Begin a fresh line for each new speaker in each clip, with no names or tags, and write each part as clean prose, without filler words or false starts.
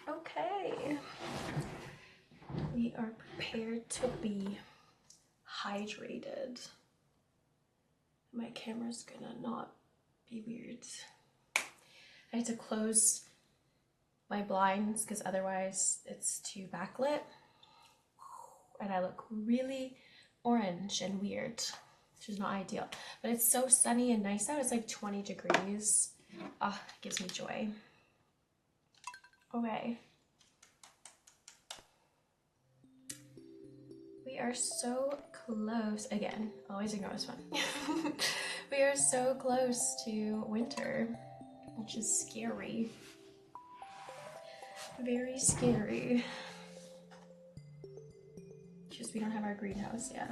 Okay, we are prepared to be hydrated. My camera's gonna not be weird. I had to close my blinds because otherwise it's too backlit and I look really orange and weird, which is not ideal. But it's so sunny and nice out. It's like 20 degrees. Ah, it gives me joy. Okay. We are so close. Again, always ignore this one. We are so close to winter, which is scary. Very scary. Just we don't have our greenhouse yet.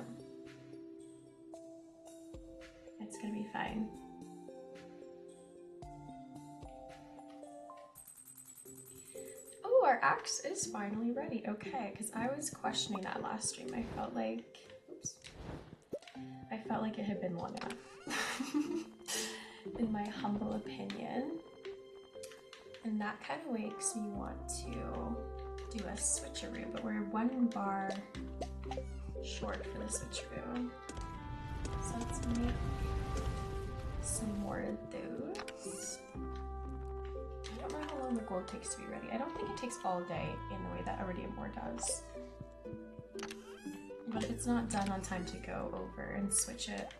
It's gonna be fine. Oh, our axe is finally ready. Okay, because I was questioning that last stream. I felt like, oops, I felt like it had been long enough, in my humble opinion. And that kind of makes me want to do a switcheroo, but we're one bar short for the switcheroo. So let's make some more of those. I don't know how long the gold takes to be ready. I don't think it takes all day in the way that iridium ore does. But if it's not done on time to go over and switch it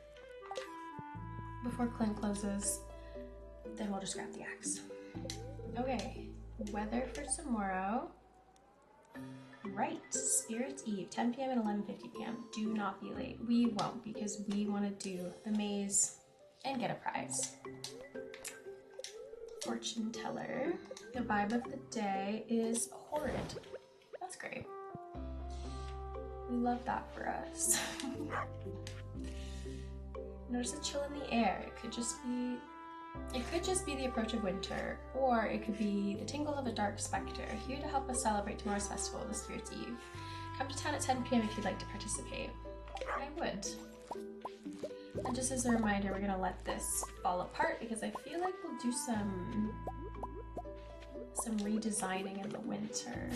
before Clint closes, then we'll just grab the axe. Okay, weather for tomorrow. Right, Spirit Eve, 10 p.m. and 11:50 p.m. Do not be late. We won't because we want to do the maze and get a prize. Fortune teller. The vibe of the day is horrid. That's great. We love that for us. Notice a chill in the air. It could just be the approach of winter, or it could be the tingle of a dark specter, here to help us celebrate tomorrow's festival, the Spirit's Eve. Come to town at 10 p.m. if you'd like to participate. I would. And just as a reminder, we're gonna let this fall apart because I feel like we'll do some redesigning in the winter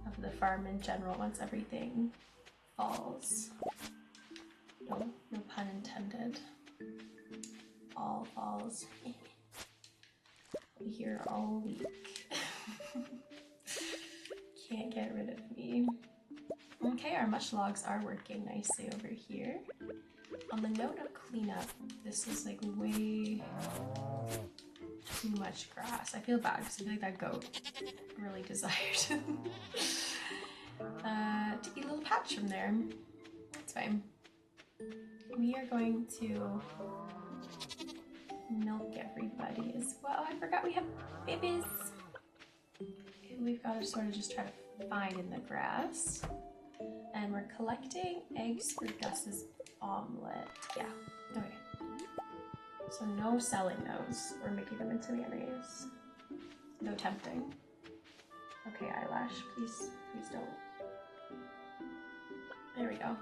of the farm in general once everything falls. No pun intended. All falls. Be here all week. Can't get rid of me. Okay, our mush logs are working nicely over here. On the note of cleanup, this is like way too much grass. I feel bad because I feel like that goat really desired to eat a little patch from there. That's fine. We are going to milk everybody as well. I forgot we have babies. We've got to sort of just try to find in the grass. And we're collecting eggs for Gus's omelet. Yeah, okay. So no selling those or making them into mayonnaise. No tempting. Okay, eyelash, please don't. There we go.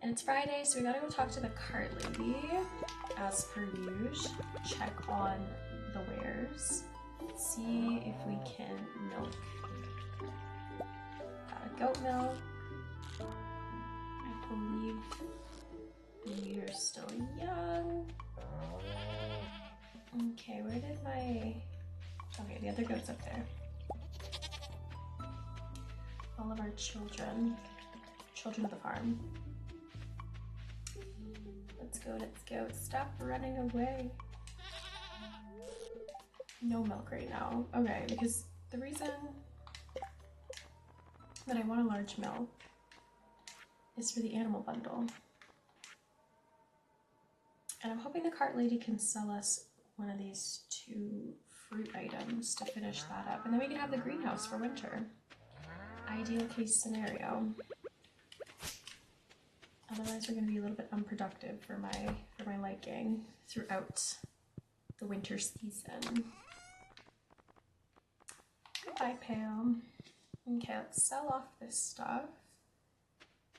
And it's Friday, so we gotta go talk to the cart lady, as per usual. Check on the wares. See if we can milk. Got a goat milk. I believe you're still young. Okay, where did my... Okay, the other goat's up there. All of our children of the farm. Let's go. Stop running away. No milk right now. Okay, because the reason that I want a large milk is for the animal bundle. And I'm hoping the cart lady can sell us one of these 2 fruit items to finish that up. And then we can have the greenhouse for winter. Ideal case scenario. Otherwise, we're going to be a little bit unproductive for my liking throughout the winter season. Goodbye, Pam. Okay, let's sell off this stuff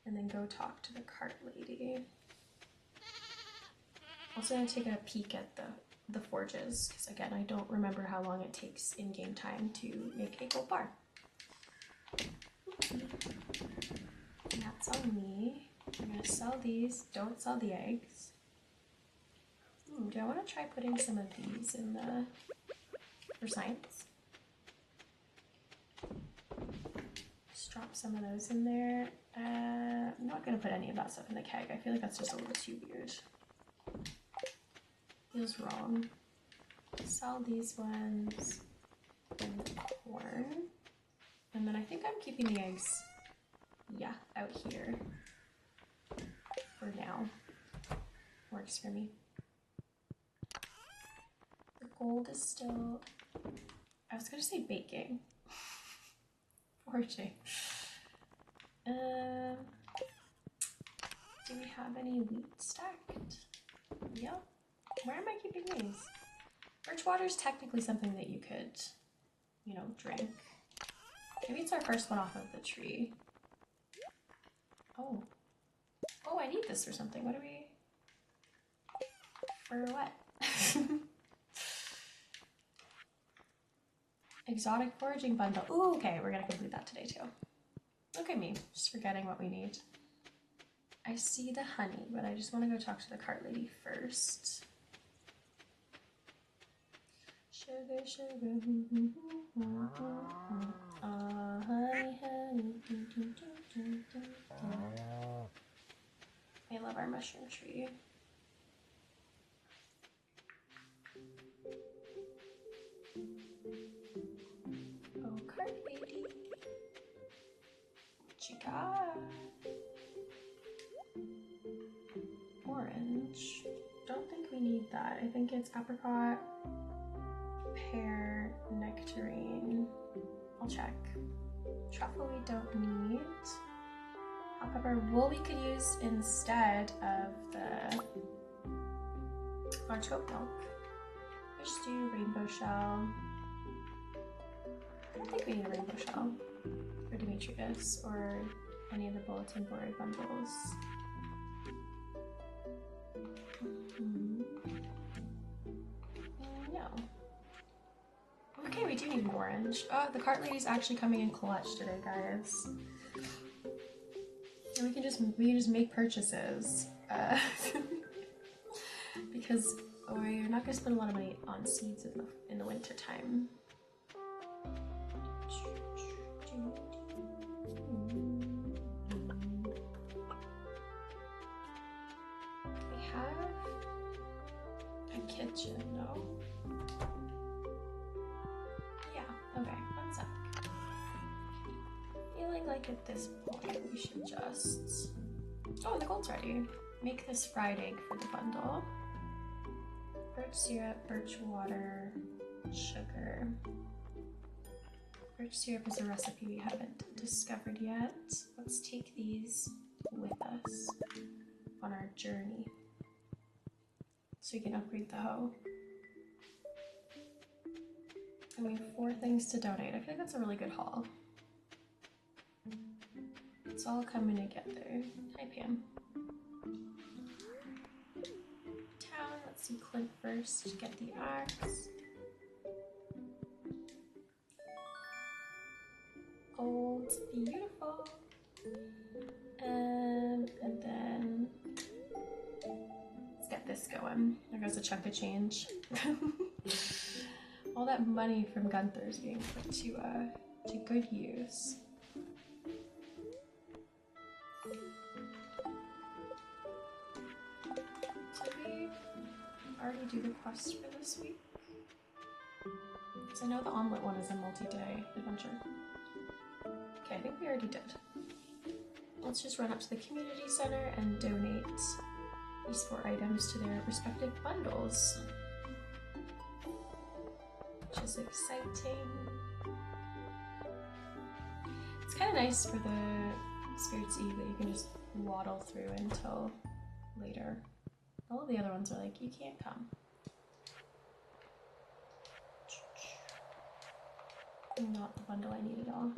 and then go talk to the cart lady. Also, gonna take a peek at the the forges, because again, I don't remember how long it takes in game time to make a gold bar. And that's on me. I'm gonna sell these. Don't sell the eggs. Do I want to try putting some of these in the for science? Just drop some of those in there. I'm not gonna put any of that stuff in the keg. I feel like that's just a little too weird. Feels wrong. Sell these ones and the corn. And then I think I'm keeping the eggs, yeah, out here for now. Works for me. The gold is still, I was gonna say baking. Foraging. Do we have any wheat stacked? Yep. Where am I keeping these? Birch water is technically something that you could, you know, drink. Maybe it's our first one off of the tree. Oh. Oh, I need this for something. What do we... For what? Exotic foraging bundle. Ooh, okay, we're gonna complete that today too. Look at me, just forgetting what we need. I see the honey, but I just want to go talk to the cart lady first. Sugar, sugar, honey, honey. I love our mushroom tree. Oh, cart lady. What you got? Orange. Don't think we need that. I think it's apricot, pear, nectarine. I'll check. Truffle we don't need. Hot pepper. Wool we could use instead of the artichoke milk. Fish stew, rainbow shell. I don't think we need a rainbow shell for Demetrius or any of the bulletin board bundles. No. Okay, we do need an orange. Oh, the cart lady's actually coming in clutch today, guys. And we can just make purchases because we're not gonna spend a lot of money on seeds in the winter time. We have a kitchen, no? Yeah, okay, one sec. Feeling like at this point we should just... Oh, the gold's ready. Make this fried egg for the bundle. Birch syrup, birch water, sugar. Birch syrup is a recipe we haven't discovered yet. Let's take these with us on our journey so we can upgrade the hoe. And we have 4 things to donate. I feel like that's a really good haul. It's all coming together. Hi, Pam. Town, let's see Clint first. Get the axe. Gold, beautiful. And then let's get this going. There goes a chunk of change. All that money from Gunther is being put to good use. Did we already do the quest for this week? Because I know the omelet one is a multi-day adventure. Okay, I think we already did. Let's just run up to the community center and donate these 4 items to their respective bundles. Which is exciting. It's kind of nice for the Spirits Eve that you can just waddle through until later. All of the other ones are like, you can't come. Not the bundle I need at all.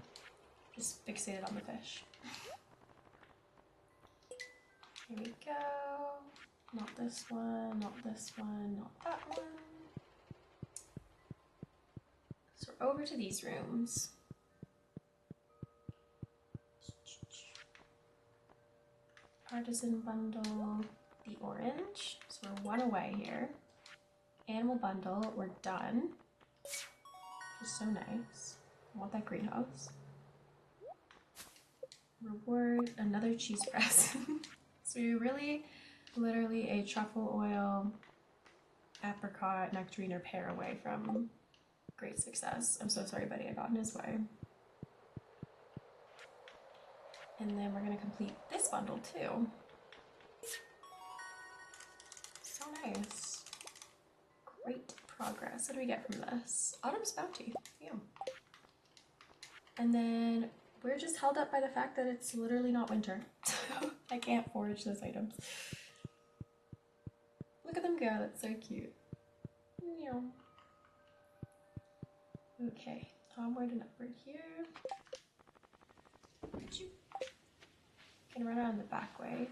Just fixated on the fish. Here we go. Not this one, not this one, not that one. we're over to these rooms. Artisan bundle, the orange. So we're one away here. Animal bundle, we're done. Which is so nice. I want that greenhouse. Reward, another cheese press. So you're really literally a truffle oil, apricot, nectarine, or pear away from great success. I'm so sorry, buddy, I got in his way. And then we're gonna complete this bundle too. So nice. Great progress. What do we get from this? Autumn's Bounty. Yeah. And then we're just held up by the fact that it's literally not winter. I can't forage those items. Look at them go, that's so cute. Yeah. Okay, onward and upward here. Can run around the back way.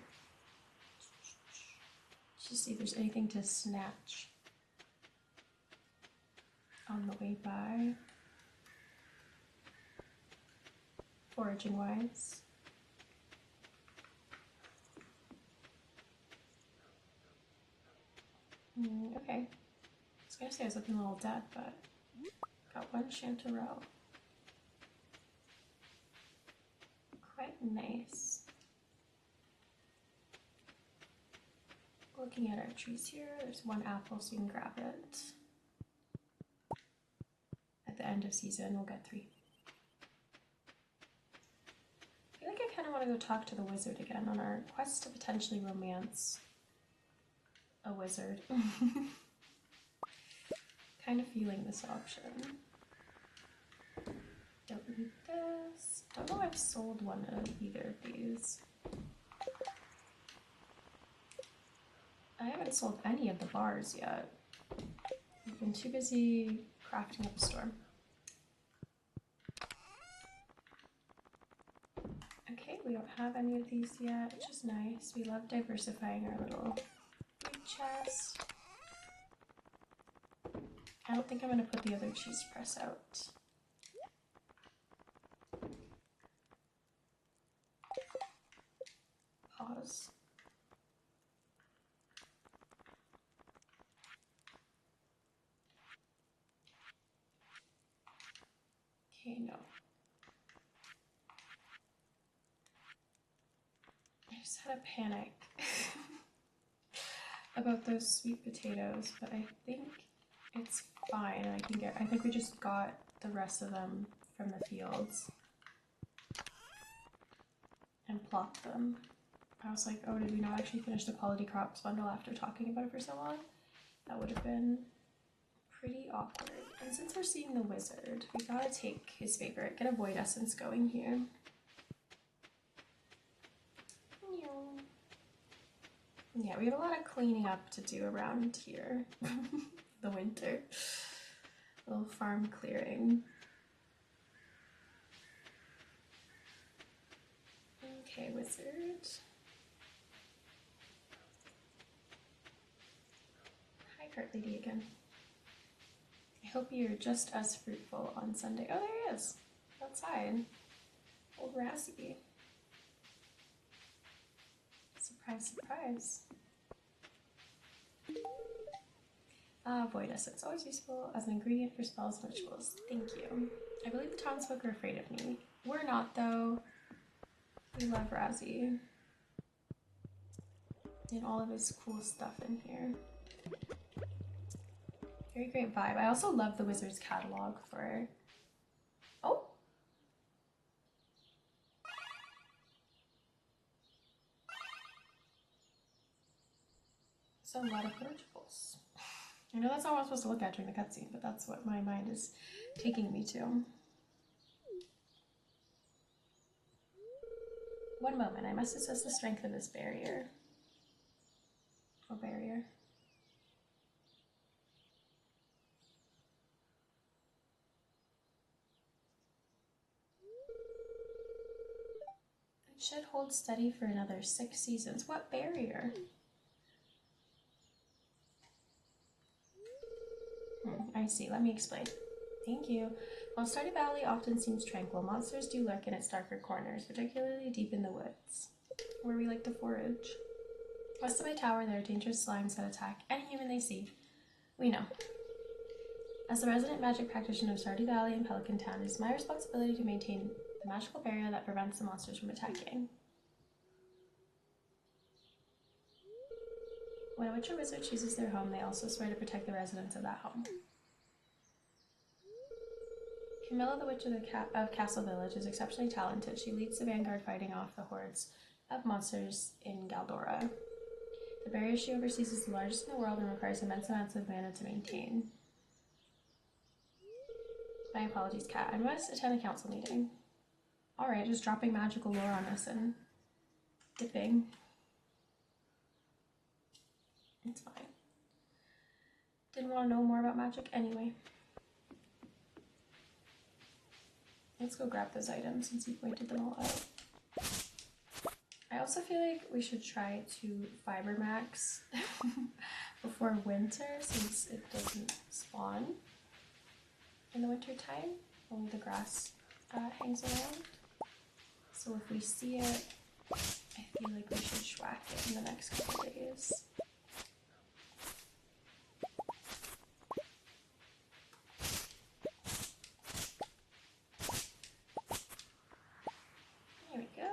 Just see if there's anything to snatch on the way by. Foraging wise. Okay. I was gonna say I was looking a little dead, but got one chanterelle. Quite nice. Looking at our trees here, there's one apple, so you can grab it. At the end of season, we'll get 3. I feel like I kind of want to go talk to the wizard again on our quest to potentially romance a wizard. Kind of feeling this option. Don't need this. Don't know if I've sold one of either of these. I haven't sold any of the bars yet. I've been too busy crafting up a storm. Okay, we don't have any of these yet, which is nice. We love diversifying our little food chest. I don't think I'm going to put the other cheese press out. Pause. Okay, no. I just had a panic about those sweet potatoes, but I think it's fine. I think we just got the rest of them from the fields and plopped them. I was like, oh, did we not actually finish the quality crops bundle after talking about it for so long? That would have been pretty awkward. And since we're seeing the wizard, we gotta take his favorite, get a void essence going here. Yeah, we have a lot of cleaning up to do around here. The winter. A little farm clearing. Okay, wizard. Hi, cart lady again. I hope you're just as fruitful on Sunday. Oh, there he is. Outside. Old Razzie. Surprise, surprise. Void essence, always useful as an ingredient for spells and rituals. Thank you. I believe the townsfolk are afraid of me. We're not, though. We love Razzie. And all of his cool stuff in here. Very great vibe. I also love the Wizard's catalog for... Oh! So a lot of forageables. I know that's not what I'm supposed to look at during the cutscene, but that's what my mind is taking me to. One moment, I must assess the strength of this barrier. Or barrier. It should hold steady for another 6 seasons. What barrier? I see, let me explain. Thank you. While Stardew Valley often seems tranquil, monsters do lurk in its darker corners, particularly deep in the woods, where we like to forage. West of my tower, there are dangerous slimes that attack any human they see. We know. As the resident magic practitioner of Stardew Valley and Pelican Town, it is my responsibility to maintain the magical barrier that prevents the monsters from attacking. When a witch or wizard chooses their home, they also swear to protect the residents of that home. Camilla, the Witch of Castle Village, is exceptionally talented. She leads the vanguard fighting off the hordes of monsters in Galdora. The barrier she oversees is the largest in the world and requires immense amounts of mana to maintain. My apologies, Kat. I must attend a council meeting. Alright, just dropping magical lore on us and dipping. It's fine. Didn't want to know more about magic anyway. Let's go grab those items since you pointed them all out. I also feel like we should try to fiber max before winter since it doesn't spawn in the winter time. Only the grass hangs around. So if we see it, I feel like we should schwack it in the next couple days. There we go.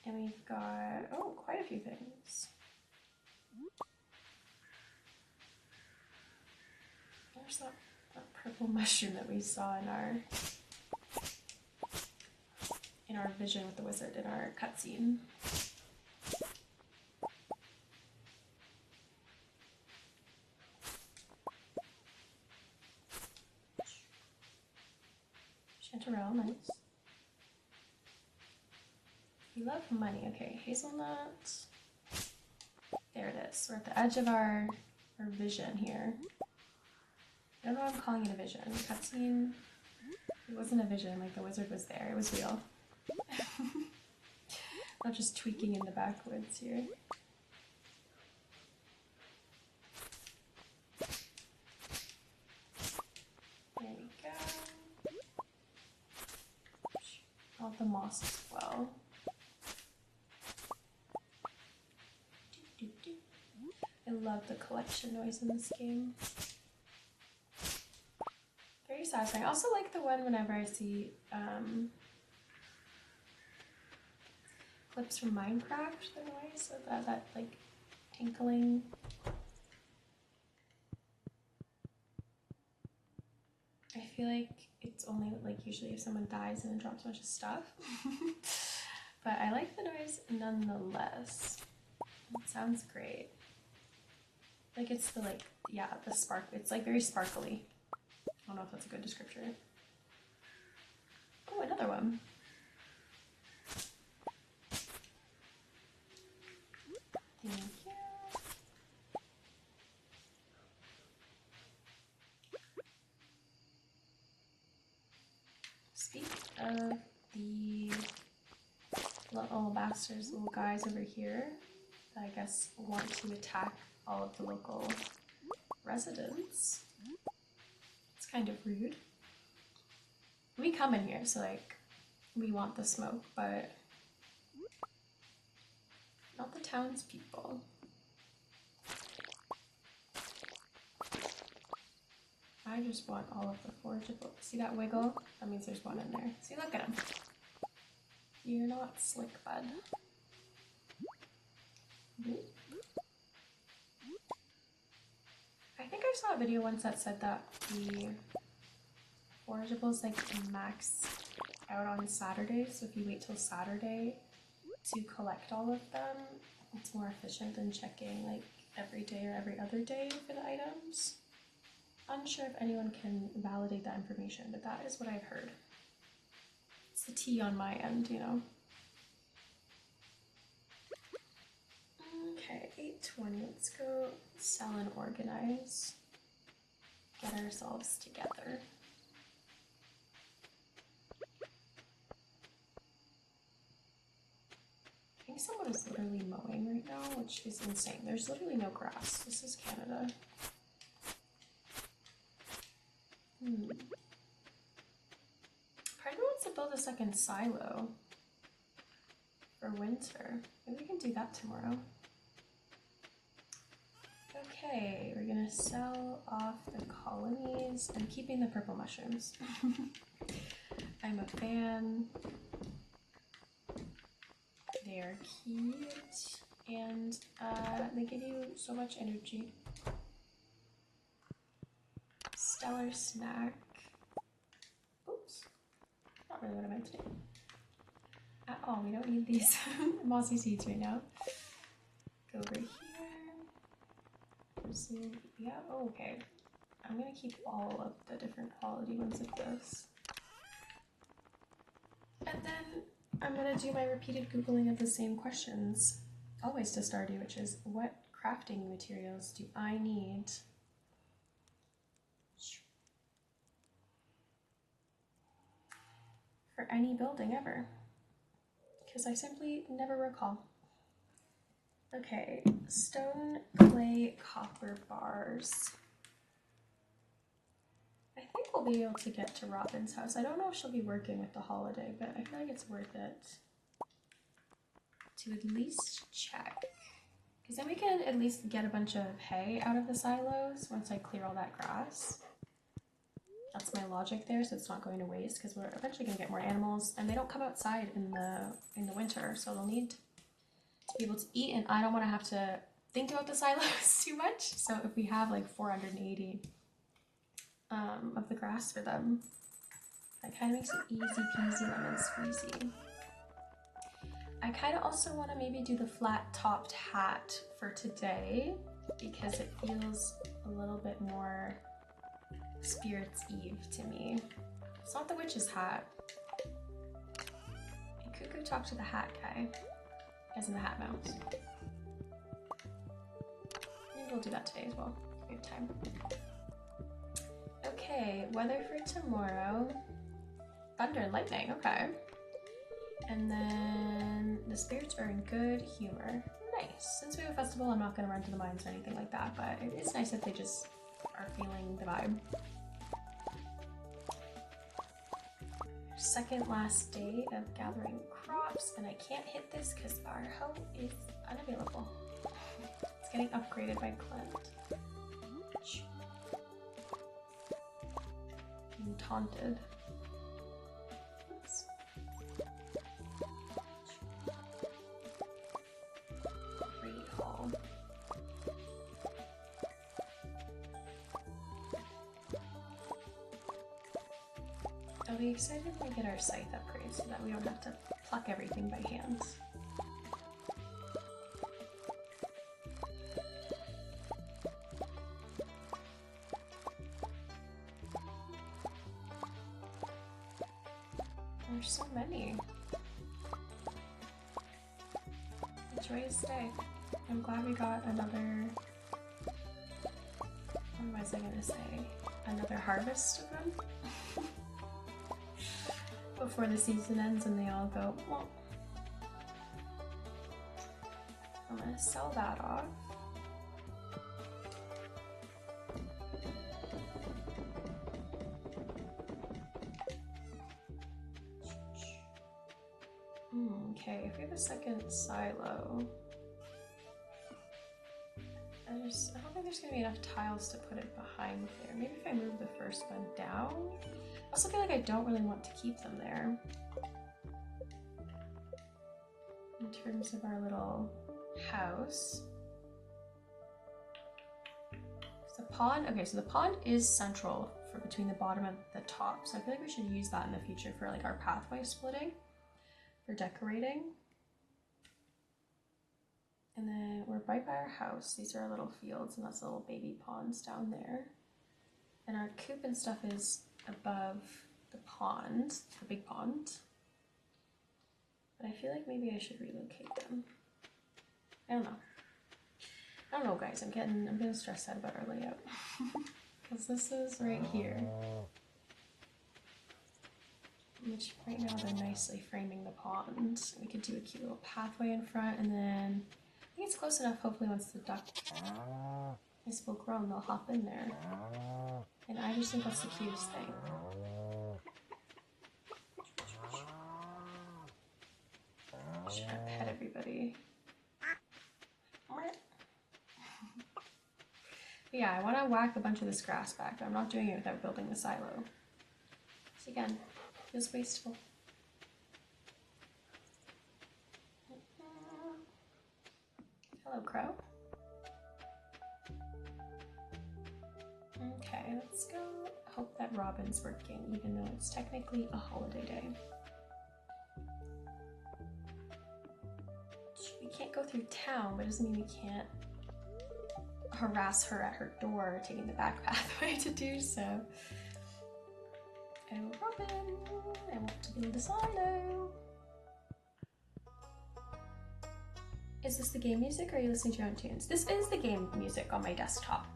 And we've got, oh, quite a few things. There's that purple mushroom that we saw in our vision with the wizard in our cutscene. Chanterelle, nice. We love money. Okay, hazelnut. There it is. We're at the edge of our vision here. I don't know why I'm calling it a vision. Cutscene. It wasn't a vision, like the wizard was there. It was real. Not just tweaking in the backwoods here. There we go. All the moss as well. I love the collection noise in this game. Very satisfying. I also like the one whenever I see clips from Minecraft, the noise of that like tinkling. I feel like it's only like usually if someone dies and it drops a bunch of stuff. But I like the noise nonetheless. It sounds great. Like it's the like, yeah, the spark, it's like very sparkly. I don't know if that's a good descriptor. Oh, another one. Thank you. Speak of the little bastards, little guys over here that I guess want to attack all of the local residents. It's kind of rude. We come in here, so like, we want the smoke, but not the townspeople. I just want all of the forageable. See that wiggle? That means there's one in there. See, look at him. You're not slick, bud. I think I saw a video once that said that the forageables like max out on Saturdays, so if you wait till Saturday to collect all of them, it's more efficient than checking like every day or every other day for the items. Unsure if anyone can validate that information, but that is what I've heard. It's the tea on my end, you know. Okay, 8:20. Let's go sell and organize. Get ourselves together. I think someone is literally mowing right now, which is insane. There's literally no grass. This is Canada. Part of me wants to build a second silo for winter. Maybe we can do that tomorrow. Okay, we're gonna sell off the colonies. I'm keeping the purple mushrooms. I'm a fan. They are cute and they give you so much energy. Stellar snack. Oops, not really what I meant to do. At all, we don't need these mossy seeds right now. Go over here. Yeah, oh, okay. I'm gonna keep all of the different quality ones of this. And then I'm gonna do my repeated Googling of the same questions, always to Stardew, which is what crafting materials do I need for any building ever? Because I simply never recall. Okay, stone, clay, copper bars. I think we'll be able to get to Robin's house. I don't know if she'll be working with the holiday, but I feel like it's worth it to at least check. Because then we can at least get a bunch of hay out of the silos once I clear all that grass. That's my logic there, so it's not going to waste, because we're eventually going to get more animals, and they don't come outside in the winter, so they'll need to be able to eat, and I don't want to have to think about the silos too much. So if we have like 480 of the grass for them, that kind of makes it easy peasy lemon squeezy. I kind of also want to maybe do the flat topped hat for today because it feels a little bit more Spirits Eve to me. It's not the witch's hat. I could go talk to the hat guy, as in the hat mouse. Maybe we'll do that today as well. We have time. Okay, weather for tomorrow. Thunder and lightning, okay. And then the spirits are in good humor. Nice. Since we have a festival, I'm not going to run to the mines or anything like that, but it is nice if they just are feeling the vibe. Second last day of gathering crops, and I can't hit this because our hoe is unavailable. It's getting upgraded by Clint. Being taunted. Oops. Great haul. I'll be excited when we get our scythe upgrade so that we don't have to pluck everything by hand. There's so many. Joyous day. I'm glad we got another, what was I gonna say? Another harvest of them? Before the season ends and they all go, well, I'm gonna sell that off. Okay, if we have a second silo, I don't think there's gonna be enough tiles to put it behind there. Maybe if I move the first one down. I also feel like I don't really want to keep them there. In terms of our little house. The pond, okay, so the pond is central for between the bottom and the top. So I feel like we should use that in the future for like our pathway splitting, for decorating. And then we're right by our house. These are our little fields, and that's little baby ponds down there. And our coop and stuff is above the pond, the big pond. But I feel like maybe I should relocate them. I don't know, guys. I'm getting stressed out about our layout. Because this is right here. Which right now they're nicely framing the pond. We could do a cute little pathway in front, and then I think it's close enough, hopefully, once the duck is full grown, they'll hop in there. And I just think that's the cutest thing. Should I pet everybody? Yeah, I want to whack a bunch of this grass back, but I'm not doing it without building the silo. So again, feels wasteful. Hello, crow. Okay, let's go. Hope that Robin's working, even though it's technically a holiday day. We can't go through town, but it doesn't mean we can't harass her at her door, taking the back pathway to do so. Oh, Robin, I want to build a silo. Is this the game music or are you listening to your own tunes? This is the game music on my desktop.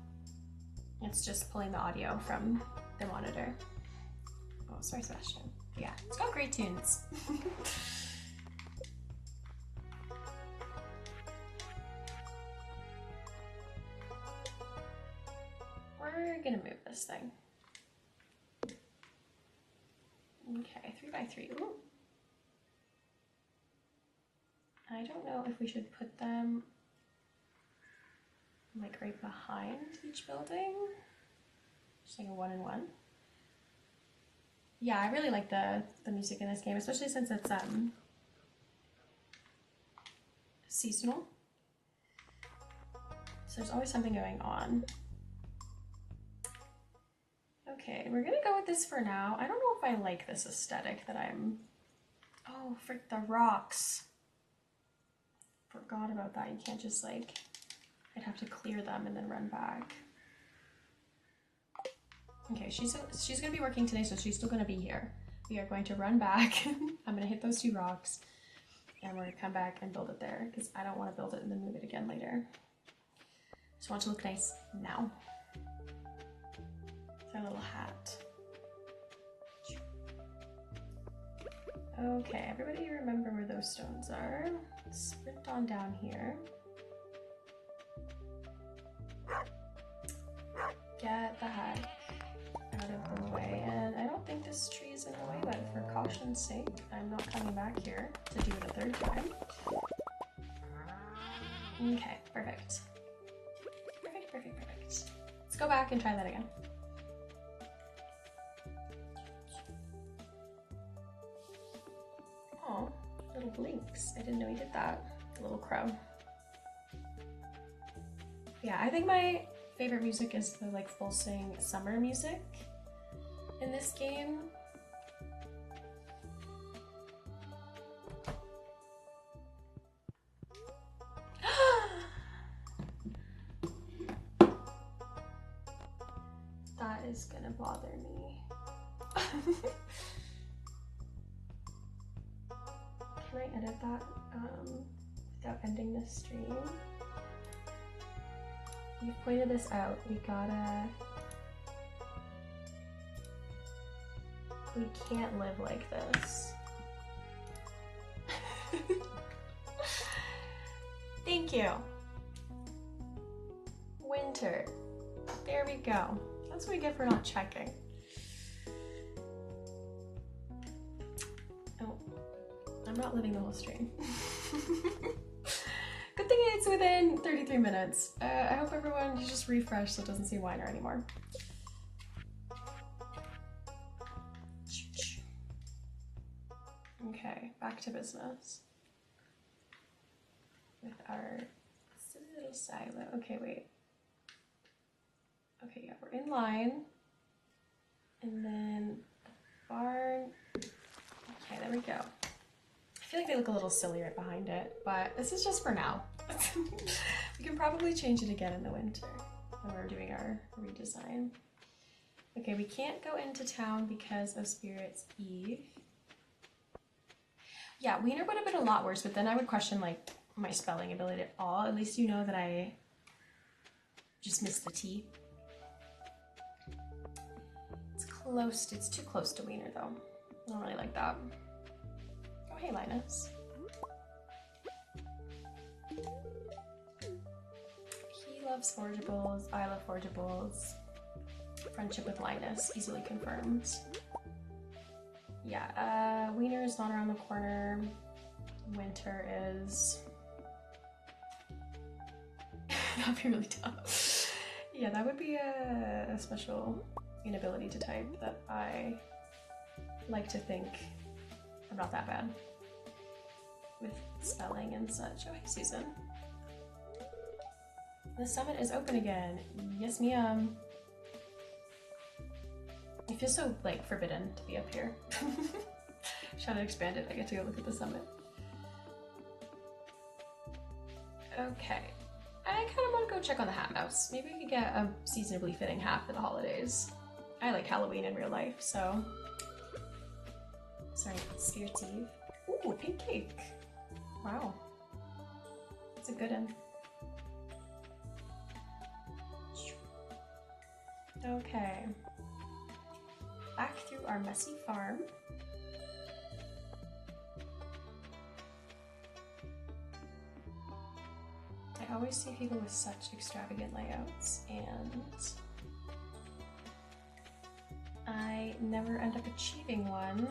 It's just pulling the audio from the monitor. Oh, sorry, Sebastian. Yeah, it's got great tunes. We're gonna move this thing. Okay, 3x3. Ooh. I don't know if we should put them like right behind each building. Just like a 1 and 1. Yeah, I really like the music in this game, especially since it's seasonal. So there's always something going on. Okay, we're gonna go with this for now. I don't know if I like this aesthetic that I'm... Oh, frick, the rocks. Forgot about that. You can't just like... I'd have to clear them and then run back. Okay, she's gonna be working today, so she's still gonna be here. We are going to run back. I'm gonna hit those 2 rocks and we're gonna come back and build it there because I don't want to build it and then move it again later. Just want it to look nice now. Our little hat. Okay, everybody remember where those stones are. Sprint on down here. Get the heck out of the way. And I don't think this tree is in the way, but for caution's sake, I'm not coming back here to do it a 3rd time. Okay, perfect. Perfect, perfect, perfect. Let's go back and try that again. Oh, little blinks. I didn't know he did that. Little crow. Yeah, I think my favorite music is the like full sing summer music in this game. That is gonna bother me. Can I edit that without ending the stream? You pointed this out. We can't live like this. Thank you. Winter. There we go. That's what we get for not checking. Oh, I'm not living the whole stream. Good thing it's within 33 minutes. I hope everyone just refresh so it doesn't see Whiner anymore. Okay, back to business. With our silly little silo. Okay, wait. Okay, yeah, we're in line. And then the barn. Okay, there we go. I feel like they look a little silly right behind it, but this is just for now. We can probably change it again in the winter when we're doing our redesign. Okay, we can't go into town because of Spirit's Eve. Yeah, Wiener would have been a lot worse, but then I would question like my spelling ability at all. At least you know that I just missed the T. It's close, it's too close to Wiener though. I don't really like that. Oh, hey Linus. He loves forageables. I love forageables. Friendship with Linus, easily confirmed. Yeah, Wiener is not around the corner. Winter is... That'd be really tough. Yeah, that would be a special inability to type that I like to think I'm not that bad with spelling and such. Oh, hey, Susan. The summit is open again. Yes, ma'am. I feel so, like, forbidden to be up here. Shadow expanded. I get to go look at the summit. Okay. I kind of want to go check on the Hat Mouse. Maybe we could get a seasonably fitting hat for the holidays. I like Halloween in real life, so... Sorry, Spirits Eve. Ooh, pink cake. Wow. It's a good one. Okay. Back through our messy farm. I always see people with such extravagant layouts, and I never end up achieving one.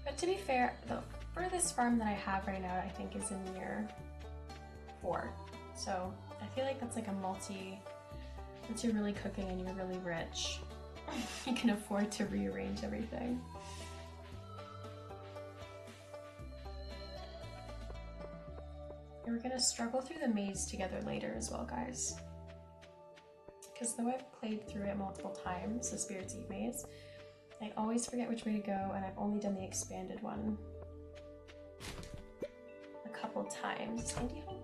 But to be fair, the furthest farm that I have right now, I think, is in year 4. So I feel like that's like a multi, once you're really cooking and you're really rich, you can afford to rearrange everything. And we're gonna struggle through the maze together later as well, guys. Because though I've played through it multiple times, the Spirits Eve maze, I always forget which way to go, and I've only done the expanded one a couple times. Is Andy home?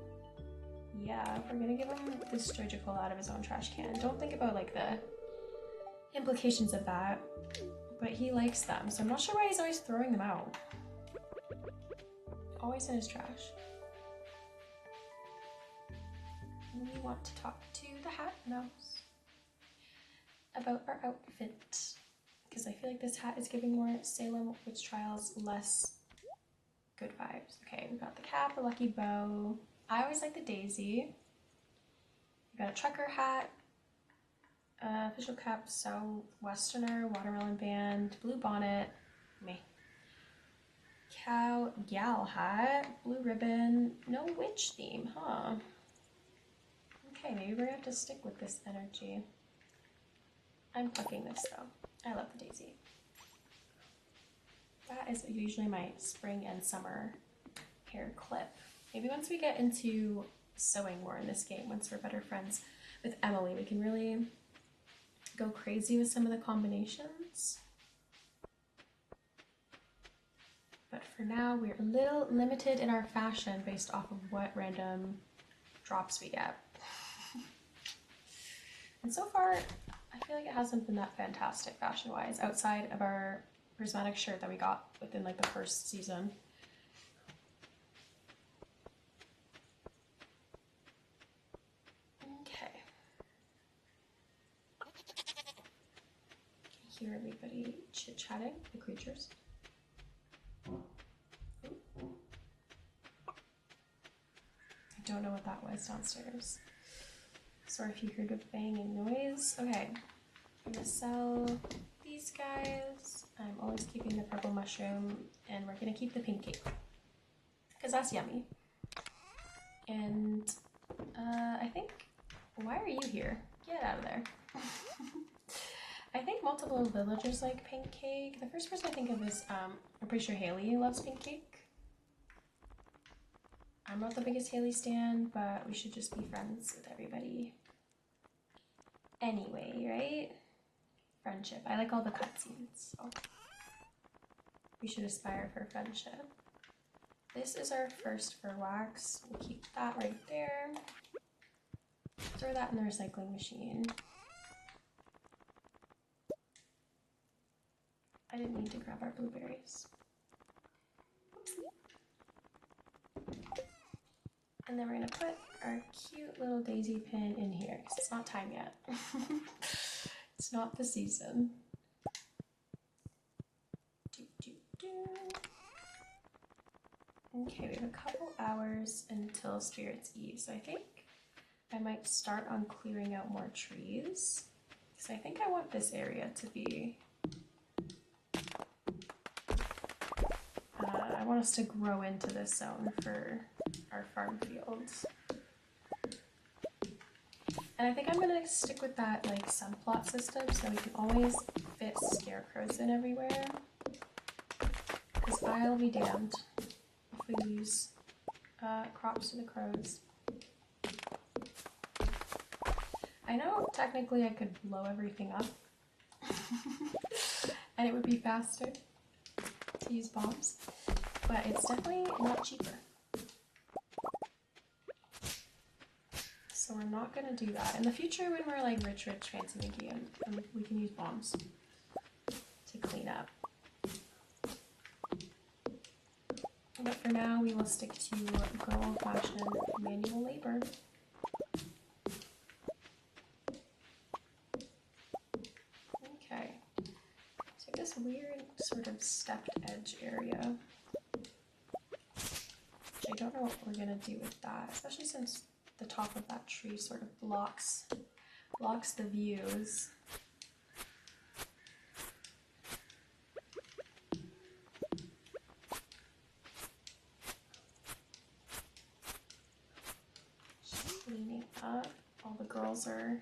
Yeah, we're gonna give him the Sturgical out of his own trash can. Don't think about like the implications of that, but he likes them, so I'm not sure why he's always throwing them out. Always in his trash. We want to talk to the Hat Mouse about our outfit, because I feel like this hat is giving more Salem Witch Trials, less good vibes. Okay, we got the cap, the lucky bow. I always like the daisy. We got a trucker hat, official cap, Southwesterner, watermelon band, blue bonnet, me. Cow, gal hat, blue ribbon, no witch theme, huh? Okay, maybe we're gonna have to stick with this energy. I'm plucking this though. I love the daisy. That is usually my spring and summer hair clip. Maybe once we get into sewing more in this game, once we're better friends with Emily, we can really go crazy with some of the combinations. But for now, we're a little limited in our fashion based off of what random drops we get. And so far, I feel like it hasn't been that fantastic fashion-wise, outside of our prismatic shirt that we got within like the first season. Okay. I hear everybody chit-chatting, the creatures. I don't know what that was downstairs. Sorry if you heard a banging noise. Okay, I'm gonna sell these guys. I'm always keeping the purple mushroom, and we're gonna keep the pink cake because that's yummy. And I think, why are you here? Get out of there. I think multiple villagers like pink cake. The first person I think of is, I'm pretty sure Haley loves pink cake. I'm not the biggest Haley stan, but we should just be friends with everybody. Anyway, right? Friendship. I like all the cutscenes, so we should aspire for friendship. This is our first fur wax. We'll keep that right there. Throw that in the recycling machine. I didn't need to grab our blueberries. And then we're gonna put our cute little daisy pin in here because it's not time yet. It's not the season. Okay, we have a couple hours until Spirits Eve, so I think I might start on clearing out more trees, because I think I want this area to be, I want us to grow into this zone for our farm fields. And I think I'm gonna stick with that like sunplot system so we can always fit scarecrows in everywhere. Because I'll be damned if we lose crops to the crows. I know technically I could blow everything up and it would be faster to use bombs, but it's definitely not cheaper. So we're not gonna do that. In the future when we're like rich, fancy Mickey, and we can use bombs to clean up. But for now we will stick to good old-fashioned manual labor. Okay, so this weird sort of stepped edge area. I don't know what we're gonna do with that, especially since the top of that tree sort of blocks the views. Just cleaning up. All the girls are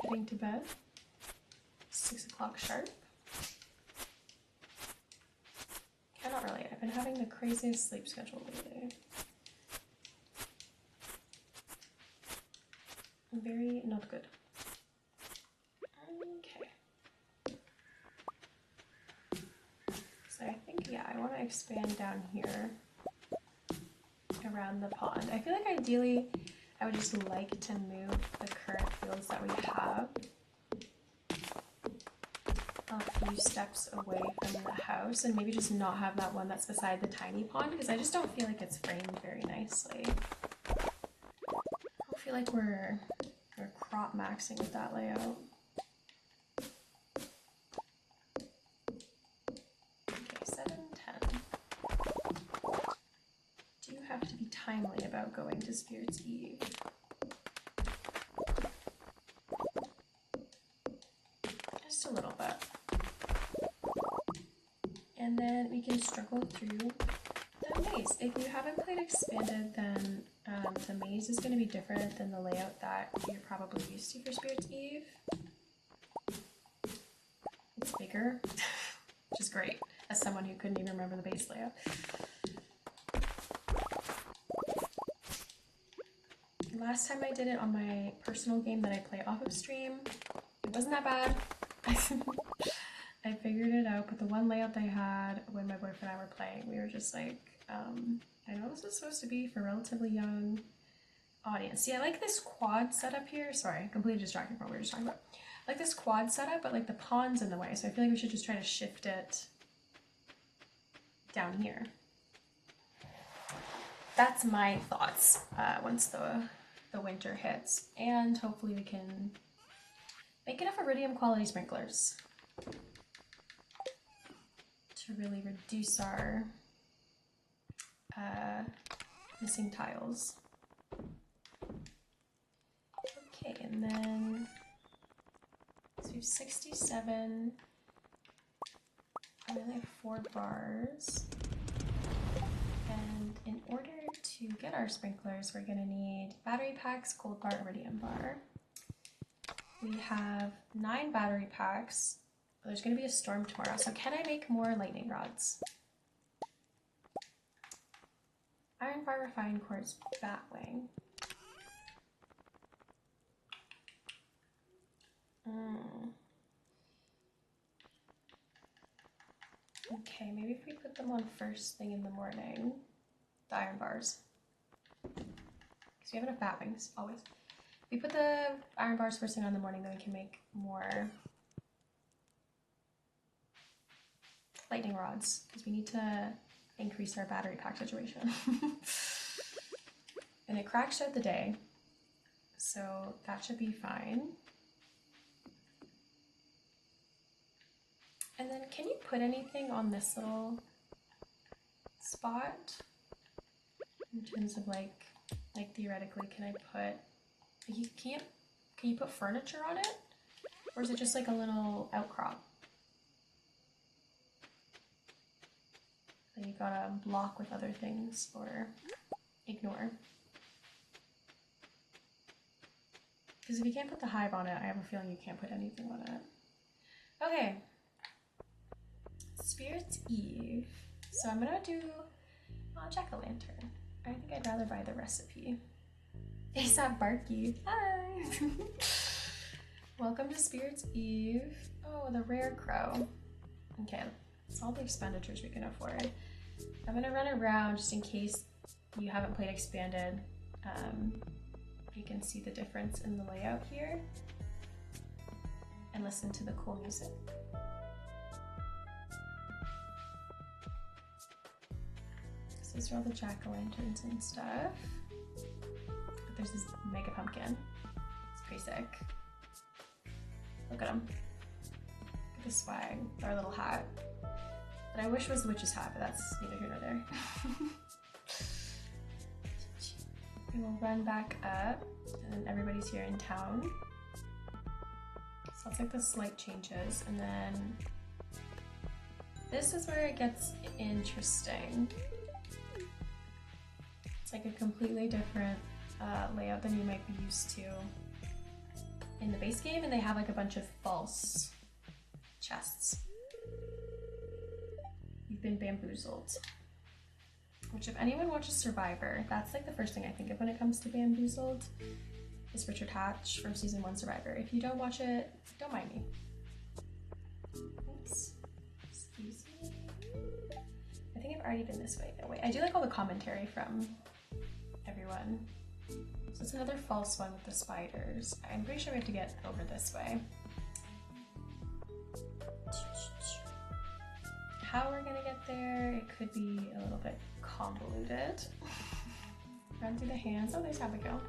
heading to bed. 6 o'clock sharp. Cannot relate. I've been having the craziest sleep schedule lately. Very not good. Okay. So I think, yeah, I want to expand down here around the pond. I feel like ideally I would just like to move the current fields that we have a few steps away from the house and maybe just not have that one that's beside the tiny pond because I just don't feel like it's framed very nicely. I feel like we're crop maxing with that layout. Okay, 7:10. Do have to be timely about going to Spirit's Eve. Just a little bit. And then we can struggle through the maze. If you haven't played Expanded, then the maze is going to be different than the layout that you're probably used to for Spirit's Eve. It's bigger, which is great, as someone who couldn't even remember the base layout. Last time I did it on my personal game that I play off of stream, it wasn't that bad. I figured it out, but the one layout I had when my boyfriend and I were playing, we were just like, I know this is supposed to be for a relatively young audience. See, I like this quad setup here. Sorry, completely distracted from what we were just talking about. I like this quad setup, but like the pond's in the way, so I feel like we should just try to shift it down here. That's my thoughts once the winter hits, and hopefully we can make enough iridium quality sprinklers to really reduce our missing tiles. Okay, and then so we have 67. I only have 4 bars. And in order to get our sprinklers, we're gonna need battery packs, gold bar, iridium bar. We have 9 battery packs. There's gonna be a storm tomorrow, so can I make more lightning rods? Iron bar, refined quartz, batwing. Okay, maybe if we put them on first thing in the morning, the iron bars. Because we have enough batwings, always. If we put the iron bars first thing on in the morning, then we can make more lightning rods, because we need to increase our battery pack situation. And it cracks out the day, so that should be fine. And then can you put anything on this little spot in terms of like Like theoretically, can I put, you can't, can you put furniture on it? Or is it just like a little outcrop? That you gotta block with other things or ignore. Because if you can't put the hive on it, I have a feeling you can't put anything on it. Okay. Spirit's Eve. So I'm gonna do jack-o'-lantern. I think I'd rather buy the recipe. ASAP Barky. Hi! Welcome to Spirit's Eve. Oh, the rare crow. Okay, that's all the expenditures we can afford. I'm gonna run around just in case you haven't played Expanded. You can see the difference in the layout here and listen to the cool music. So these are all the jack-o'-lanterns and stuff. But there's this mega pumpkin. It's pretty sick. Look at him. Look at the swag, our little hat. That I wish was the witch's hat, but that's neither here nor there. We will run back up, and everybody's here in town. So that's like the slight changes, and then this is where it gets interesting. It's like a completely different layout than you might be used to in the base game, and they have like a bunch of false chests. You've been bamboozled. Which, if anyone watches Survivor, that's like the first thing I think of when it comes to Bamboozled, is Richard Hatch from season 1 Survivor. If you don't watch it, don't mind me. Oops. Excuse me. I think I've already been this way. Oh wait, I do like all the commentary from everyone. So it's another false one with the spiders. I'm pretty sure we have to get over this way. How we're gonna get there, it could be a little bit convoluted. Run through the hands. Oh, there's Abigail.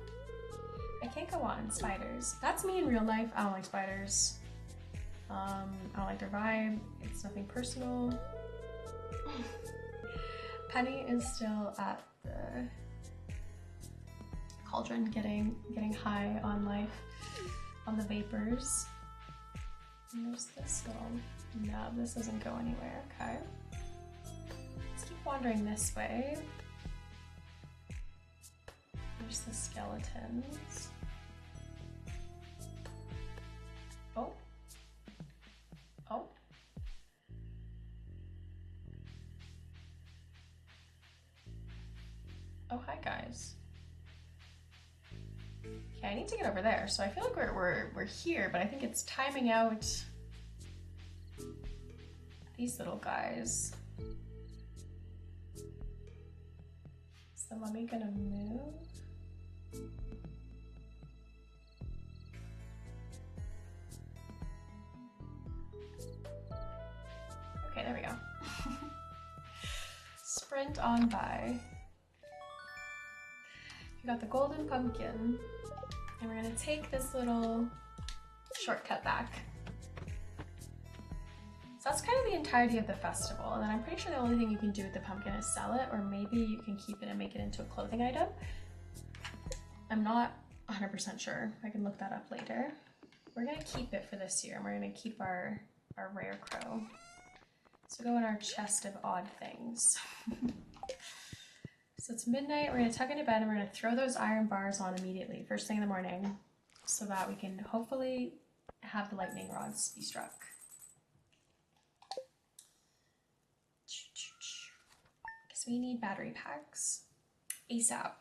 I can't go on. Spiders. That's me in real life. I don't like spiders. I don't like their vibe. It's nothing personal. Penny is still at the cauldron getting high on life, on the vapors. And there's this little nub. This doesn't go anywhere. Okay. Let's keep wandering this way. There's the skeletons. Oh. Oh. Oh, hi guys. Okay, I need to get over there. So I feel like we're here, but I think it's timing out these little guys. Is the mummy gonna move? Okay, there we go. Sprint on by. We got the golden pumpkin, and we're gonna take this little shortcut back. So that's kind of the entirety of the festival, and then I'm pretty sure the only thing you can do with the pumpkin is sell it, or maybe you can keep it and make it into a clothing item. I'm not 100% sure. I can look that up later. We're gonna keep it for this year, and we're gonna keep our rare crow. So go in our chest of odd things. So it's midnight, we're gonna tuck into bed, and we're gonna throw those iron bars on immediately, first thing in the morning, so that we can hopefully have the lightning rods be struck. Guess we need battery packs. ASAP.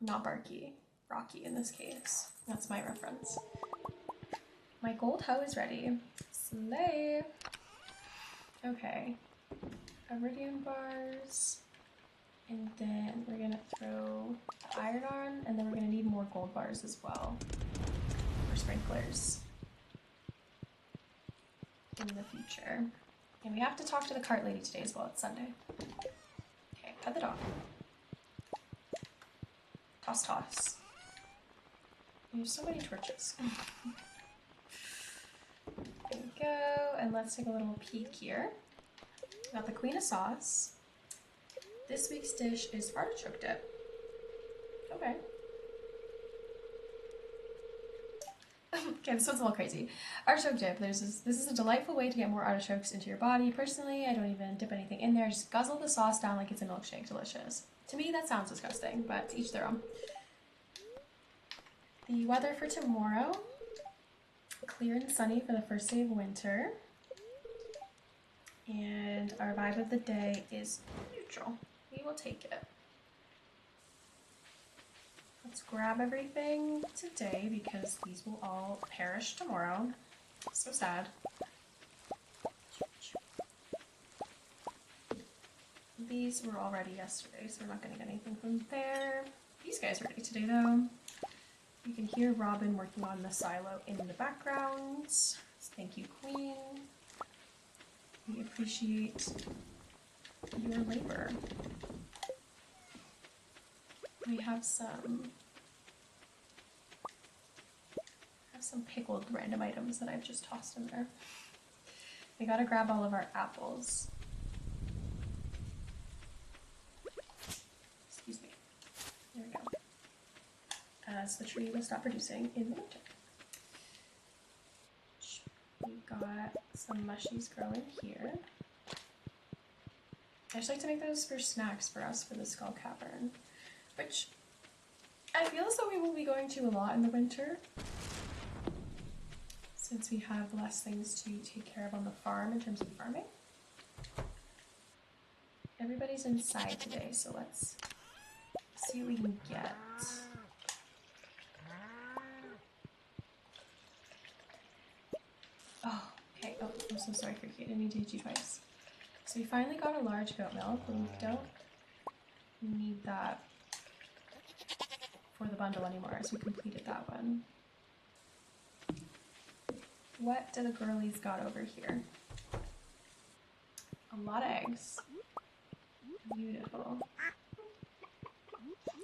Not Barky. Rocky in this case. That's my reference. My gold hoe is ready. Slay! Okay. Iridium bars. And then we're gonna throw the iron on, and then we're gonna need more gold bars as well for sprinklers in the future. And we have to talk to the cart lady today as well. It's Sunday. Okay, pet the dog. Toss, toss. There's so many torches. There we go, and let's take a little peek here. Got the Queen of Sauce. This week's dish is artichoke dip. Okay. Okay, this one's a little crazy. Artichoke dip. This is a delightful way to get more artichokes into your body. Personally, I don't even dip anything in there. Just guzzle the sauce down like it's a milkshake. Delicious. To me, that sounds disgusting, but to each their own. The weather for tomorrow. Clear and sunny for the first day of winter. And our vibe of the day is neutral. We will take it. Let's grab everything today because these will all perish tomorrow. So sad. These were all ready yesterday, so we're not going to get anything from there. These guys are ready today though. You can hear Robin working on the silo in the background. Thank you, Queen. We appreciate your labor. We have some pickled random items that I've just tossed in there. We gotta grab all of our apples. Excuse me. There we go. As the tree will stop producing in the winter. We got some mushies growing here. I just like to make those for snacks for us for the Skull Cavern, which I feel as though we will be going to a lot in the winter since we have less things to take care of on the farm in terms of farming. Everybody's inside today, so let's see what we can get. Oh, okay. Oh, I'm so sorry for Kate. I need to hit you twice. So we finally got a large goat milk, but we don't need that for the bundle anymore, as we completed that one. What do the girlies got over here? A lot of eggs. Beautiful.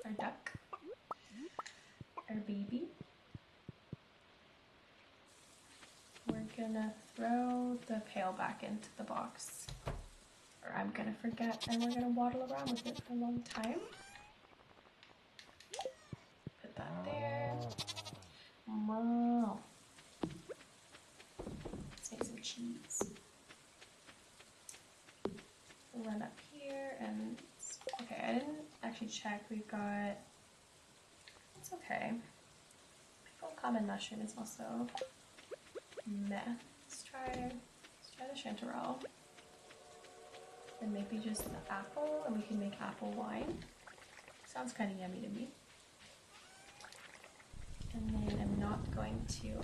Our duck. Our baby. We're gonna throw the pail back into the box. Or I'm gonna forget and we're gonna waddle around with it for a long time. Put that there. Wow. Let's make some cheese. Run up here and okay, I didn't actually check. We've got it's okay. Pickled common mushroom is also meh. Let's try the chanterelle. And maybe just the apple, and we can make apple wine. Sounds kind of yummy to me. And then I'm not going to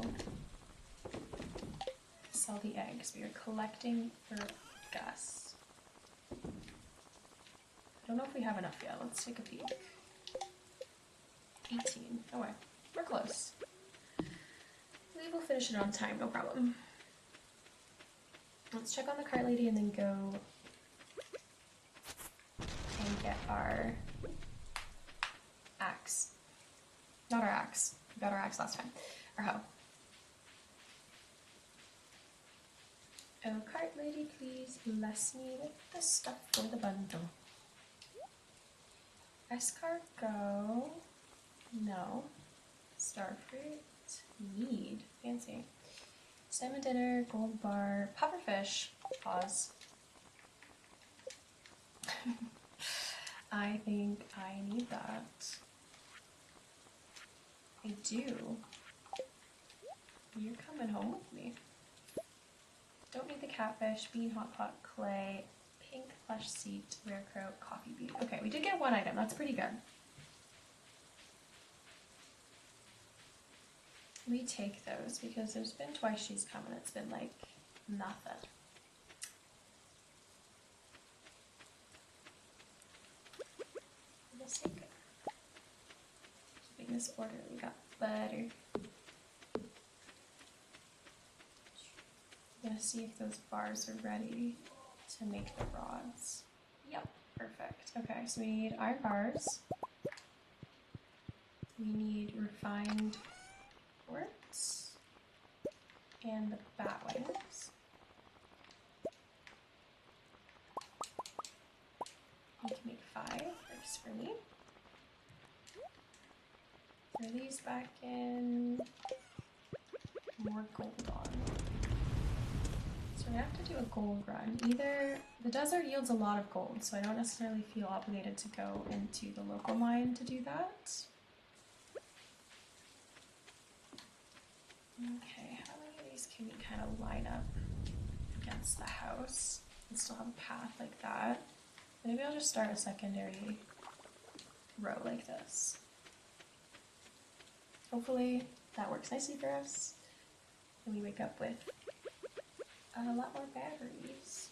sell the eggs. We are collecting for Gus. I don't know if we have enough yet. Let's take a peek. 18. Oh wait, we're close. We will finish it on time, no problem. Let's check on the cart lady and then go and get our axe. Not our axe. We got our axe last time. Our hoe. Oh, cart lady, please bless me with the stuff for the bundle. Escargot. No. Starfruit. Mead. Fancy. Salmon dinner, gold bar, pufferfish. Pause. I think I need that. I do. You're coming home with me. Don't need the catfish, bean, hot pot, clay, pink flesh seat, rare crow, coffee bean. Okay, we did get one item. That's pretty good. We take those because there's been twice she's come and it's been like nothing. We'll take it. Keeping this order, we got butter. I'm gonna see if those bars are ready to make the rods. Yep, perfect. Okay, so we need iron bars. We need refined quartz and the bat wings. We can make 5, works for me. Are these back in? More gold on. So I have to do a gold run. Either the desert yields a lot of gold, so I don't necessarily feel obligated to go into the local mine to do that. Okay, how many of these can we kind of line up against the house and still have a path like that? Maybe I'll just start a secondary row like this. Hopefully that works nicely for us. And we wake up with a lot more batteries.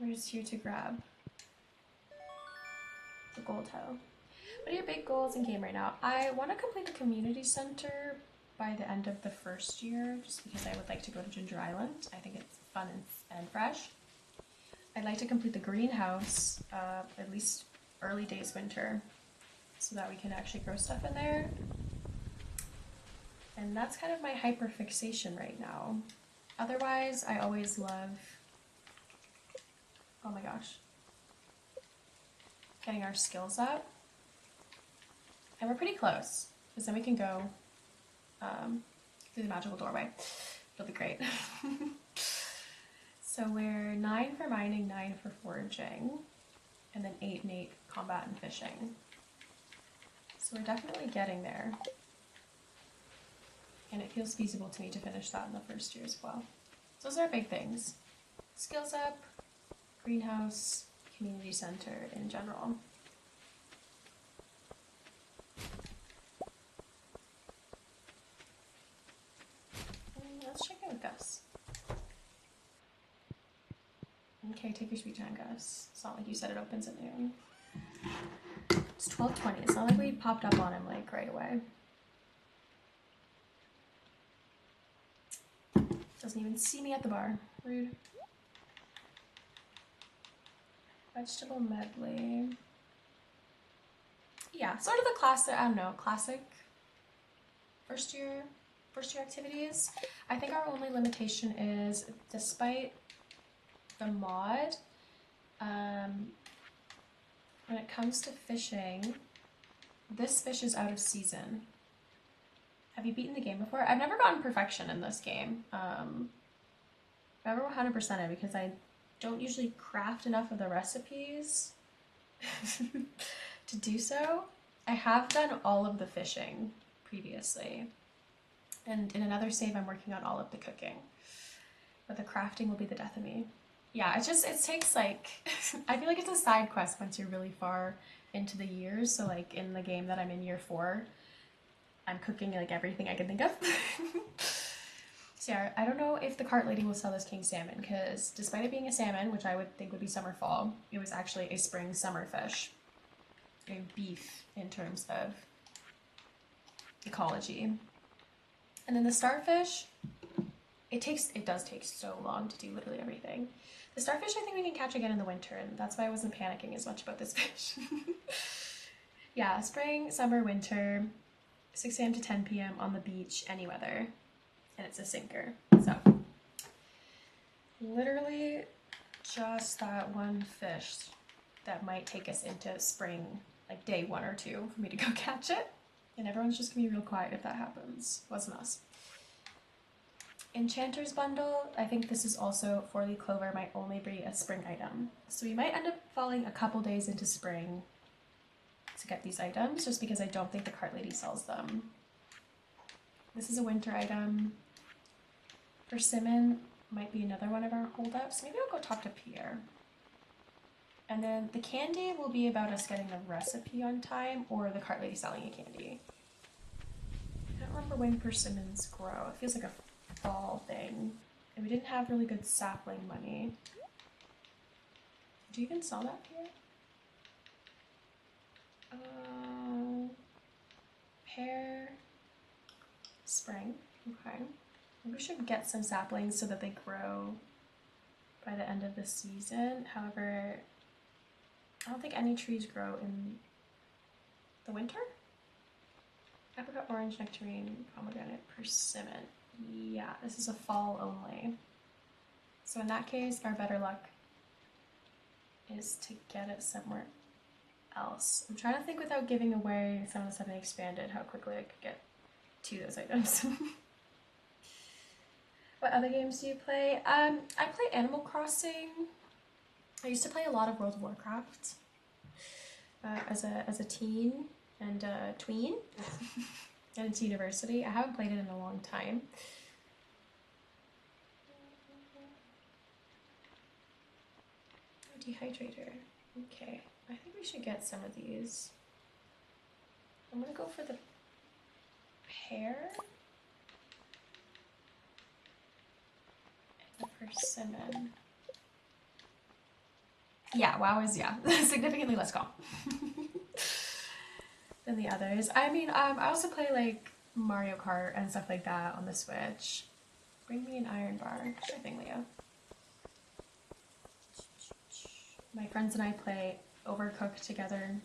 We're just here to grab the gold hoe. What are your big goals in game right now? I want to complete the community center by the end of the first year, just because I would like to go to Ginger Island. I think it's fun and fresh. I'd like to complete the greenhouse, at least early days winter, so that we can actually grow stuff in there. And that's kind of my hyper fixation right now. Otherwise, I always love, oh my gosh, getting our skills up. And we're pretty close, because then we can go through the magical doorway. It'll be great. So we're 9 for mining, 9 for foraging, and then 8 and 8 combat and fishing. So we're definitely getting there. And it feels feasible to me to finish that in the first year as well. So those are our big things. Skills up, greenhouse, community center in general. Let's check in with Gus. Okay, take your sweet time, Gus. It's not like you said it opens at noon. It's 12:20. It's not like we popped up on him like right away. Doesn't even see me at the bar. Rude. Vegetable medley. Yeah, sort of the classic, I don't know, classic first year activities. I think our only limitation is, despite the mod, when it comes to fishing, this fish is out of season. Have you beaten the game before? I've never gotten perfection in this game. Never 100% it, because I don't usually craft enough of the recipes to do so. I have done all of the fishing previously. And in another save, I'm working on all of the cooking. But the crafting will be the death of me. Yeah, it takes like, I feel like it's a side quest once you're really far into the years. So like in the game that I'm in year 4, I'm cooking like everything I can think of. So yeah, I don't know if the cart lady will sell this king salmon, because despite it being a salmon, which I would think would be summer fall, it was actually a spring summer fish. A beef in terms of ecology. And then the starfish, it does take so long to do literally everything. The starfish I think we can catch again in the winter, and that's why I wasn't panicking as much about this fish. Yeah, spring, summer, winter, 6 a.m. to 10 p.m. on the beach, any weather. And it's a sinker. So literally just that one fish that might take us into spring, like day 1 or 2 for me to go catch it. And everyone's just gonna be real quiet if that happens. Wasn't us. Enchanter's bundle, I think this is also 4-leaf clover, might only be a spring item. So we might end up falling a couple days into spring to get these items, just because I don't think the cart lady sells them. This is a winter item. Persimmon might be another one of our holdups. Maybe I'll go talk to Pierre. And then the candy will be about us getting the recipe on time, or the cart lady selling a candy. I don't remember when persimmons grow. It feels like a fall thing. And we didn't have really good sapling money. Do you even sell that, Pierre? Pear, spring, okay. Maybe we should get some saplings so that they grow by the end of the season. However, I don't think any trees grow in the winter. Apricot, orange, nectarine, pomegranate, persimmon. Yeah, this is a fall only. So in that case, our better luck is to get it somewhere else. I'm trying to think without giving away some of the stuff I expanded, how quickly I could get to those items. What other games do you play? I play Animal Crossing. I used to play a lot of World of Warcraft as a teen and a tween and into university. I haven't played it in a long time. Dehydrator. Okay, I think we should get some of these. I'm gonna go for the pear and the persimmon. Yeah, WoW is significantly less calm than the others. I mean, I also play like Mario Kart and stuff like that on the Switch. Bring me an iron bar. Sure thing, Leo. My friends and I play Overcooked together.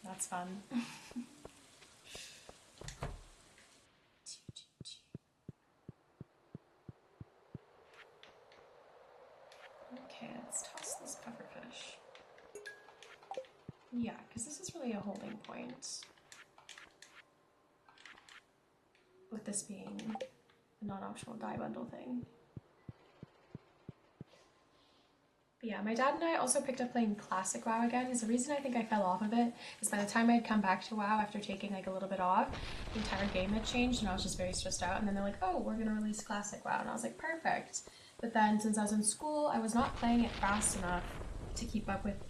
That's fun. Okay, let's toss this pufferfish. Yeah, because this is really a holding point. With this being a non-optional dye bundle thing. But yeah, my dad and I also picked up playing classic WoW again, because the reason I think I fell off of it is by the time I'd come back to WoW after taking like a little bit off, the entire game had changed and I was just very stressed out. And then they're like, oh, we're gonna release classic WoW. And I was like, perfect. But then since I was in school, I was not playing it fast enough to keep up with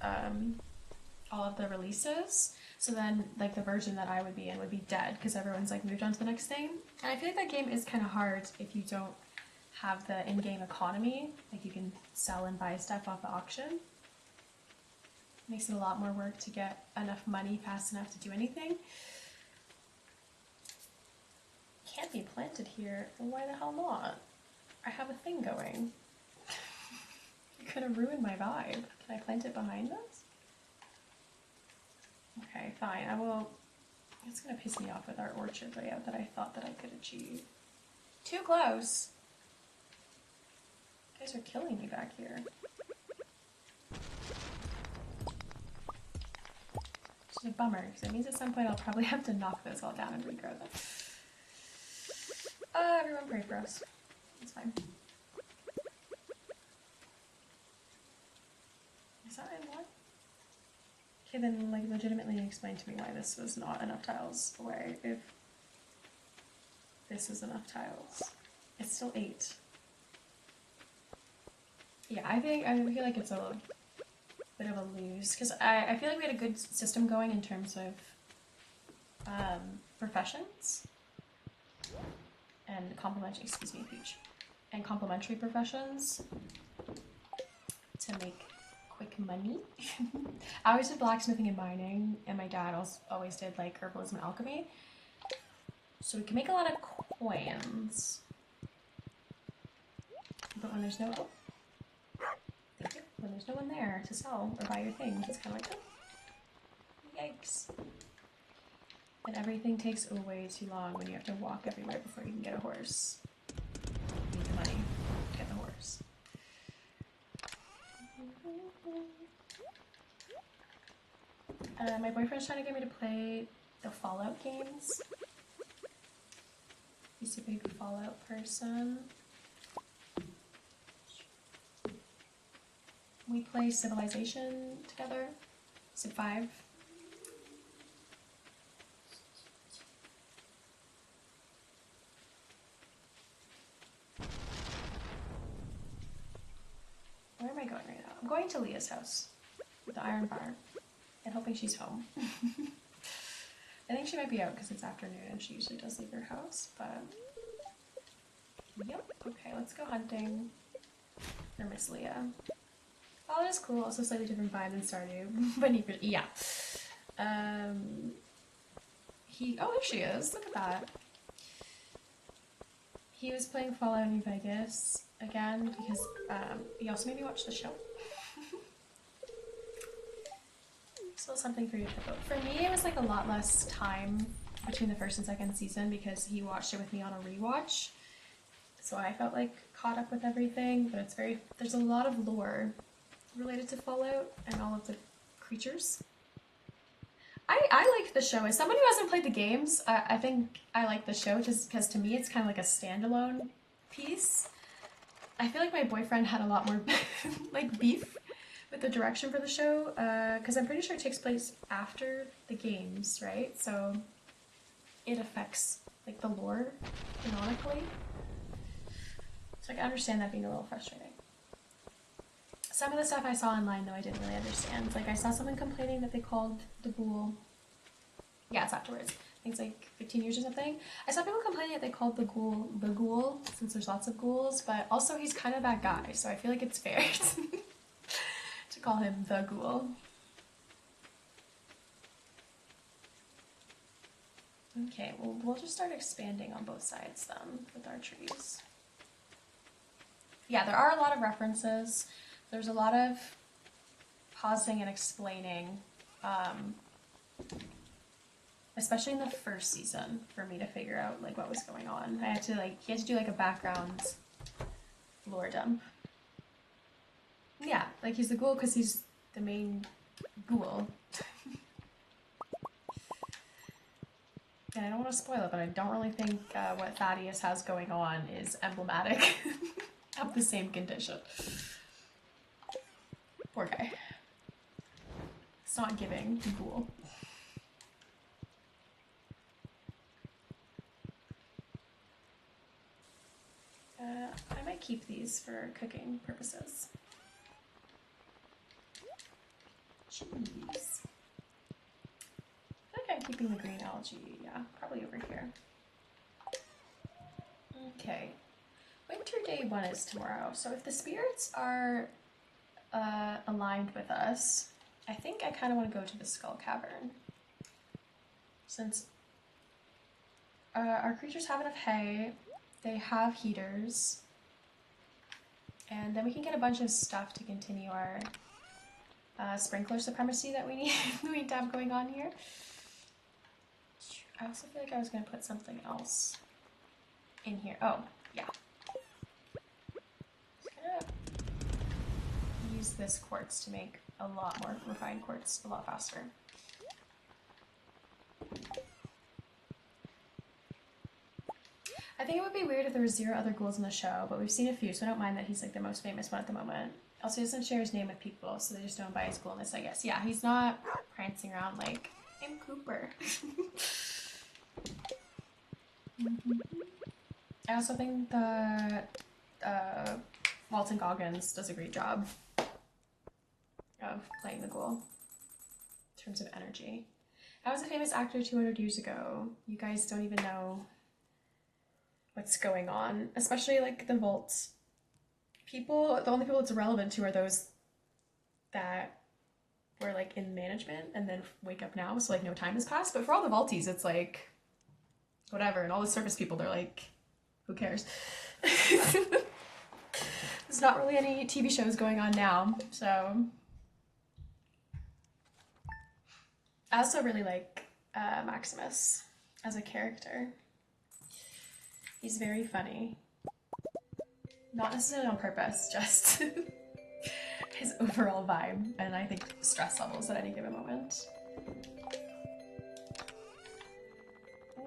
all of the releases. So then like the version that I would be in would be dead because everyone's like moved on to the next thing. And I feel like that game is kind of hard if you don't have the in-game economy, like you can sell and buy stuff off the auction. Makes it a lot more work to get enough money fast enough to do anything. Can't be planted here. Why the hell not? I have a thing going. You could have ruined my vibe. Can I plant it behind this? Okay, fine. I will. It's gonna piss me off with our orchard layout that I thought that I could achieve. Too close. You guys are killing me back here. Which is a bummer, because it means at some point I'll probably have to knock those all down and regrow them. Everyone pray for us. It's fine. Is that in what? Okay, then like legitimately explain to me why this was not enough tiles away if this was enough tiles. It's still 8. Yeah, I feel like it's a bit of a lose because I feel like we had a good system going in terms of professions and complementary, excuse me, Peach, and complementary professions to make quick money. I always did blacksmithing and mining, and my dad always did like herbalism and alchemy, so we can make a lot of coins. But when there's no when there's no one there to sell or buy your things, it's kind of like, oh, yikes. And everything takes way too long when you have to walk everywhere before you can get a horse. You need the money to get the horse. My boyfriend's trying to get me to play the Fallout games. He's a big Fallout person. We play Civilization together, Civ 5. Where am I going right now? I'm going to Leah's house with the iron bar and hoping she's home. I think she might be out because it's afternoon and she usually does leave her house, but yep. Okay, let's go hunting for Miss Leah. Oh, that's cool. Also slightly different vibe than Stardew, but yeah. Oh, there she is. Look at that. He was playing Fallout New Vegas again because he also made me watch the show. Still something for you to check out. For me, it was like a lot less time between the first and second season because he watched it with me on a rewatch. so I felt like caught up with everything, but there's a lot of lore related to Fallout and all of the creatures. I like the show. As someone who hasn't played the games, I think I like the show just because to me it's kind of like a standalone piece. I feel like my boyfriend had a lot more like beef with the direction for the show because I'm pretty sure it takes place after the games, right? So it affects like the lore canonically. So I can understand that being a little frustrating. Some of the stuff I saw online though I didn't really understand. Like I saw someone complaining that they called the ghoul, yeah, it's afterwards, I think it's like 15 years or something. I saw people complaining that they called the ghoul since there's lots of ghouls, but also he's kind of that guy, so I feel like it's fair to call him the ghoul. Okay, well we'll just start expanding on both sides then with our trees. Yeah, there are a lot of references. There's a lot of pausing and explaining, especially in the first season, for me to figure out like what was going on. He had to do like a background lore dump. Yeah, like he's the ghoul because he's the main ghoul. And I don't want to spoil it, but I don't really think what Thaddeus has going on is emblematic of the same condition. Poor guy. It's not giving ghoul. I might keep these for cooking purposes. Cheese. I think I'm keeping the green algae, yeah, probably over here. Okay. Winter day 1 is tomorrow, so if the spirits are aligned with us, I think I kind of want to go to the Skull Cavern. Since our creatures have enough hay, they have heaters, and then we can get a bunch of stuff to continue our sprinkler supremacy that we need to have going on here. I also feel like I was going to put something else in here. Oh, yeah. Just gonna use this quartz to make a lot more refined quartz a lot faster. I think it would be weird if there were 0 other ghouls in the show, but we've seen a few, so I don't mind that he's like the most famous one at the moment. Also, he doesn't share his name with people, so they just know him by his coolness, I guess. Yeah, he's not prancing around like, I'm Cooper. I also think that Walton Goggins does a great job of playing the ghoul in terms of energy. I was a famous actor 200 years ago. You guys don't even know what's going on, especially like the vaults. People, the only people it's relevant to are those that were like in management and then wake up now, so like no time has passed. But for all the vaulties, it's like whatever, and all the service people, they're like, who cares? There's not really any TV shows going on now, so I also really like Maximus as a character. He's very funny. Not necessarily on purpose, just his overall vibe, and I think stress levels at any given moment.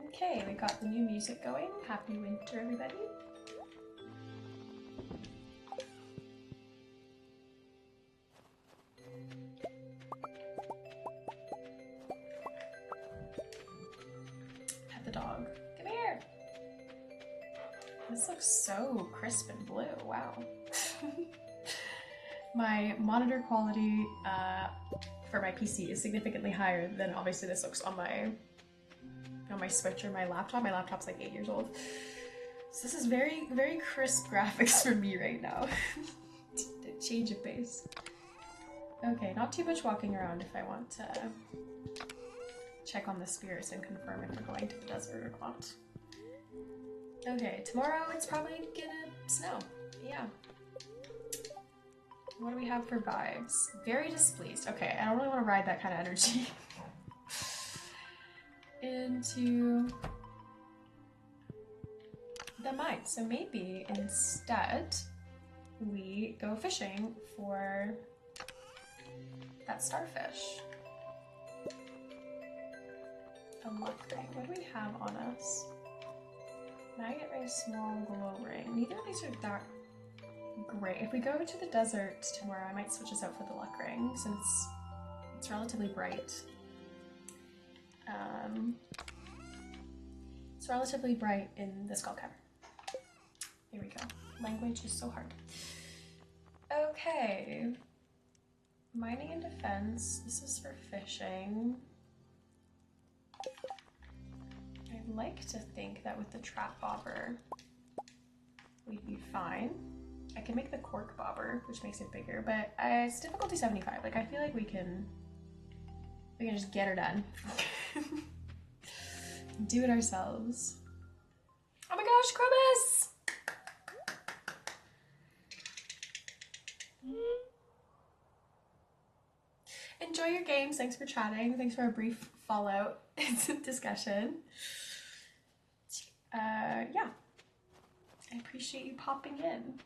Okay, we got the new music going. Happy winter, everybody. Pet the dog. Come here. This looks so crisp and blue. Wow. My monitor quality for my PC is significantly higher than obviously this looks on my Switch or my laptop. My laptop's like 8 years old. So this is very, very crisp graphics for me right now. Change of pace. Okay, not too much walking around if I want to check on the spirits and confirm if we're going to the desert or not. Okay, tomorrow it's probably gonna snow. Yeah. What do we have for vibes? Very displeased. Okay, I don't really want to ride that kind of energy. Into the mine. So maybe instead we go fishing for that starfish. A luck ring. What do we have on us? Magnet ring, small glow ring. Neither of these are that great. If we go to the desert tomorrow, I might switch this out for the luck ring since it's relatively bright. It's relatively bright in the skull cavern. Here we go. Language is so hard. Okay. Mining and defense. This is for fishing. I'd like to think that with the trap bobber, we'd be fine. I can make the cork bobber, which makes it bigger, but it's difficulty 75. Like, I feel like we can just get her done. Do it ourselves. Oh my gosh, Krobus! Enjoy your games. Thanks for chatting. Thanks for a brief fallout discussion. Yeah. I appreciate you popping in.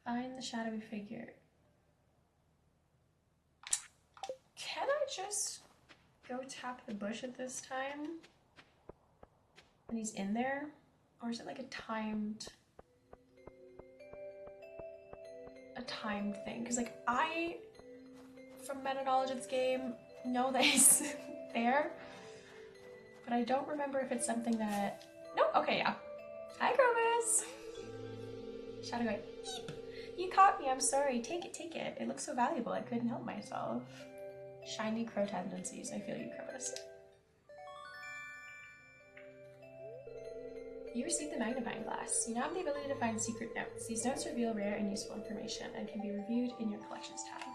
Find the shadowy figure. Can I just go tap the bush at this time? And he's in there? Or is it like a timed thing? Because like I, from meta knowledge of this game, know that he's there. But I don't remember if it's something that... No, okay, yeah. Hi, Krobus! Shadow going, eep! You caught me, I'm sorry. Take it, take it. It looks so valuable, I couldn't help myself. Shiny crow tendencies, I feel you, Krobus. You received the magnifying glass. You now have the ability to find secret notes. These notes reveal rare and useful information and can be reviewed in your collections tab.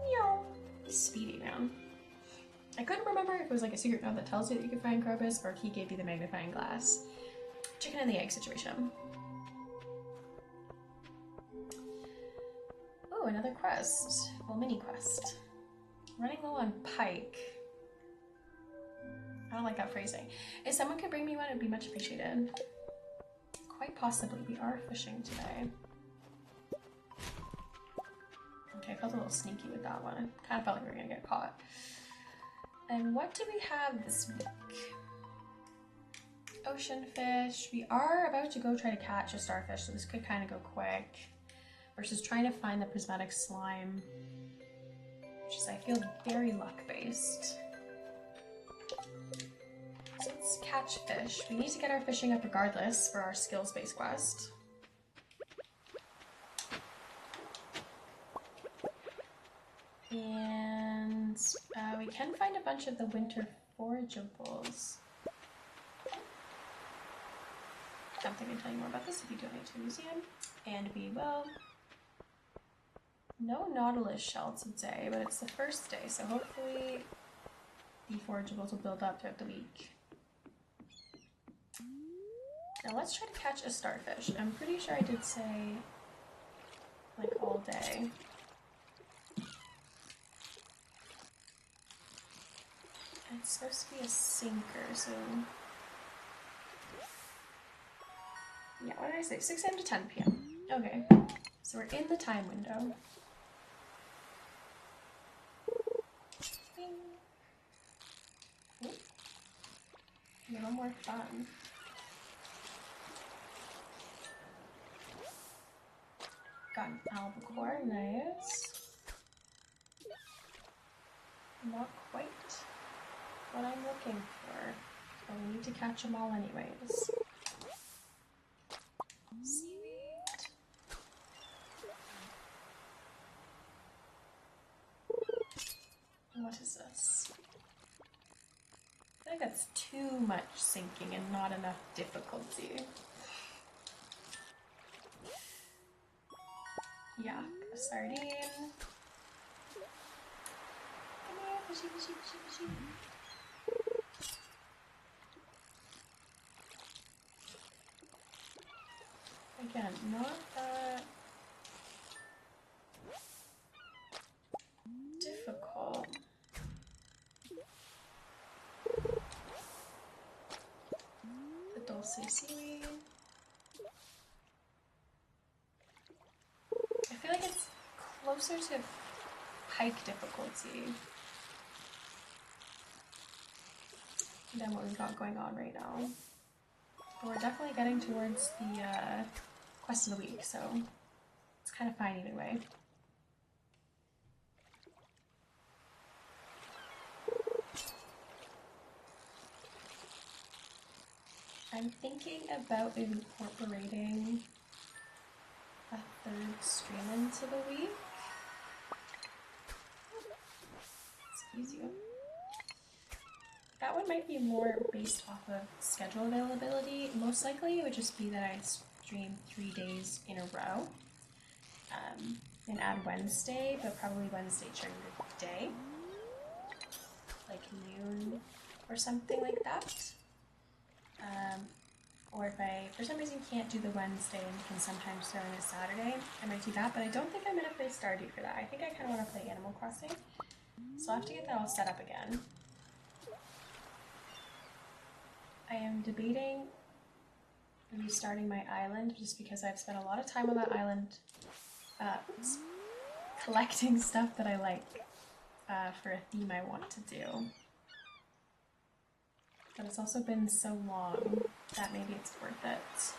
Meow. Speedy, man. I couldn't remember if it was like a secret note that tells you that you can find Krobus or if he gave you the magnifying glass. Chicken and the egg situation. Oh, another quest. Well, mini quest. Running low on pike. I don't like that phrasing. If someone could bring me one, it would be much appreciated. Quite possibly. We are fishing today. Okay, I felt a little sneaky with that one. I kind of felt like we were going to get caught. And what do we have this week? Ocean fish. We are about to go try to catch a starfish, so this could kind of go quick. Versus trying to find the prismatic slime, which is, I feel, very luck-based. So let's catch fish. We need to get our fishing up regardless for our skills-based quest. And we can find a bunch of the winter forageables. Something I can tell you more about this if you donate to the museum. And we will. No nautilus shell today, but it's the first day, so hopefully the forageables will build up throughout the week. Now let's try to catch a starfish. I'm pretty sure I did say like all day. It's supposed to be a sinker, so yeah, what did I say? 6 a.m. to 10 p.m. Okay, so we're in the time window. Ooh. A little more fun. Got an albacore, nice. Not quite what I'm looking for, but we need to catch them all anyways. Seaweed. What is this? I think that's too much sinking and not enough difficulty. Yeah, a sardine. Come here, fishy, fishy, fishy, fishy. Again, not that difficult. mostly seaweed. I feel like it's closer to pike difficulty than what we've got going on right now. But we're definitely getting towards the quest of the week, so it's kind of fine either way. I'm thinking about incorporating a third stream into the week. Excuse you. That one might be more based off of schedule availability. Most likely it would just be that I'd stream 3 days in a row and add Wednesday, but probably Wednesday during the day, like noon or something like that. Or if I, for some reason, can't do the Wednesday and can sometimes throw in a Saturday, I might do that, but I don't think I'm going to play Stardew for that. I think I kind of want to play Animal Crossing, so I'll have to get that all set up again. I am debating restarting my island just because I've spent a lot of time on that island collecting stuff that I like for a theme I want to do. But it's also been so long that maybe it's worth it.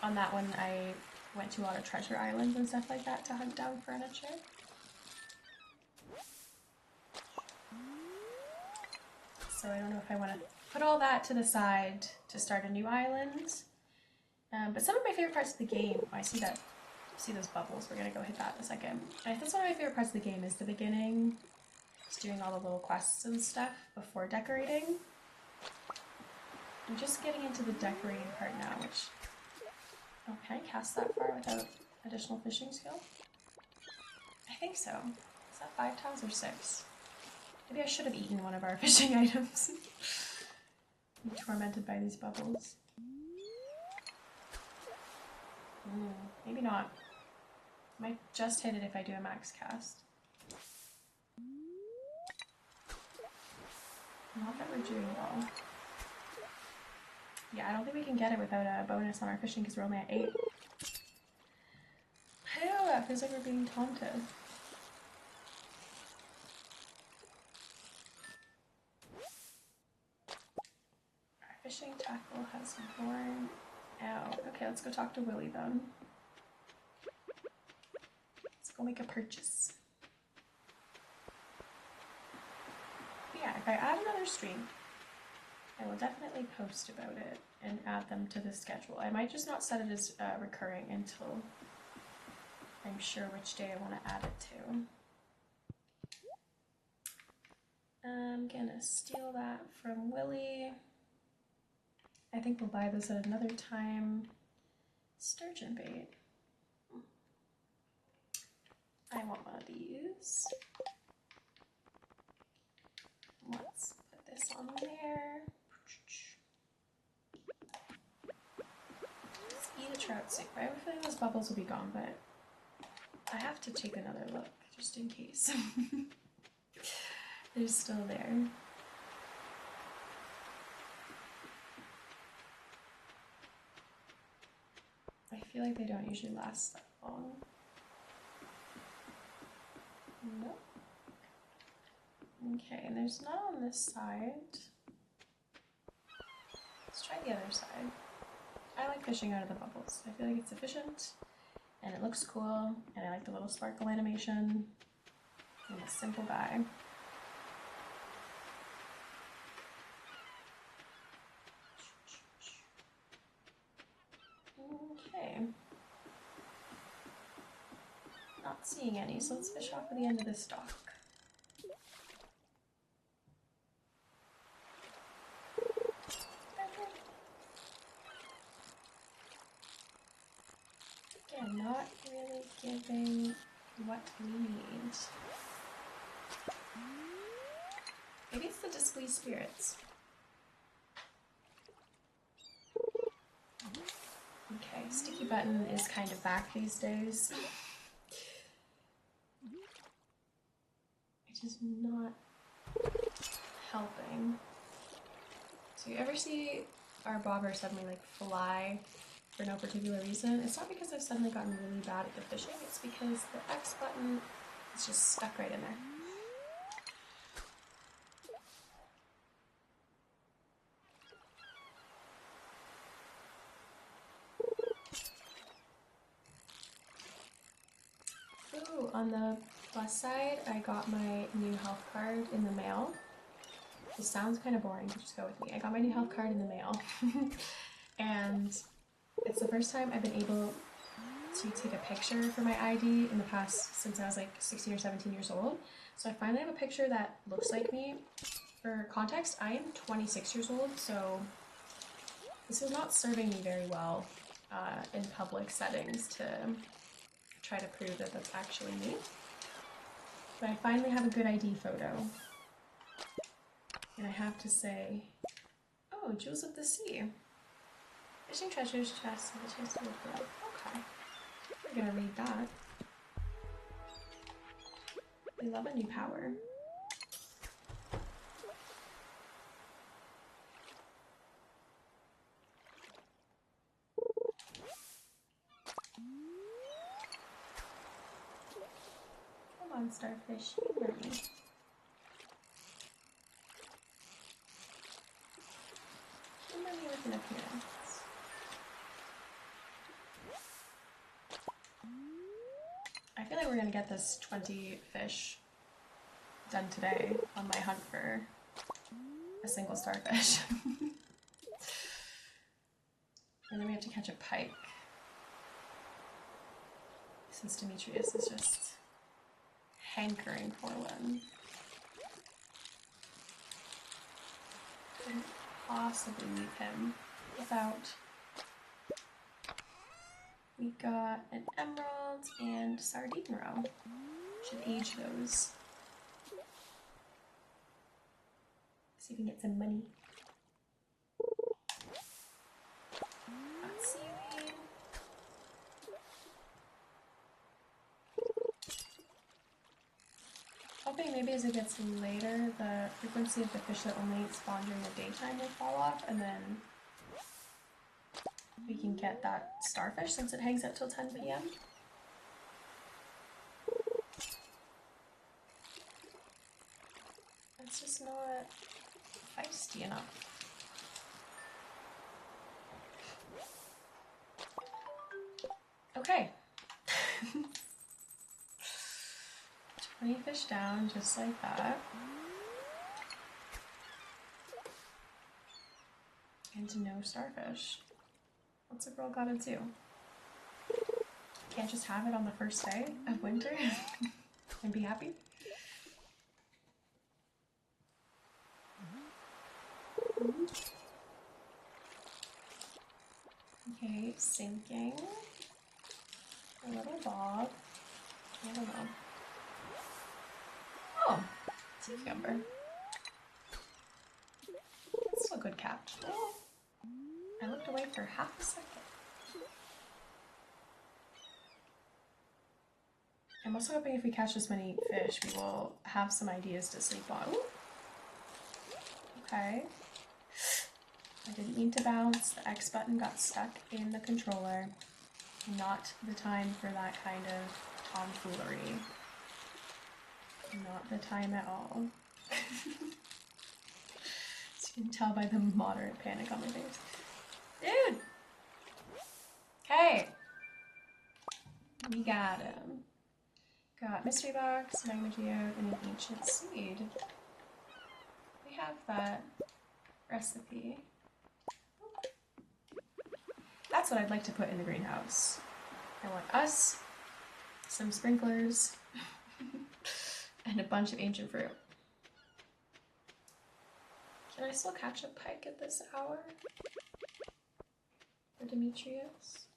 On that one, I went to a lot of treasure islands and stuff like that to hunt down furniture. So I don't know if I want to put all that to the side to start a new island. But some of my favorite parts of the game, I see that, see those bubbles, we're gonna go hit that in a second. I think one of my favorite parts of the game is the beginning, just doing all the little quests and stuff before decorating. I'm just getting into the decorating part now, which, oh, can I cast that far without additional fishing skill? I think so. Is that 5 times or 6? Maybe I should have eaten one of our fishing items. I'm tormented by these bubbles. Maybe not. Might just hit it if I do a max cast. Not that we're doing well. Yeah, I don't think we can get it without a bonus on our fishing because we're only at 8. I don't know, that feels like we're being taunted. Our fishing tackle has worn out. Okay, let's go talk to Willy then. Let's go make a purchase. But yeah, if I add another stream, I will definitely post about it and add them to the schedule. I might just not set it as recurring until I'm sure which day I want to add it to. I'm gonna steal that from Willy. I think we'll buy those at another time. Sturgeon bait. I want one of these. Let's put this on there. Let's eat a trout soup. I have a feeling those bubbles will be gone, but I have to take another look just in case. They're still there. I feel like they don't usually last that long. Nope. Okay, and there's none on this side. Let's try the other side. I like fishing out of the bubbles. I feel like it's efficient, and it looks cool, and I like the little sparkle animation. I'm a simple guy. Okay. Not seeing any, so let's fish off of the end of this dock. Again, not really giving what we need. Maybe it's the displeased spirits. Okay, Sticky Button is kind of back these days. Which is not helping. So you ever see our bobber suddenly like fly for no particular reason. It's not because I've suddenly gotten really bad at the fishing, it's because the X button is just stuck right in there. Ooh, on the plus side, I got my new health card in the mail. This sounds kind of boring, but just go with me. I got my new health card in the mail. And it's the first time I've been able to take a picture for my ID in the past since I was like 16 or 17 years old. So I finally have a picture that looks like me. For context, I am 26 years old, so this is not serving me very well in public settings to try to prove that that's actually me. But I finally have a good ID photo. And I have to say, oh, Jewels of the Sea. Fishing treasures, chests, and the chance to look for it. Okay. We're gonna read that. We love a new power. Come on, starfish. Be ready. Maybe with an appearance. I feel like we're gonna get this 20 fish done today on my hunt for a single starfish. And then we have to catch a pike. Since Demetrius is just hankering for one. Couldn't possibly leave him without. We got an emerald and sardine roe. Should age those. See if we can get some money. Got seaweed. Hoping maybe as it gets later, the frequency of the fish that only spawn during the daytime will fall off, and then we can get that starfish since it hangs out till 10 p.m. It's just not feisty enough. Okay. 20 fish down, just like that. And no starfish. What's a girl gotta do? Can't just have it on the first day of winter and be happy? Okay, sinking. A little bob. I don't know. Oh, cucumber. That's still a good catch. Oh, I looked away for half a second. I'm also hoping if we catch this many fish, we will have some ideas to sleep on. Ooh. Okay. I didn't mean to bounce. The X button got stuck in the controller. Not the time for that kind of tomfoolery. Not the time at all. As you can tell by the moderate panic on my face. Dude! Okay. We got him. Got mystery box, magma geode, and an ancient seed. We have that recipe. That's what I'd like to put in the greenhouse. I want us, some sprinklers, and a bunch of ancient fruit. Can I still catch a pike at this hour? For Demetrius?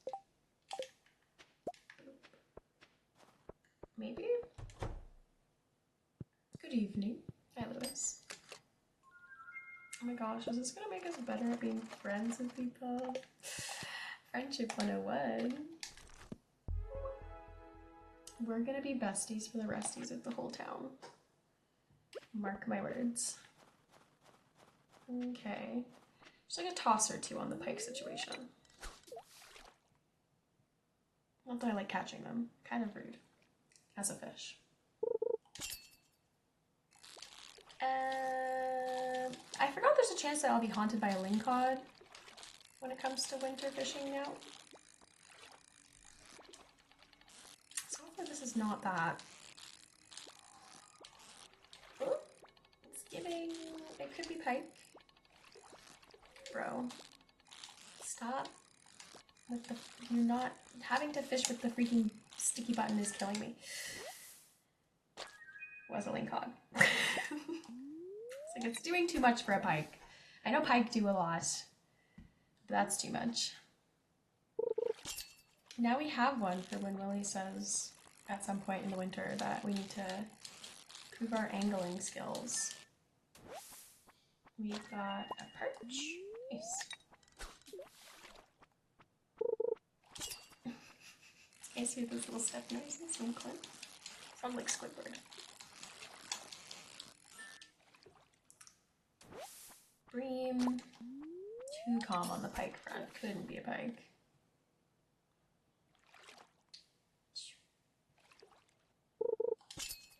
Maybe? Good evening. Hi, Lewis. Oh my gosh, is this gonna make us better at being friends with people? Friendship 101. We're gonna be besties for the resties of the whole town. Mark my words. Okay. There's like a toss or two on the pike situation. Not that I like catching them. Kind of rude. As a fish. I forgot there's a chance that I'll be haunted by a lingcod when it comes to winter fishing now. So hopefully this is not that. Oh, it's giving... It could be pike. Bro. Stop. With the... You're not... Having to fish with the freaking sticky button is killing me. Was a lingcod. It's like it's doing too much for a pike. I know pike do a lot, but that's too much. Now we have one for when Willie says at some point in the winter that we need to improve our angling skills. We've got a perch. Nice. I see those little step noises and clip. Sound like Squidward. Bream. Too calm on the pike front. Couldn't be a pike.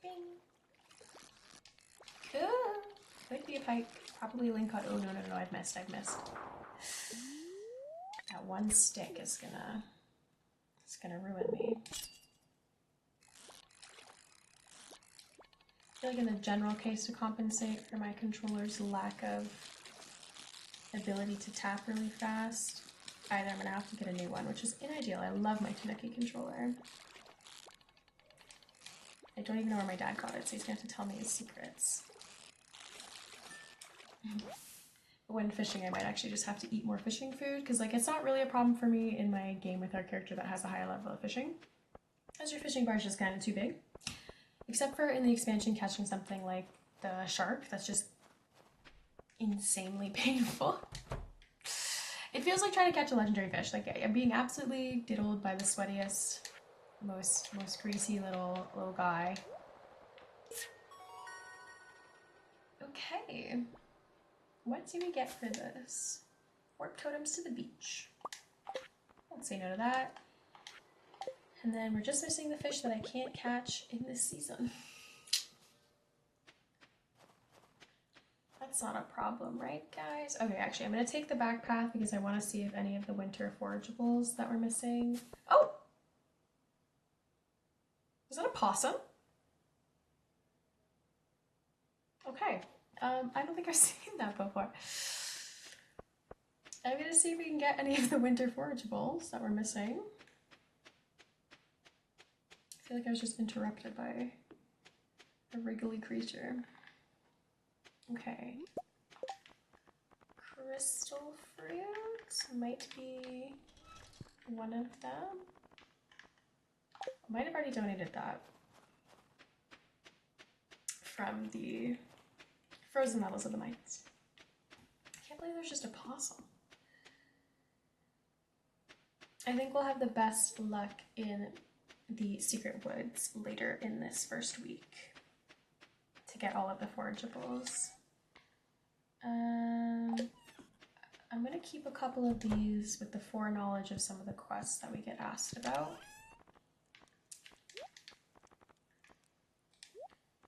Bing. Cool. Could be a pike. Probably a lingcod. Oh no, I've missed. That one stick is gonna ruin me. I feel like in the general case, to compensate for my controller's lack of ability to tap really fast, either I'm gonna have to get a new one, which is ideal. I love my Tanuki controller. I don't even know where my dad got it, so he's gonna have to tell me his secrets. When fishing, I might actually just have to eat more fishing food, because like it's not really a problem for me in my game with our character that has a higher level of fishing, as your fishing bar is just kind of too big. Except for in the expansion catching something like the shark, that's just insanely painful. It feels like trying to catch a legendary fish. Like I'm being absolutely diddled by the sweatiest, most greasy little guy. Okay. What do we get for this? Warp totems to the beach. Won't say no to that. And then we're just missing the fish that I can't catch in this season. That's not a problem, right, guys? Okay, actually, I'm going to take the back path because I want to see if any of the winter forageables that we're missing... Oh! Was that a possum? Okay. I don't think I've seen that before. I'm going to see if we can get any of the winter forageables that we're missing. I feel like I was just interrupted by a wriggly creature. Okay. Crystal fruit might be one of them. Might have already donated that from the frozen metals of the mites. I can't believe there's just a possum. I think we'll have the best luck in the secret woods later in this first week to get all of the forageables. I'm gonna keep a couple of these with the foreknowledge of some of the quests that we get asked about.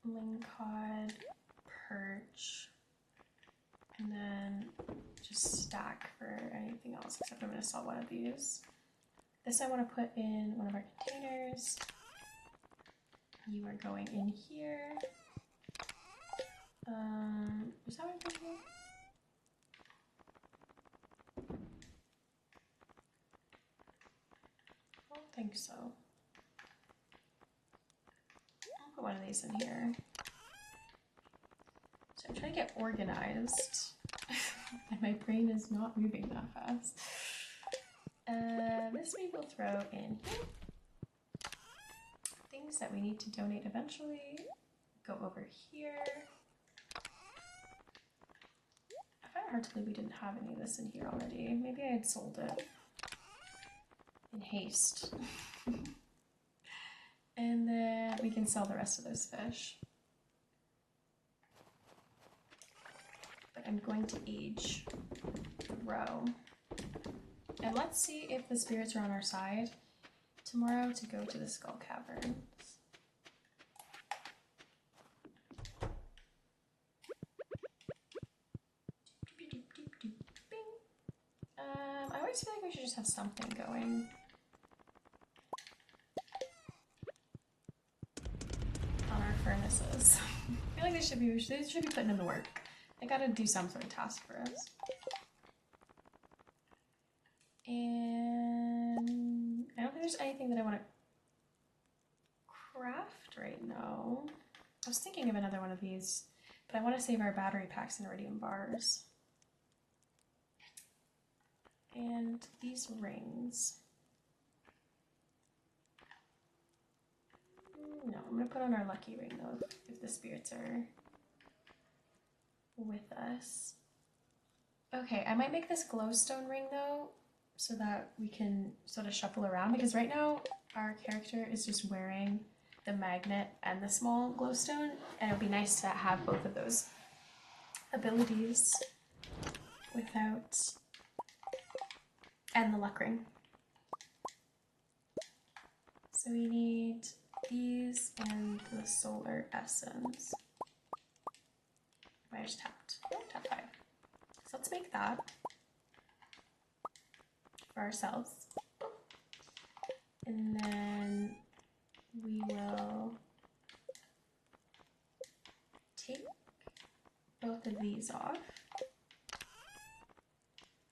Lingcod, perch, and then just stack for anything else, except I'm gonna sell one of these. This I want to put in one of our containers. You are going in here. Is that what I'm doing? I don't think so. I'll put one of these in here. So I'm trying to get organized, and my brain is not moving that fast. This we will throw in here. Things that we need to donate eventually go over here. I find it hard to believe we didn't have any of this in here already. Maybe I had sold it in haste. And then we can sell the rest of those fish. But I'm going to age row. And let's see if the spirits are on our side tomorrow to go to the Skull Caverns. I always feel like we should just have something going on our furnaces. I feel like they should be putting in the work. They gotta do some sort of task for us. And I don't think there's anything that I want to craft right now. I was thinking of another one of these, but I want to save our battery packs and iridium bars. And these rings. No, I'm going to put on our lucky ring though, if the spirits are with us. Okay, I might make this glowstone ring though, so that we can sort of shuffle around, because right now our character is just wearing the magnet and the small glowstone, and it would be nice to have both of those abilities without, and the luck ring. So we need these and the solar essence. I just tapped. Oh, tap 5. So let's make that for ourselves. And then we will take both of these off,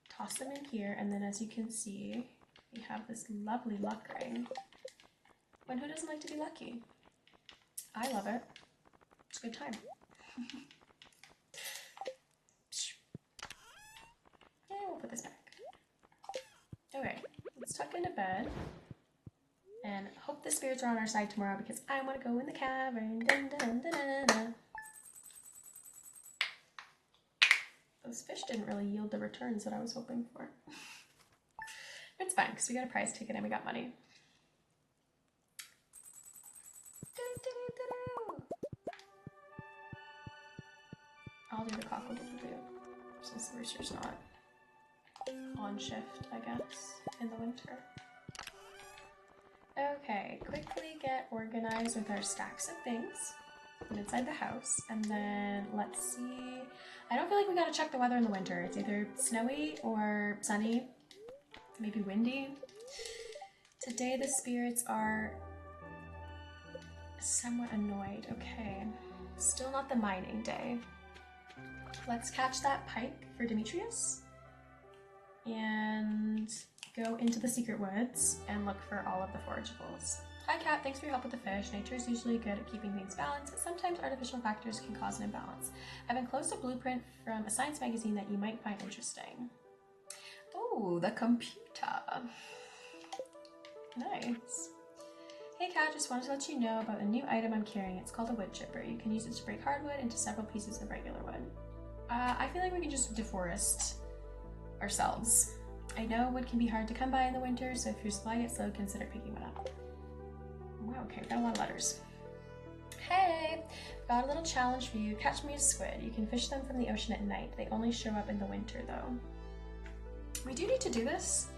toss them in here, and then as you can see, we have this lovely luck ring. And who doesn't like to be lucky? I love it. It's a good time. Yeah, we'll put this back. Okay, let's tuck into bed and hope the spirits are on our side tomorrow, because I want to go in the cavern. Dun, dun, dun, dun, dun. Those fish didn't really yield the returns that I was hoping for. It's fine, because we got a prize ticket and we got money. I'll do the cockle-doodle-doo, since the rooster's not on shift, I guess, in the winter. Okay, quickly get organized with our stacks of things from inside the house, and then let's see. I don't feel like we gotta check the weather in the winter. It's either snowy or sunny, maybe windy. Today the spirits are somewhat annoyed. Okay, still not the mining day. Let's catch that pike for Demetrius and go into the secret woods and look for all of the forageables. Hi Kat, thanks for your help with the fish. Nature is usually good at keeping things balanced, but sometimes artificial factors can cause an imbalance. I've enclosed a blueprint from a science magazine that you might find interesting. Oh, the computer. Nice. Hey Kat, just wanted to let you know about a new item I'm carrying. It's called a wood chipper. You can use it to break hardwood into several pieces of regular wood. I feel like we can just deforest ourselves. I know wood can be hard to come by in the winter, so if your supply gets low, consider picking one up. Wow, okay, we've got a lot of letters. Hey, got a little challenge for you. Catch me a squid. You can fish them from the ocean at night. They only show up in the winter though. We do need to do this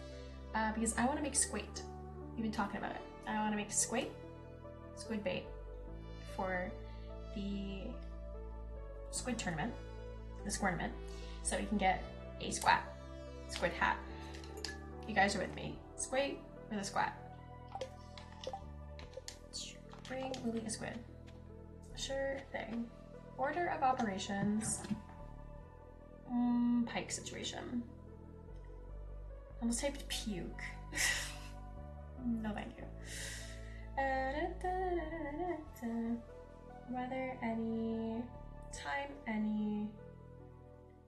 because I want to make squid. We've been talking about it. I want to make squid bait for the squid tournament, the squirnament, so we can get a squid hat. You guys are with me. Squid or the squat? Bring Lily a squid. Sure thing. Order of operations. Pike situation. Almost typed puke. No thank you. Weather, any, time, any,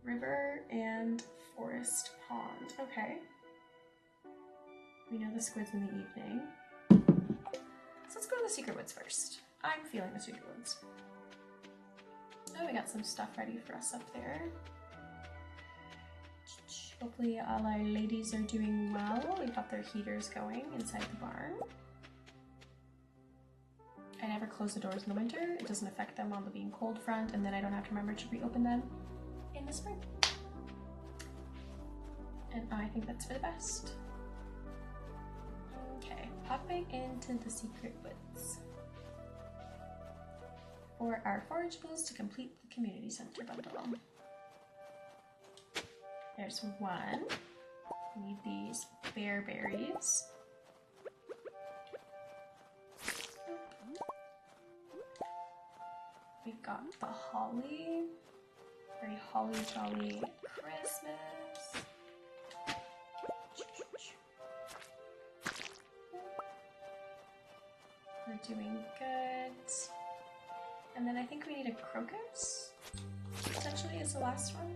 river, and forest pond. Okay. We know the squids in the evening. So let's go to the secret woods first. I'm feeling the secret woods. Oh, we got some stuff ready for us up there. Hopefully all our ladies are doing well. We've got their heaters going inside the barn. I never close the doors in the winter. It doesn't affect them on the being cold front, and then I don't have to remember to reopen them in the spring. And I think that's for the best. Okay, popping into the secret woods for our forageables to complete the community center bundle. There's one. We need these bear berries. We've got the holly. Very holly jolly Christmas. We're doing good. And then I think we need a crocus, potentially, is the last one.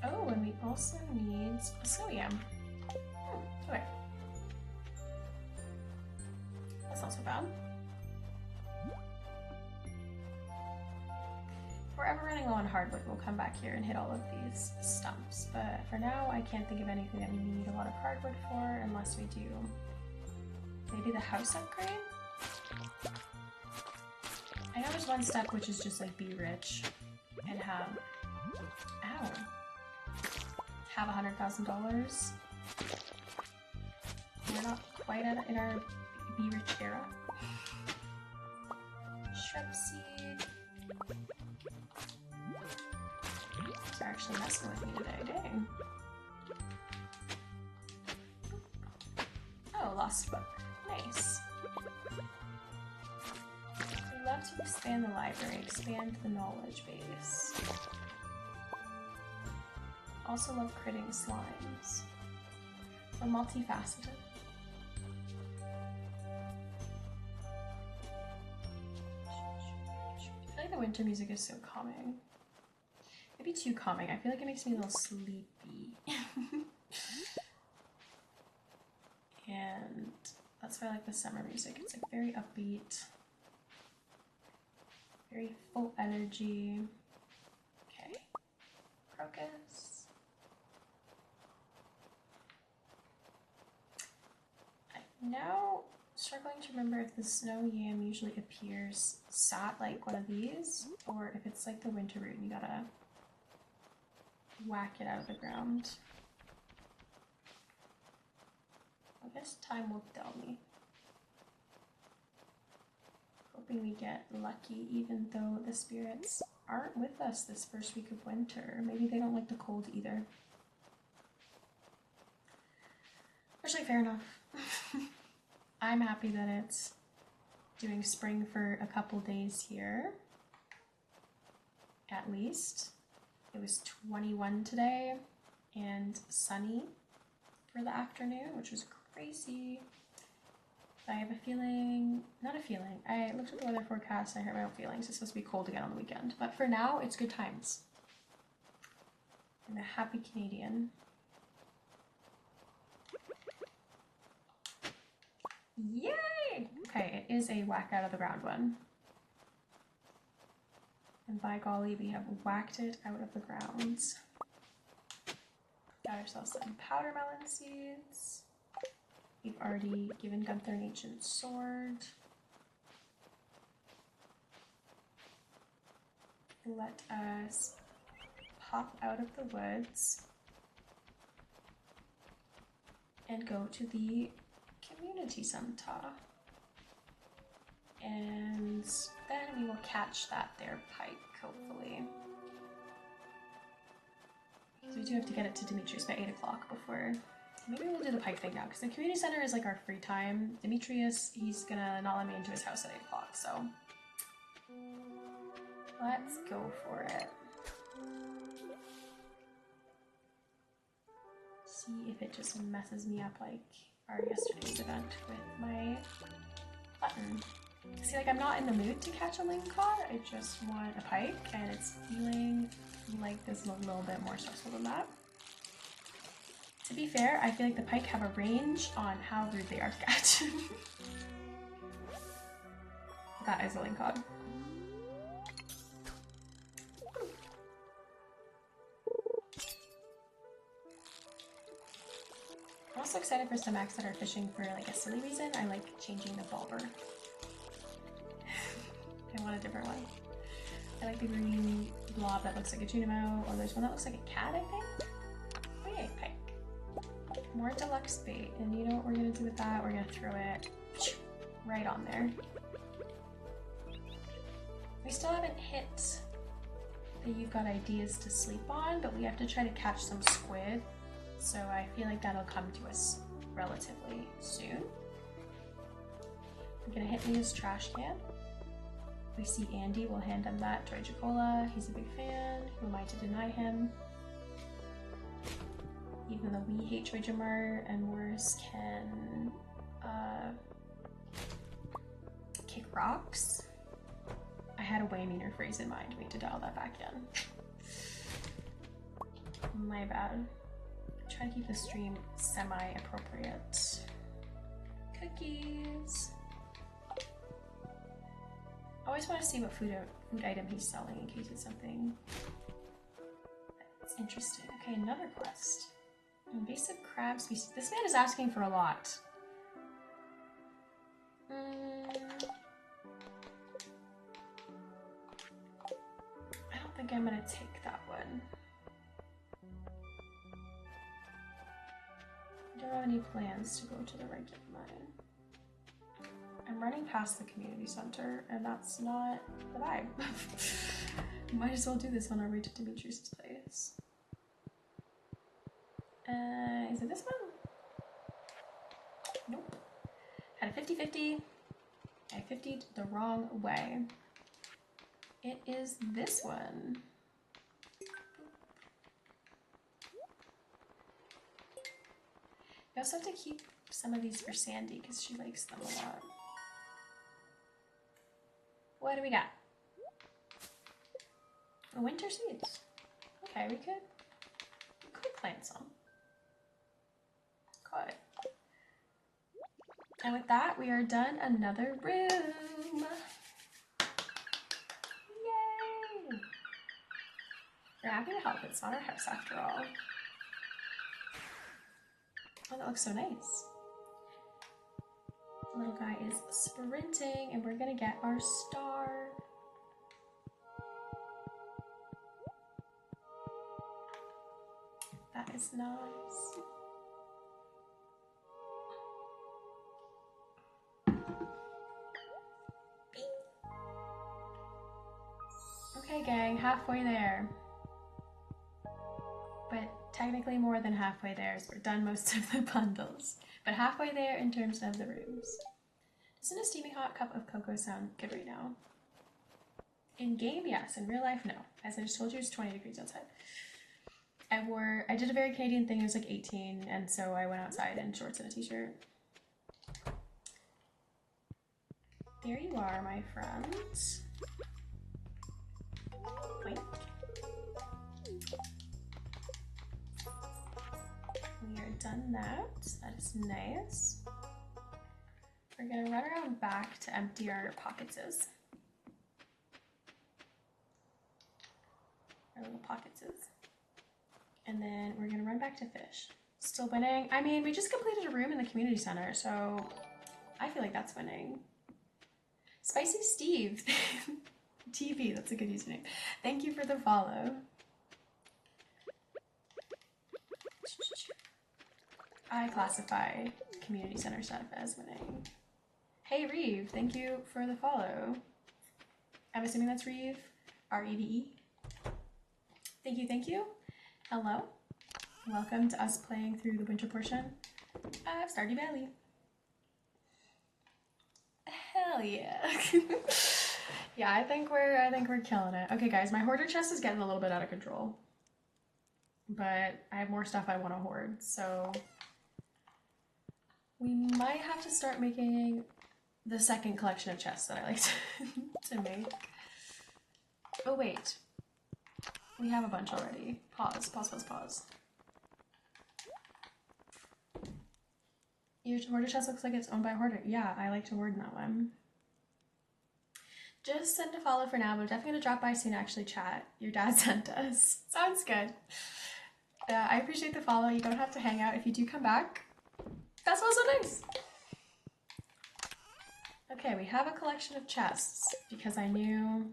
Oh, and we also need a snow yam. Okay. That's not so bad. If we're ever running low on hardwood, we'll come back here and hit all of these stumps. But for now, I can't think of anything that we need a lot of hardwood for unless we do maybe the house upgrade. I know there's one step which is just like be rich and have, ow, have $100,000. We're not quite in our be rich era. Shrub seed. They're actually messing with me today, dang. Oh, lost book. Nice. We love to expand the library, expand the knowledge base. Also love critting slimes. We're multifaceted. I feel like the winter music is so calming. Maybe too calming. I feel like it makes me a little sleepy. And that's why I like the summer music. It's like very upbeat, very full energy. Okay, crocus. I'm now struggling to remember if the snow yam usually appears sat like one of these, or if it's like the winter root and you gotta whack it out of the ground. I guess time will tell me. Hoping we get lucky even though the spirits aren't with us this first week of winter. Maybe they don't like the cold either. Actually, fair enough. I'm happy that it's doing spring for a couple days here. At least. It was 21 today and sunny for the afternoon, which was crazy. I have a feeling, not a feeling, I looked at the weather forecast and I hurt my own feelings. It's supposed to be cold again on the weekend. But for now, it's good times. I'm a happy Canadian. Yay! Okay, it is a whack out of the ground one. And by golly, we have whacked it out of the grounds. Got ourselves some powder melon seeds. We've already given Gunther an ancient sword. Let us pop out of the woods and go to the community center. And then we will catch that there pike, hopefully. So we do have to get it to Demetrius by 8 o'clock before... Maybe we'll do the pike thing now, because the community center is like our free time. Demetrius, he's gonna not let me into his house at 8 o'clock, so... Let's go for it. See if it just messes me up like our yesterday's event with my button. See, like, I'm not in the mood to catch a lingcod, I just want a pike, and it's feeling like this is a little bit more stressful than that. To be fair, I feel like the pike have a range on how rude they are to catch. That is a lingcod. I'm also excited for some acts that are fishing for like a silly reason. I like changing the bobber. I want a different one. I like the green blob that looks like a tuna mouth. Or there's one that looks like a cat, I think. Oh yeah, pink. More deluxe bait. And you know what we're gonna do with that? We're gonna throw it right on there. We still haven't hit the You've Got Ideas to Sleep on, but we have to try to catch some squid. So I feel like that'll come to us relatively soon. I'm gonna hit Mia's trash can. We see Andy, we'll hand him that. Troy Jacola, he's a big fan. Who am I to deny him? Even though we hate Troy Jamar and worse can kick rocks. I had a way meaner phrase in mind. We need to dial that back in. My bad. Try to keep the stream semi-appropriate. Cookies. I always want to see what food item he's selling in case it's something that's interesting. Okay, another quest. Invasive crab species. This man is asking for a lot. I don't think I'm gonna take that one. I don't have any plans to go to the regular mine. I'm running past the community center, and that's not the vibe. Might as well do this on our way to Demetrius' place. Is it this one? Nope. Had a 50-50. I 50'd the wrong way. It is this one. You also have to keep some of these for Sandy because she likes them a lot. What do we got? Winter seeds. Okay, we could plant some. Could. And with that, we are done another room. Yay! We're happy to help. It's not our house after all. Oh, that looks so nice. The little guy is sprinting, and we're gonna get our star. That is nice. Okay, gang, halfway there. But technically more than halfway there, as we're done most of the bundles. But halfway there in terms of the rooms. Doesn't a steaming hot cup of cocoa sound good right now? In game, yes. In real life, no. As I just told you, it's 20 degrees outside. I did a very Canadian thing. It was like 18, and so I went outside in shorts and a t-shirt. There you are, my friend. Wait. We are done that. That is nice. We're gonna run around back to empty our pockets. Our little pockets. And then we're gonna run back to fish. Still winning. I mean, we just completed a room in the community center, so I feel like that's winning. Spicy Steve. TV, that's a good username. Thank you for the follow. I classify community center stuff as winning. Hey Reeve, thank you for the follow. I'm assuming that's Reeve, R-E-V-E. Thank you, thank you. Hello. Welcome to us playing through the winter portion of Stardew Valley. Hell yeah. Yeah, I think we're killing it. Okay guys, my hoarder chest is getting a little bit out of control. But I have more stuff I want to hoard, so we might have to start making the second collection of chests that I like to make. Oh wait. We have a bunch already. Pause, pause, pause, pause. Your hoarder chest looks like it's owned by a hoarder. Yeah, I like to hoard in that one. Just send a follow for now, but I'm definitely gonna drop by soon to actually chat. Your dad sent us. Sounds good. I appreciate the follow. You don't have to hang out if you do come back. That's also nice. Okay, we have a collection of chests because I knew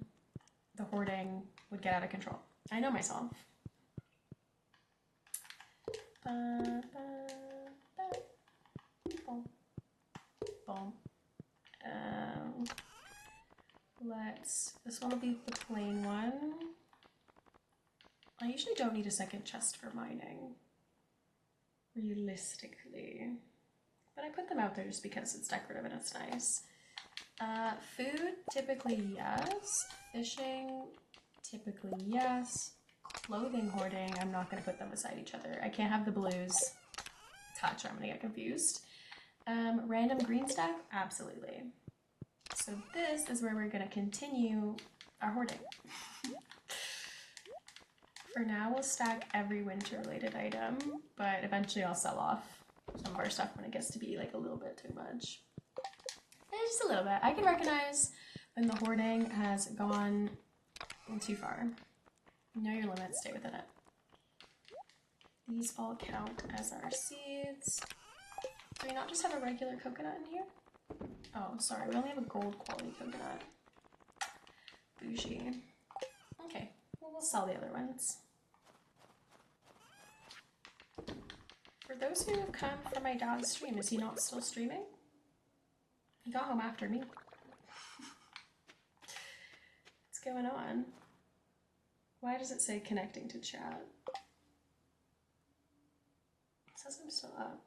the hoarding would get out of control. I know myself. Boom. Boom. This one will be the plain one. I usually don't need a second chest for mining, realistically. But I put them out there just because it's decorative and it's nice. Food, typically yes. Fishing, typically yes. Clothing hoarding, I'm not going to put them beside each other. I can't have the blues touch, I'm going to get confused. Random green stack, absolutely. So this is where we're going to continue our hoarding. For now, we'll stack every winter-related item, but eventually I'll sell off some of our stuff when it gets to be like a little bit too much. Just a little bit. I can recognize when the hoarding has gone too far. Know your limits, stay within it. These all count as our seeds. Do we not just have a regular coconut in here? Oh, sorry, we only have a gold quality coconut. Bougie. Okay, well, we'll sell the other ones. For those who have come from my dad's stream, is he not still streaming? He got home after me. What's going on? Why does it say connecting to chat? It says I'm still up.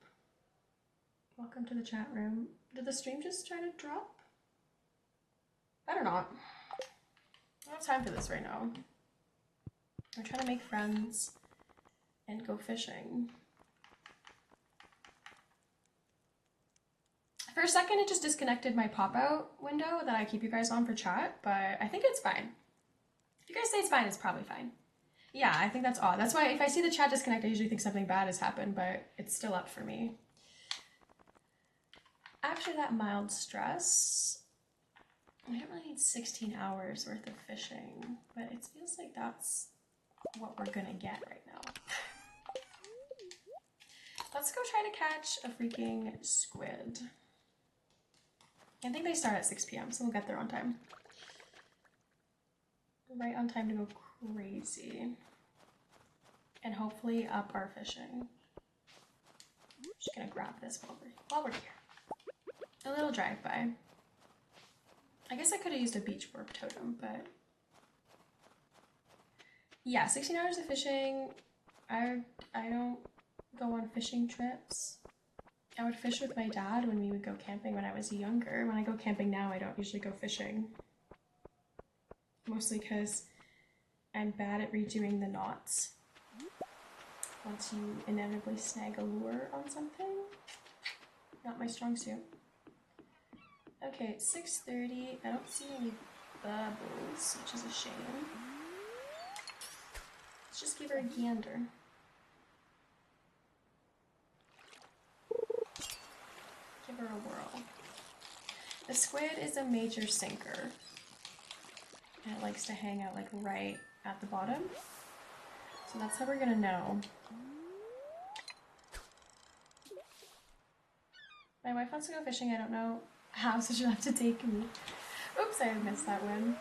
Welcome to the chat room. Did the stream just try to drop? Better not. I don't have time for this right now. I'm trying to make friends and go fishing. For a second, it just disconnected my pop-out window that I keep you guys on for chat, but I think it's fine. If you guys say it's fine, it's probably fine. Yeah, I think that's odd. That's why if I see the chat disconnect, I usually think something bad has happened, but it's still up for me. After that mild stress, I don't really need 16 hours worth of fishing, but it feels like that's what we're gonna get right now. Let's go try to catch a freaking squid. I think they start at 6 p.m, so we'll get there on time. Right on time to go crazy. And hopefully up our fishing. I'm just gonna grab this while we're here. A little drive-by. I guess I could have used a beach warp totem, but yeah, 16 hours of fishing. I don't go on fishing trips. I would fish with my dad when we would go camping when I was younger. When I go camping now, I don't usually go fishing. Mostly because I'm bad at redoing the knots. Once you inevitably snag a lure on something. Not my strong suit. Okay, it's 6:30. I don't see any bubbles, which is a shame. Let's just give her a gander. Give her a whirl. The squid is a major sinker. And it likes to hang out like right at the bottom. So that's how we're gonna know. My wife wants to go fishing. I don't know how, so she'll have to take me. Oops, I missed that one.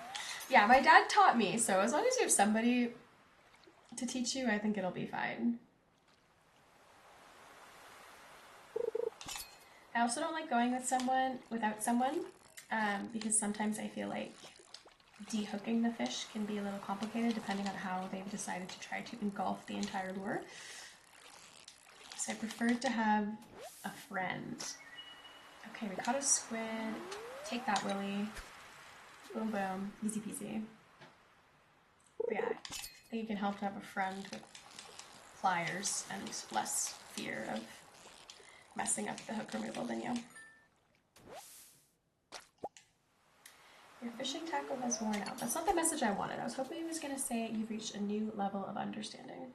Yeah, my dad taught me, so as long as you have somebody to teach you, I think it'll be fine. I also don't like going with someone without someone, because sometimes I feel like dehooking the fish can be a little complicated depending on how they've decided to try to engulf the entire lure. So I prefer to have a friend. Okay, we caught a squid. Take that, Willy. Boom, boom. Easy peasy. But yeah, I think it can help to have a friend with pliers and less fear of messing up the hook removal than you. Your fishing tackle has worn out. That's not the message I wanted. I was hoping he was going to say you've reached a new level of understanding.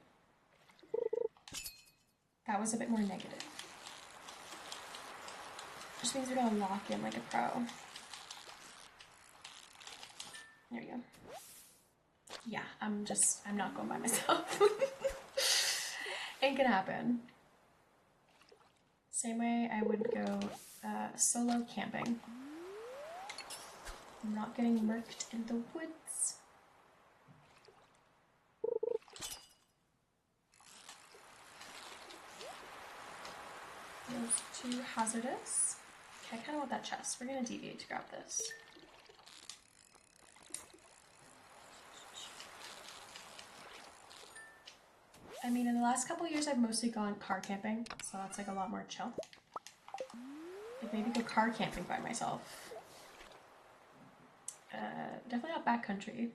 That was a bit more negative. Which means we're going to lock in like a pro. There we go. Yeah, I'm not going by myself. Ain't gonna happen. Same way I would go solo camping. I'm not getting murked in the woods. too hazardous. Okay, I kind of want that chest. We're gonna deviate to grab this. I mean, in the last couple of years, I've mostly gone car camping, so that's like a lot more chill. Like maybe go car camping by myself. Definitely not backcountry.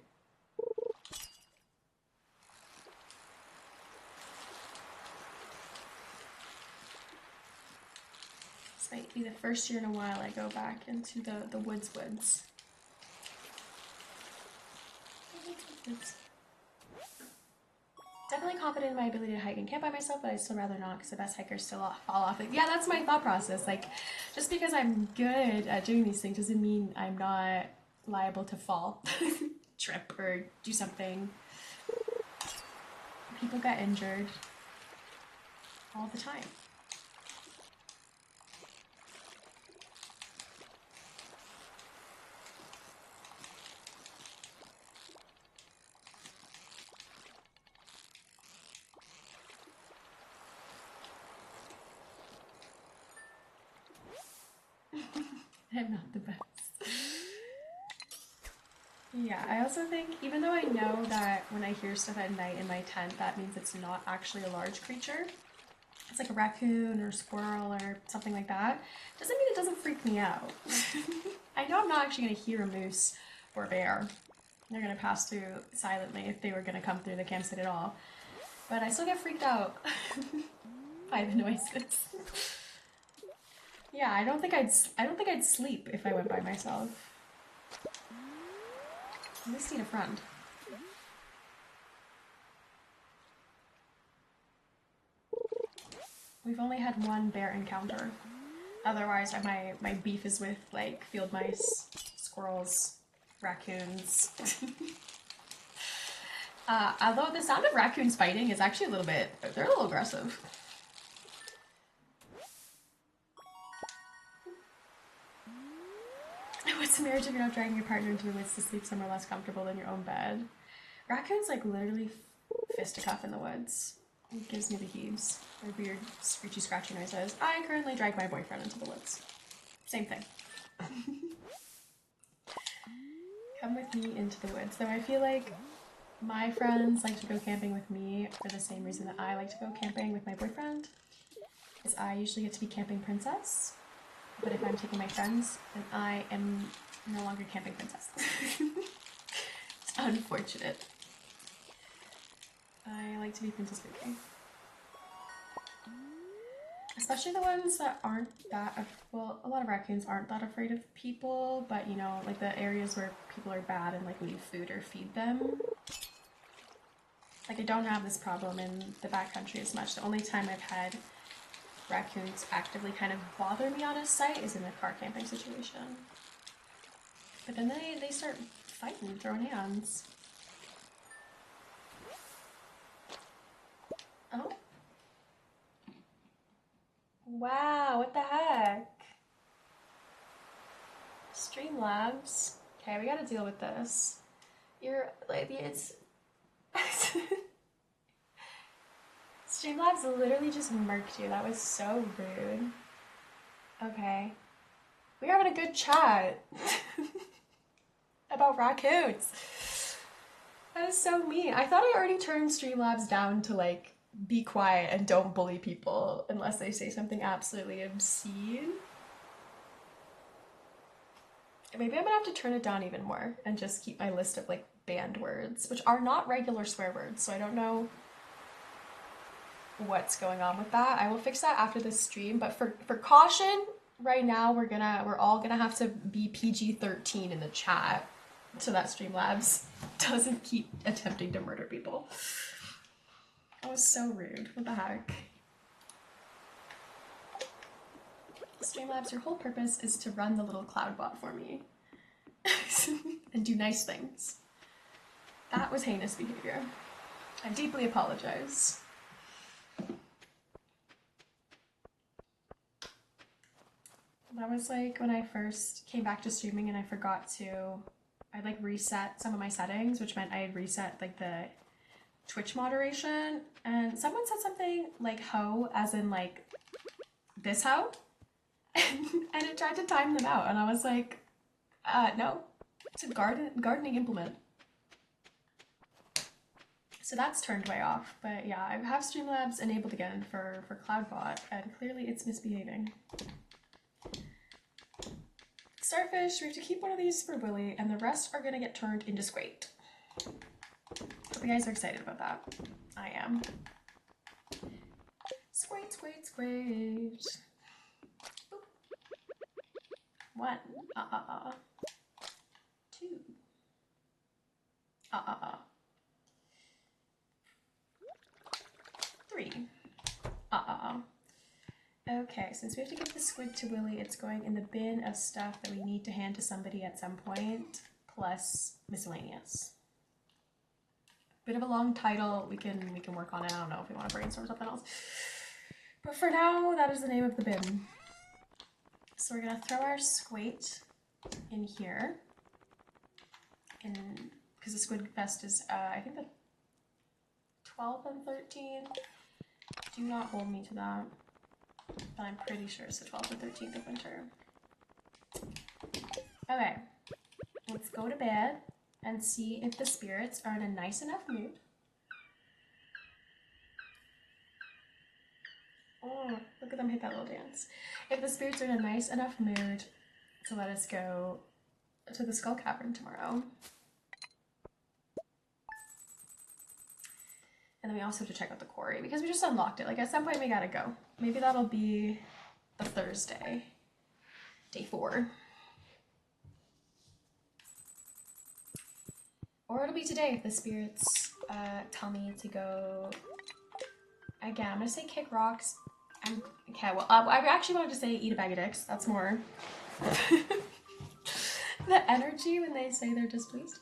This might be the first year in a while I go back into the woods. Definitely confident in my ability to hike and camp by myself, but I'd still rather not because the best hikers still fall off. Like, yeah, that's my thought process. Like, just because I'm good at doing these things doesn't mean I'm not liable to fall, trip, or do something. People get injured all the time. I'm not the best. Yeah, I also think, even though I know that when I hear stuff at night in my tent, that means it's not actually a large creature. It's like a raccoon or a squirrel or something like that. Doesn't mean it doesn't freak me out. I know I'm not actually going to hear a moose or a bear. They're going to pass through silently if they were going to come through the campsite at all. But I still get freaked out by the noises. Yeah, I don't think I'd sleep if I went by myself. I just need a friend. We've only had one bear encounter. Otherwise, my beef is with like field mice, squirrels, raccoons. Although the sound of raccoons fighting is actually they're a little aggressive. What's a marriage if you're not dragging your partner into the woods to sleep somewhere less comfortable than your own bed? Raccoons like literally fisticuff in the woods. It gives me the heaves. Or weird screechy scratchy noises. I currently drag my boyfriend into the woods. Same thing. Come with me into the woods. Though I feel like my friends like to go camping with me for the same reason that I like to go camping with my boyfriend. Is I usually get to be camping princess. But if I'm taking my friends, then I am no longer camping princess. It's unfortunate. I like to be Princess Bouquet. Especially the ones that aren't that, well, a lot of raccoons aren't that afraid of people, but you know, like the areas where people are bad and like leave food or feed them. Like I don't have this problem in the backcountry as much. The only time I've had raccoons actively kind of bother me on a site is in a car camping situation. But then they start fighting, throwing hands. Oh. Wow, what the heck? Streamlabs. Okay, we gotta deal with this. You're like, it's... Streamlabs literally just murked you. That was so rude. Okay. We're having a good chat about raccoons. That is so mean. I thought I already turned Streamlabs down to like be quiet and don't bully people unless they say something absolutely obscene. Maybe I'm gonna have to turn it down even more and just keep my list of like banned words, which are not regular swear words, so I don't know what's going on with that. I will fix that after this stream, but for caution, right now we're all gonna have to be PG-13 in the chat so that Streamlabs doesn't keep attempting to murder people. That was so rude. What the heck? Streamlabs, your whole purpose is to run the little cloud bot for me and do nice things. That was heinous behavior. I deeply apologize. That was like when I first came back to streaming and I forgot to, I like reset some of my settings, which meant I had reset like the Twitch moderation, and someone said something like ho, as in like this ho, and it tried to time them out, and I was like, no, it's a gardening implement. So that's turned way off, but yeah, I have Streamlabs enabled again for Cloudbot, and clearly it's misbehaving. Starfish, we have to keep one of these for Willy, and the rest are gonna get turned into Squate. Hope you guys are excited about that. I am. Squate, Squate, Squate. Boop. 1. 2. 3. Okay, since we have to give the squid to Willy, it's going in the bin of stuff that we need to hand to somebody at some point, plus miscellaneous. Bit of a long title. We can work on it. I don't know if we want to brainstorm something else. But for now, that is the name of the bin. So we're gonna throw our squate in here. Because the Squid Fest is, I think the 12th and 13th. Do not hold me to that. But I'm pretty sure it's the 12th and 13th of winter. Okay, let's go to bed and see if the spirits are in a nice enough mood. Oh, look at them hit that little dance. If the spirits are in a nice enough mood to let us go to the Skull Cavern tomorrow. And then we also have to check out the quarry because we just unlocked it. Like at some point we gotta go. Maybe that'll be the Thursday, day 4. Or it'll be today if the spirits tell me to go. Again, I'm gonna say kick rocks. Okay, well, I actually wanted to say eat a bag of dicks. That's more the energy when they say they're displeased.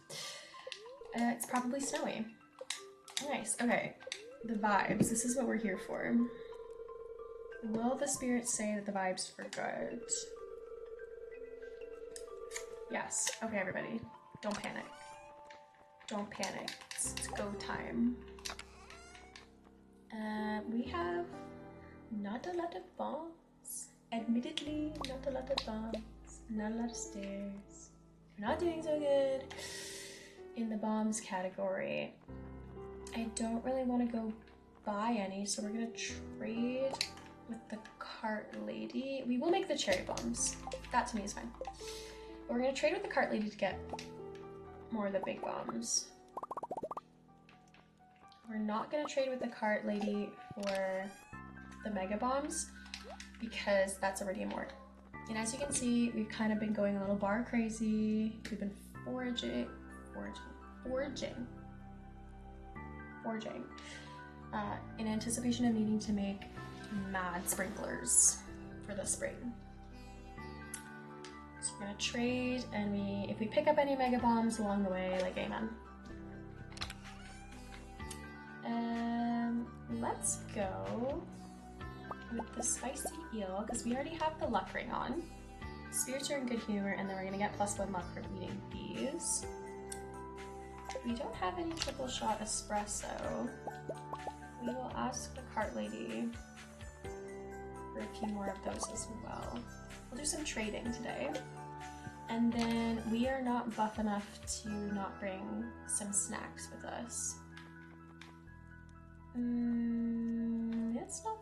It's probably snowy. Nice. Okay, the vibes. This is what we're here for. Will the spirits say that the vibes are good? Yes. Okay, everybody. Don't panic. Don't panic. It's go time. We have not a lot of bombs. Admittedly, not a lot of bombs. Not a lot of stairs. We're not doing so good in the bombs category. I don't really want to go buy any, so we're gonna trade with the cart lady. We will make the cherry bombs. That to me is fine. But we're gonna trade with the cart lady to get more of the big bombs. We're not gonna trade with the cart lady for the mega bombs because that's already immortal. And as you can see, we've kind of been going a little bar crazy. We've been foraging in anticipation of needing to make mad sprinklers for the spring. So we're gonna trade, and if we pick up any mega bombs along the way, like amen. Let's go with the spicy eel because we already have the luck ring on. Spirits are in good humor, and then we're gonna get +1 luck from eating these. We don't have any triple shot espresso. We will ask the cart lady for a few more of those as well. We'll do some trading today. And then we are not buff enough to not bring some snacks with us. It's not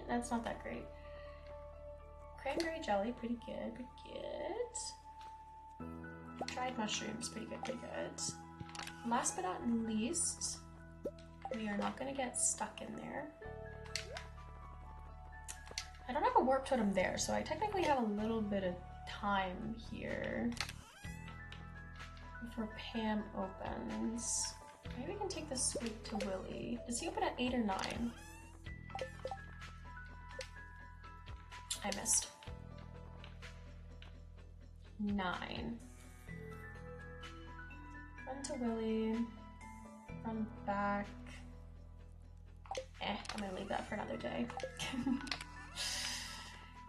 that's not that great. Cranberry jelly, pretty good, pretty good. Dried mushrooms, pretty good, pretty good. Last but not least, we are not gonna get stuck in there. I don't have a warp totem there, so I technically have a little bit of time here before Pam opens. Maybe we can take the sweet to Willy. Does he open at 8 or 9? I missed. 9. Run to Willy. Run back. I'm gonna leave that for another day.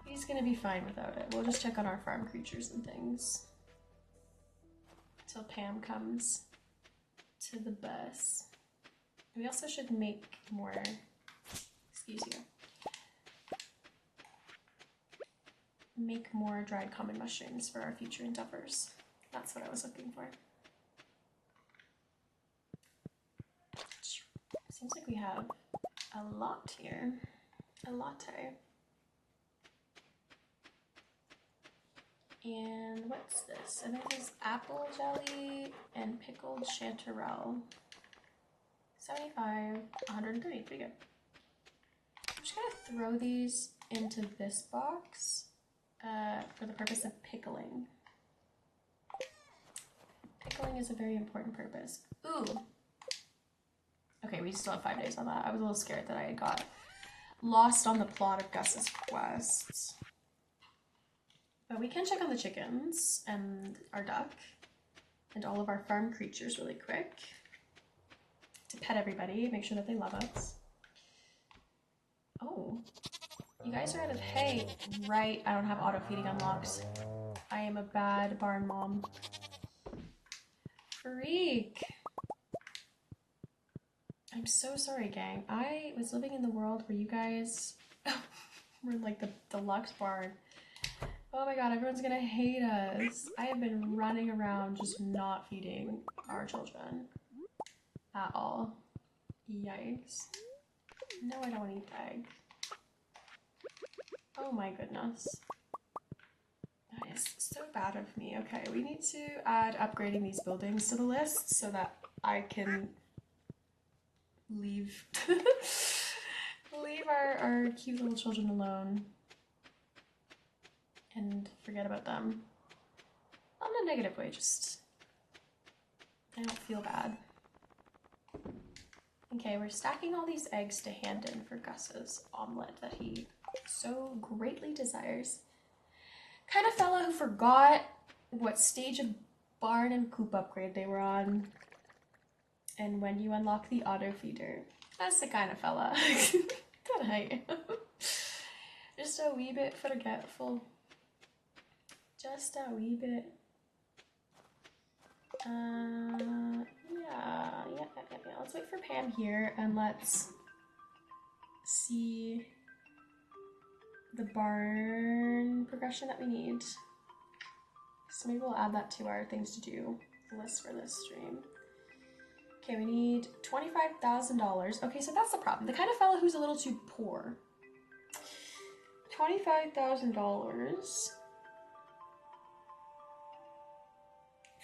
He's gonna be fine without it. We'll just check on our farm creatures and things until Pam comes to the bus. We also should make more, excuse you. make more dried common mushrooms for our future endeavors. That's what I was looking for. Seems like we have a lot here. A latte. And what's this? And it is apple jelly and pickled chanterelle. 75, 130, pretty good. I'm just gonna throw these into this box for the purpose of pickling. Pickling is a very important purpose. Ooh. Okay, we still have 5 days on that. I was a little scared that I had got lost on the plot of Gus's quests. But we can check on the chickens and our duck and all of our farm creatures really quick to pet everybody, make sure that they love us. Oh, you guys are out of hay. Right, I don't have auto feeding unlocked. I am a bad barn mom. Freak. I'm so sorry, gang. I was living in the world where you guys were like the deluxe barn. Oh my god, everyone's gonna hate us. I have been running around just not feeding our children at all. Yikes. No, I don't eat egg. Oh my goodness. That is so bad of me. Okay, we need to add upgrading these buildings to the list so that I can leave leave our cute little children alone and forget about them. Not in a negative way, just I don't feel bad. Okay, we're stacking all these eggs to hand in for Gus's omelet that he so greatly desires. Kind of fella who forgot what stage of barn and coop upgrade they were on. And when you unlock the auto feeder. That's the kind of fella. Good height. Just a wee bit forgetful. Just a wee bit. Yeah. Let's wait for Pam here and let's see the barn progression that we need. So maybe we'll add that to our things to do list for this stream. Okay, we need $25,000. Okay, so that's the problem. The kind of fellow who's a little too poor. $25,000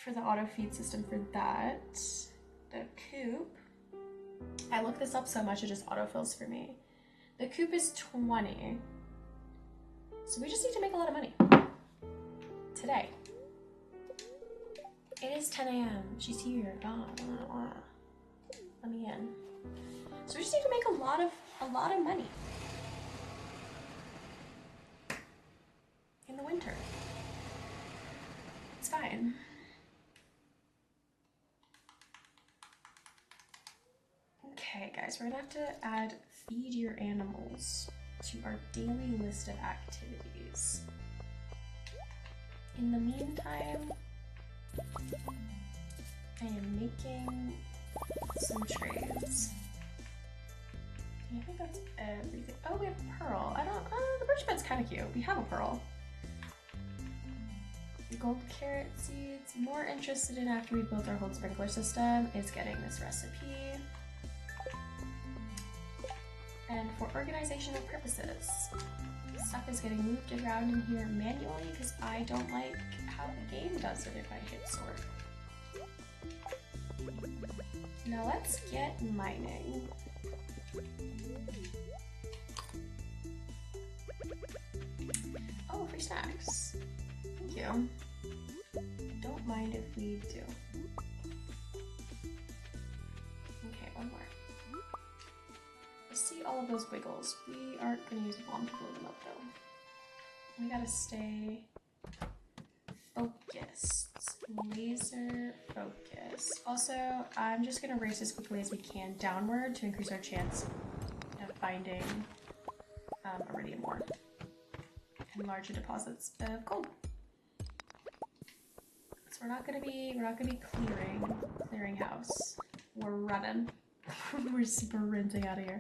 for the auto feed system for that. The coop. I looked this up so much it just autofills for me. The coop is 20. So we just need to make a lot of money. Today. It is 10 a.m. She's here. Let me in. So we just need to make a lot of money. In the winter. It's fine. Okay, guys, we're gonna have to add feed your animals to our daily list of activities. In the meantime, I am making some trays. I think that's everything. Oh, we have a pearl. The birch bed's kind of cute. We have a pearl. Gold carrot seeds. More interested in after we built our whole sprinkler system is getting this recipe. And for organizational purposes, stuff is getting moved around in here manually because I don't like how the game does it if I hit sort. Now let's get mining. Oh, free snacks. Thank you. Don't mind if we do. Okay, one more. I see all of those wiggles. We aren't going to use a bomb to blow them up though. We gotta stay focused. Laser focus. Also, I'm just going to race as quickly as we can downward to increase our chance of finding iridium ore and larger deposits of gold. So we're not gonna be clearing house. We're running. We're sprinting out of here.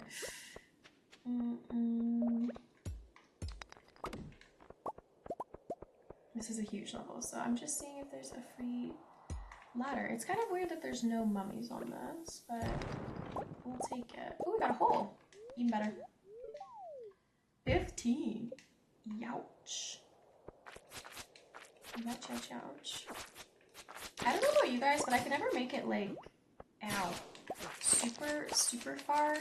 This is a huge level, so I'm just seeing if there's a free ladder. It's kind of weird that there's no mummies on this, but we'll take it. Oh, we got a hole. Even better. 15. Youch. Ouch, ouch, ouch. I don't know about you guys, but I can never make it like, ow, super far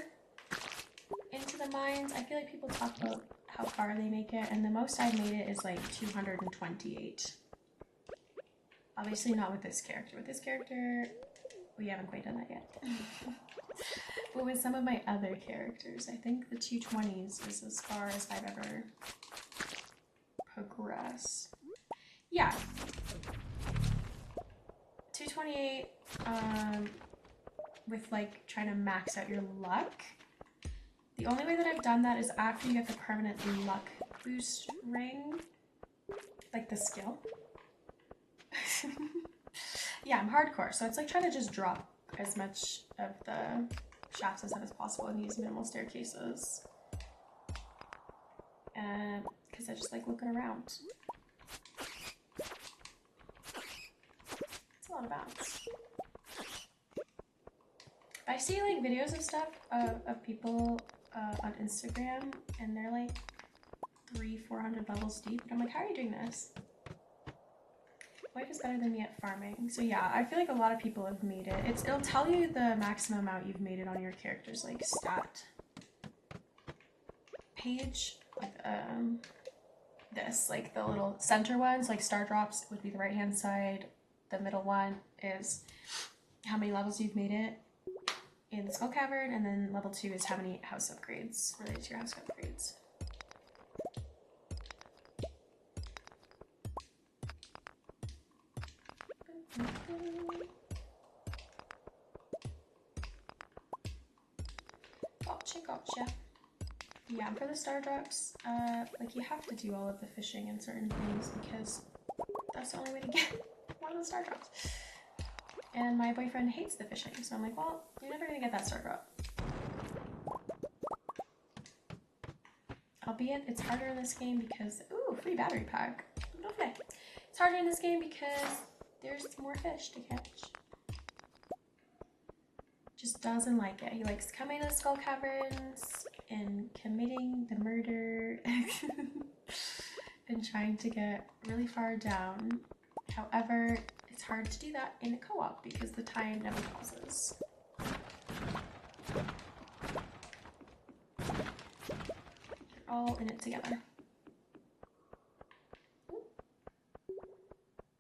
into the mines. I feel like people talk about how far they make it, and the most I've made it is like 228. Obviously not with this character. With this character, we haven't quite done that yet. But with some of my other characters, I think the 220s is as far as I've ever progressed. Yeah. 228, with like trying to max out your luck. The only way that I've done that is after you get the permanent luck boost ring, like the skill. Yeah, I'm hardcore, so it's like trying to just drop as much of the shafts as possible in these minimal staircases. Because I just like looking around. It's a lot of bounce. I see like videos of stuff of people on Instagram, and they're like 300-400 levels deep, and I'm like, how are you doing this? Wife is better than me at farming. So yeah, I feel like a lot of people have made it. It'll tell you the maximum amount you've made it on your character's like stat page. Like this, like the little center ones, like star drops would be the right hand side. The middle one is how many levels you've made it in the Skull Cavern, and then level 2 is how many house upgrades related to your house upgrades. Gotcha. Yeah, for the star drops, like you have to do all of the fishing and certain things because that's the only way to get one of the star drops. And my boyfriend hates the fishing, so I'm like, well, you're never gonna get that star drop. Albeit, it's harder in this game because, ooh, free battery pack. Okay. It's harder in this game because there's more fish to catch. Just doesn't like it. He likes coming to the Skull Caverns and committing the murder and trying to get really far down. However, it's hard to do that in a co-op because the time never pauses. You're all in it together.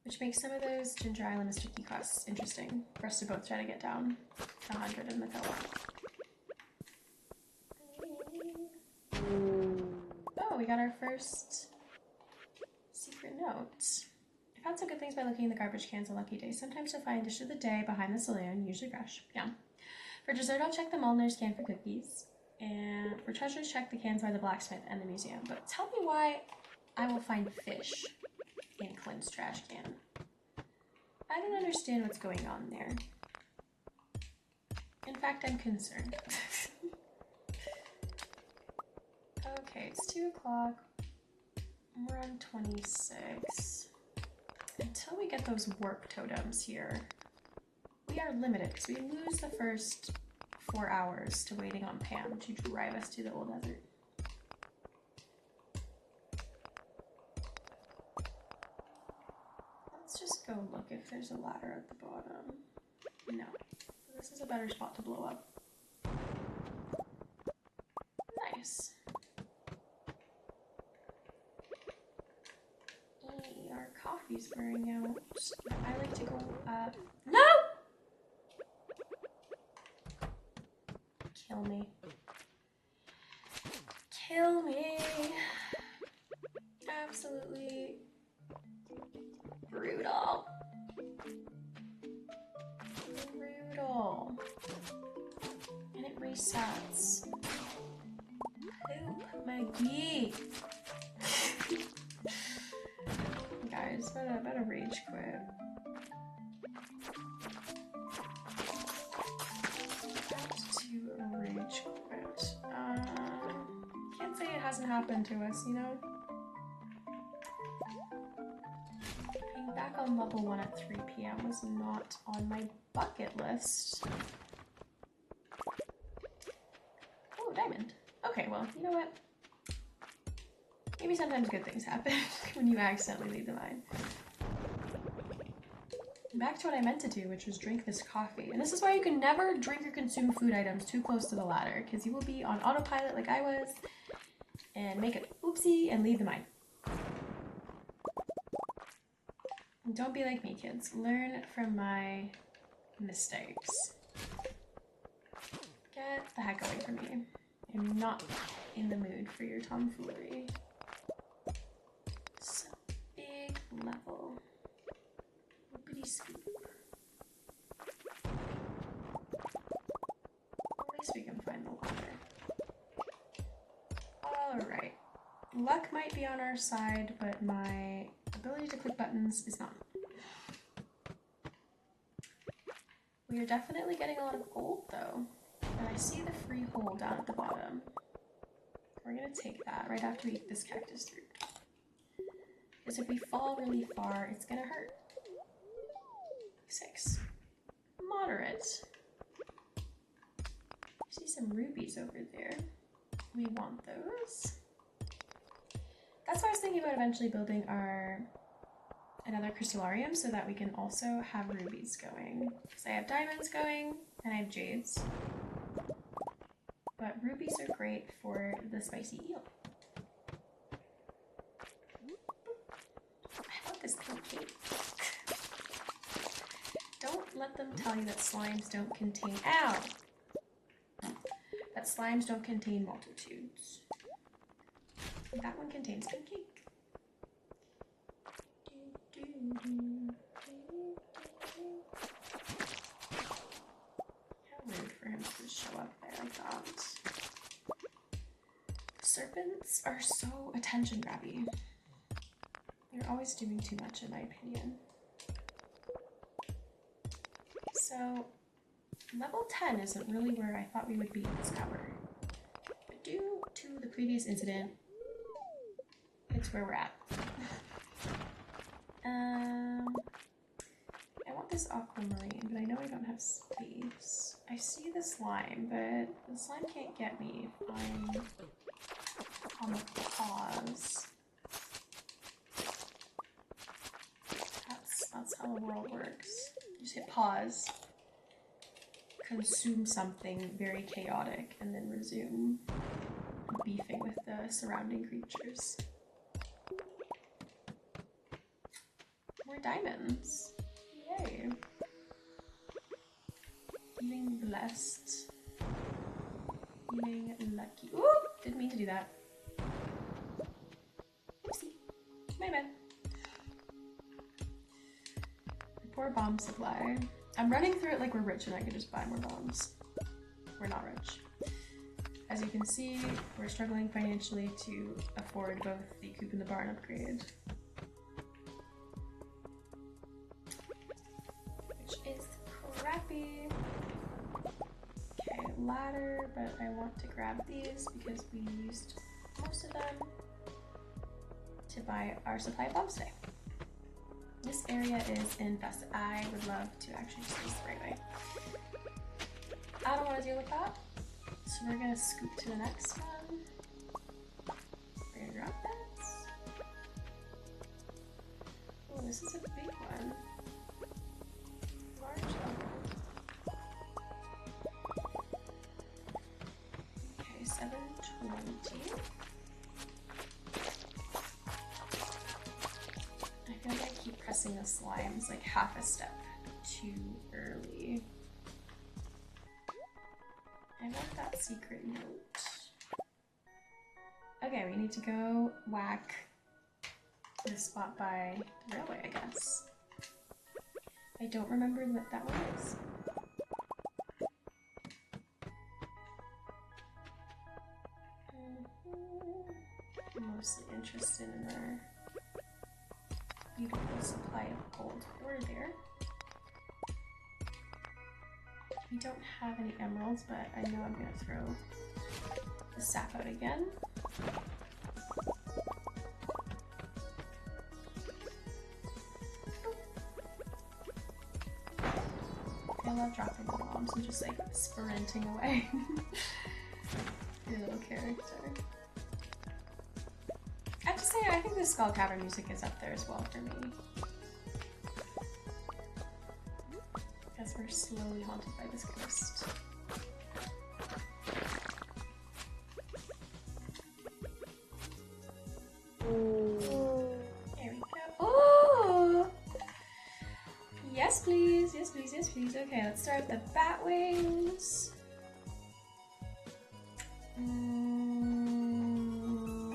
Which makes some of those Ginger Island Mr. Key quests interesting for us to both try to get down to 100 in the co-op. Oh, we got our first secret note. I found some good things by looking in the garbage cans on lucky days. Sometimes you'll find dish of the day behind the saloon, usually fresh. Yeah. For dessert, I'll check the Molyneux's can for cookies. And for treasures, check the cans by the blacksmith and the museum. But tell me why I will find fish in Clint's trash can. I don't understand what's going on there. In fact, I'm concerned. Okay, it's 2 o'clock. We're on 26. Until we get those work totems here, we are limited because we lose the first 4 hours to waiting on Pam to drive us to the old desert. Let's just go look if there's a ladder at the bottom. No. This is a better spot to blow up. Nice. Our coffee's wearing out. I like to go, no! Kill me. Kill me. Absolutely brutal. Brutal. And it resets. Poop McGee. Guys, better rage quit. To rage quit. Can't say it hasn't happened to us, you know? unlock on level 1 at 3 p.m. was not on my bucket list. Oh, diamond. Okay, well, you know what? Maybe sometimes good things happen when you accidentally leave the mine. Back to what I meant to do, which was drink this coffee. And this is why you can never drink or consume food items too close to the ladder, because you will be on autopilot like I was and make an oopsie and leave the mine. Don't be like me, kids. Learn from my mistakes. Get the heck away from me. I'm not in the mood for your tomfoolery. So big level. Loopity scoop. At least we can find the ladder. Alright. Luck might be on our side, but my ability to click buttons is not. We are definitely getting a lot of gold though. And I see the free hole down at the bottom. We're gonna take that right after we eat this cactus fruit. Because if we fall really far, it's gonna hurt. 6. Moderate. I see some rubies over there. We want those. That's why I was thinking about eventually building another crystallarium so that we can also have rubies going. Because I have diamonds going and I have jades. But rubies are great for the spicy eel. I want this pink cake. Don't let them tell you that slimes don't contain... Ow! That slimes don't contain multitudes. That one contains pink cake. How rude for him to just show up there like that. Serpents are so attention grabby. They're always doing too much in my opinion. So level 10 isn't really where I thought we would be in this hour. But due to the previous incident, it's where we're at. I want this aquamarine, but I know I don't have space. I see the slime, but the slime can't get me if I'm on the pause. That's how the world works. You just hit pause, consume something very chaotic, and then resume beefing with the surrounding creatures. More diamonds. Yay. Feeling blessed. Feeling lucky. Ooh! Didn't mean to do that. Oopsie. My bad. Poor bomb supply. I'm running through it like we're rich and I could just buy more bombs. We're not rich. As you can see, we're struggling financially to afford both the coop and the barn upgrade. Is crappy. Okay, ladder, but I want to grab these because we used most of them to buy our supply of bombs today. This area is infested. I would love to actually just use the right way. I don't want to deal with that, so we're gonna scoop to the next one. We're gonna drop this. Oh, this is a big one. Large level. Okay, 720. I feel like I keep pressing the slimes like half a step too early. I want that secret note. Okay, we need to go whack this spot by the railway, I guess. I don't remember what that one is. I'm mostly interested in our beautiful supply of gold ore there. We don't have any emeralds, but I know I'm gonna throw the sap out again. I love dropping the bombs and just like sprinting away. Your little character. I have to say, I think the Skull Cavern music is up there as well for me. Because we're slowly haunted by this ghost. There we go. Oh! Yes, please. Yes, please. Yes, please. Okay, let's start with the bat wings. I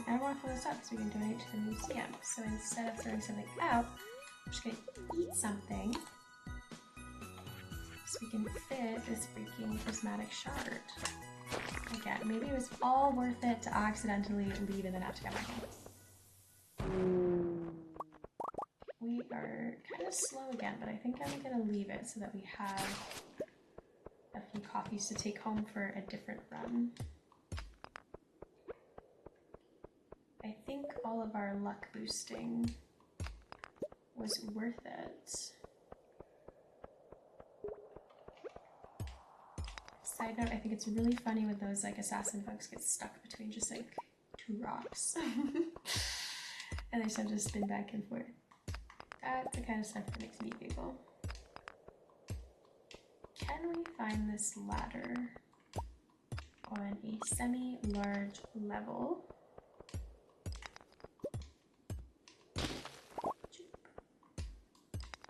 don't want to fill this up because we can donate to the museum. So instead of throwing something out, I'm just going to eat something so we can fit this freaking prismatic shard. Again, maybe it was all worth it to accidentally leave and then have to come back in. We are kind of slow again, but I think I'm going to leave it so that we have a few coffees to take home for a different run. I think all of our luck boosting was worth it. Side note, I think it's really funny when those like assassin folks get stuck between just like two rocks. And they start to spin back and forth. That's the kind of stuff that makes me giggle. Can we find this ladder on a semi-large level?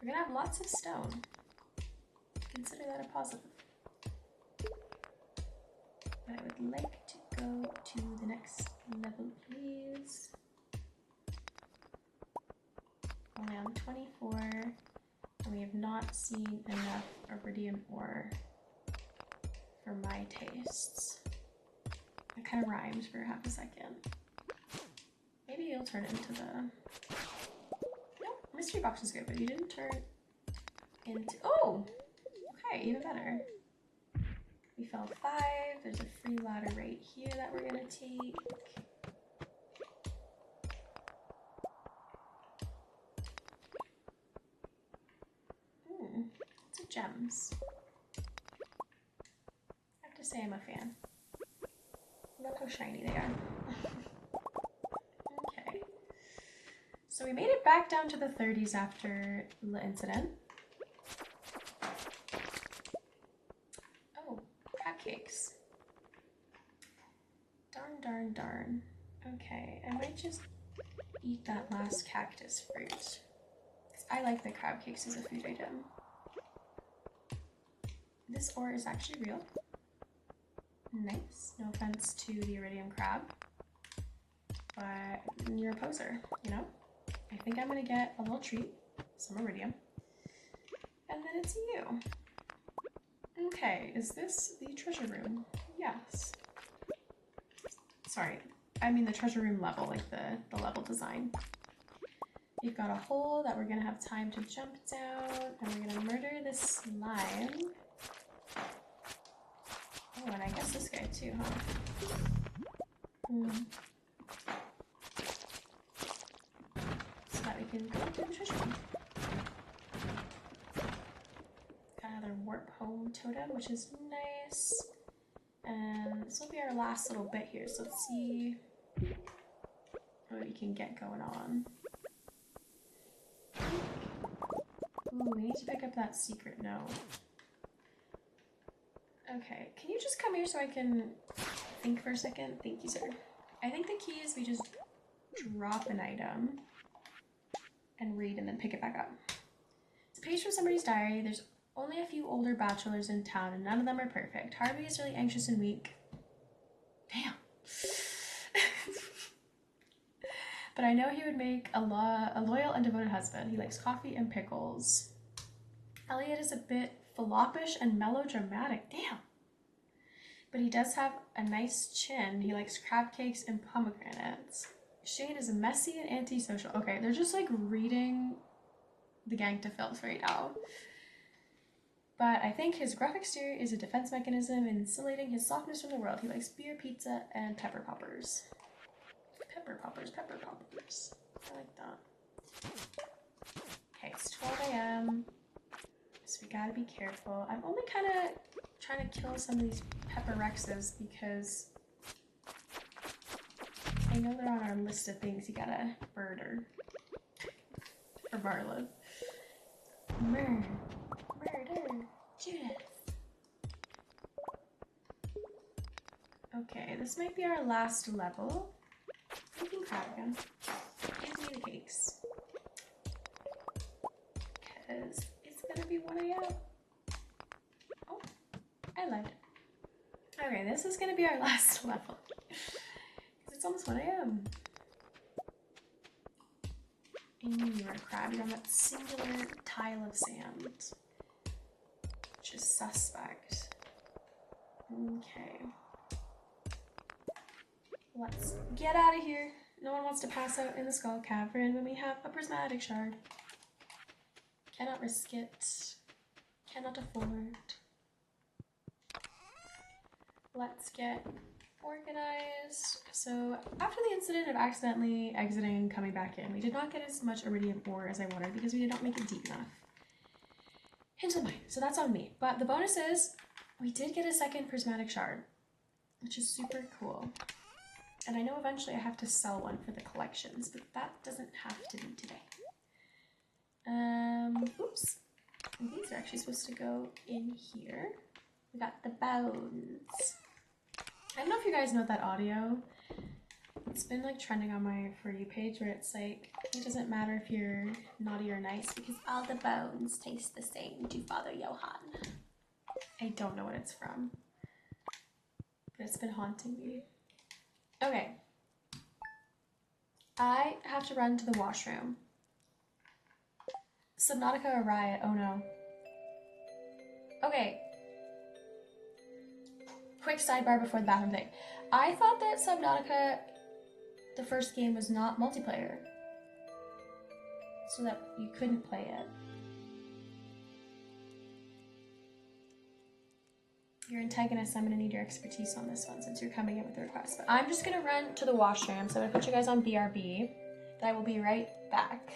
We're gonna have lots of stone. Consider that a positive. But I would like to go to the next level, please. Only on 24, and we have not seen enough iridium ore for my tastes. That kind of rhymed for half a second. Maybe you'll turn into the... Nope, mystery box is good, but you didn't turn into... Oh! Okay, even better. We fell 5, there's a free ladder right here that we're gonna take. Lots of gems. I have to say I'm a fan. Look how shiny they are. Okay. So we made it back down to the 30s after the incident. Oh, cupcakes. Darn, darn, darn. Okay, I might just eat that last cactus fruit. I like the crab cakes as a food item. This ore is actually real. Nice. No offense to the iridium crab. But you're a poser, you know? I think I'm gonna get a little treat, some iridium. And then it's you. Okay, is this the treasure room? Yes. Sorry, I mean the treasure room level, like the level design. We've got a hole that we're gonna have time to jump down, and we're gonna murder this slime. Oh, and I guess this guy too, huh? So that we can go to the treasure room. Got another warp home totem, which is nice. And this will be our last little bit here, so let's see what we can get going on. Ooh, we need to pick up that secret note. Okay, can you just come here so I can think for a second? Thank you, sir. I think the key is we just drop an item and read and then pick it back up. It's a page from somebody's diary. There's only a few older bachelors in town and none of them are perfect. Harvey is really anxious and weak. Damn. But I know he would make a loyal and devoted husband. He likes coffee and pickles. Elliot is a bit fallopish and melodramatic. Damn. But he does have a nice chin. He likes crab cakes and pomegranates. Shane is messy and antisocial. Okay, they're just like reading the gang to filth right now. But I think his gruff exterior is a defense mechanism insulating his softness from the world. He likes beer, pizza, and pepper poppers. Pepper poppers, pepper poppers. I like that. Okay, it's 12 a.m. So we gotta be careful. I'm only kind of trying to kill some of these Pepper Rexes because I know they're on our list of things you gotta murder. Or Marla. Murder. Judith. Okay, this might be our last level. Freaking crap again. Give me the cakes. Because it's gonna be 1 a.m. Oh, I lied. Okay, this is gonna be our last level. Because it's almost 1 a.m. And you are crab. You're on that singular tile of sand. Which is suspect. Okay. Let's get out of here. No one wants to pass out in the Skull Cavern when we have a prismatic shard. Cannot risk it. Cannot afford. Let's get organized. So after the incident of accidentally exiting, coming back in, we did not get as much iridium ore as I wanted because we did not make it deep enough into the mine. So that's on me. But the bonus is we did get a second prismatic shard, which is super cool. And I know eventually I have to sell one for the collections, but that doesn't have to be today. Oops. And these are actually supposed to go in here. We got the bones. I don't know if you guys know that audio. It's been like trending on my For You page where it's like, it doesn't matter if you're naughty or nice because all the bones taste the same to Father Johan. I don't know what it's from, but it's been haunting me. Okay. I have to run to the washroom. Subnautica or Riot? Oh no. Okay. Quick sidebar before the bathroom thing. I thought that Subnautica, the first game, was not multiplayer. So that you couldn't play it. Your antagonist, I'm gonna need your expertise on this one since you're coming in with a request. But I'm just gonna run to the washroom, so I'm gonna put you guys on BRB. But I will be right back.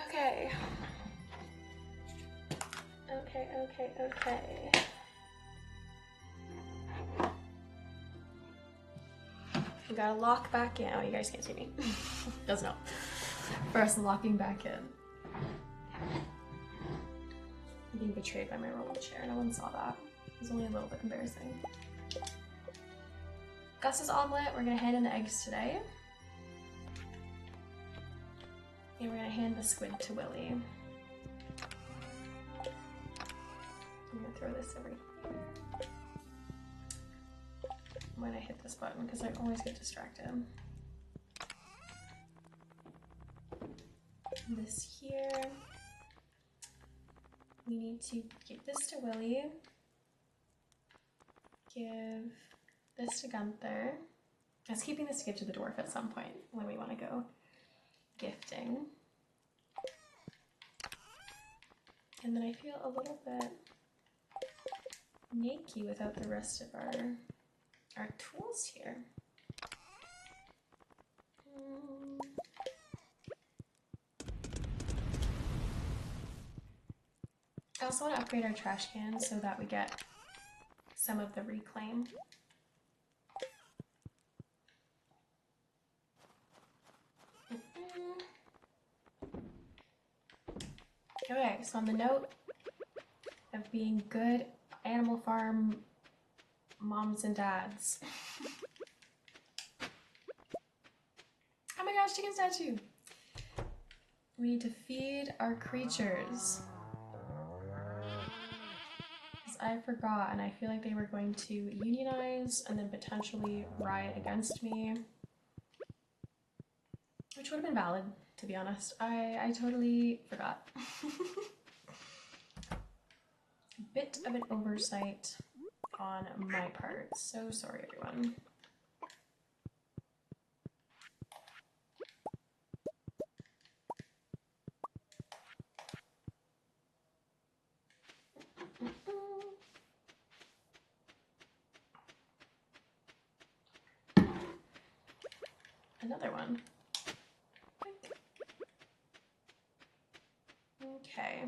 Okay. Okay. We gotta lock back in. Oh, you guys can't see me. Doesn't help. First, locking back in. I'm being betrayed by my rolling chair. No one saw that. It was only a little bit embarrassing. Gus's omelet. We're gonna hand in the eggs today. And we're gonna hand the squid to Willy. I'm gonna throw this over here. when I hit this button because I always get distracted. This here. We need to give this to Willy. Give this to Gunther. I was keeping this to give to the dwarf at some point when we want to go gifting. And then I feel a little bit naked without the rest of our tools here. I also want to upgrade our trash can so that we get some of the reclaim. Okay, so on the note of being good Animal Farm moms and dads. Oh my gosh, chicken statue! We need to feed our creatures. Because I forgot, and I feel like they were going to unionize and then potentially riot against me. Which would have been valid, to be honest. I totally forgot. A bit of an oversight on my part. So sorry, everyone. Another one. Okay.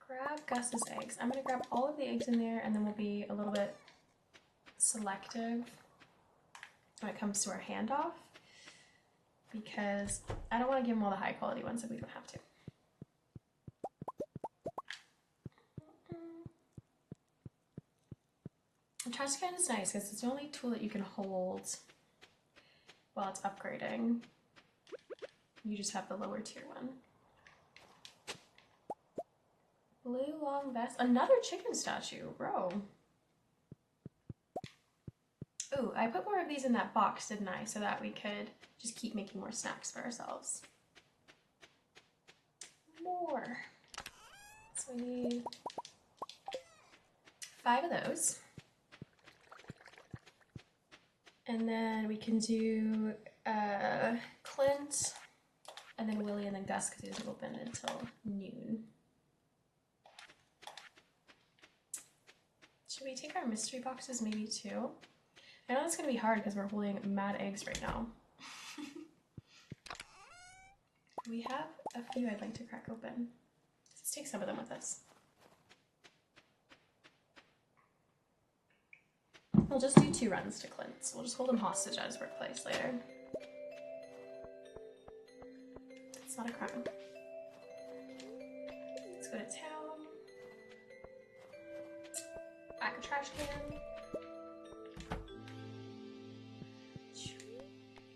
Grab Gus's eggs. I'm gonna grab all of the eggs in there and then we'll be a little bit selective when it comes to our handoff because I don't want to give him all the high quality ones if we don't have to. The trash can is nice because it's the only tool that you can hold while it's upgrading. You just have the lower tier one. Blue long vest. Another chicken statue, bro. Ooh, I put more of these in that box, didn't I? So that we could just keep making more snacks for ourselves. More. So we need 5 of those. And then we can do Clint, and then Willy, and then Gus because he doesn't open until noon. Should we take our mystery boxes maybe too? I know that's going to be hard because we're holding mad eggs right now. We have a few I'd like to crack open. Let's take some of them with us. We'll just do 2 runs to Clint's. We'll just hold him hostage at his workplace later. It's not a crime. Let's go to town. Back a trash can.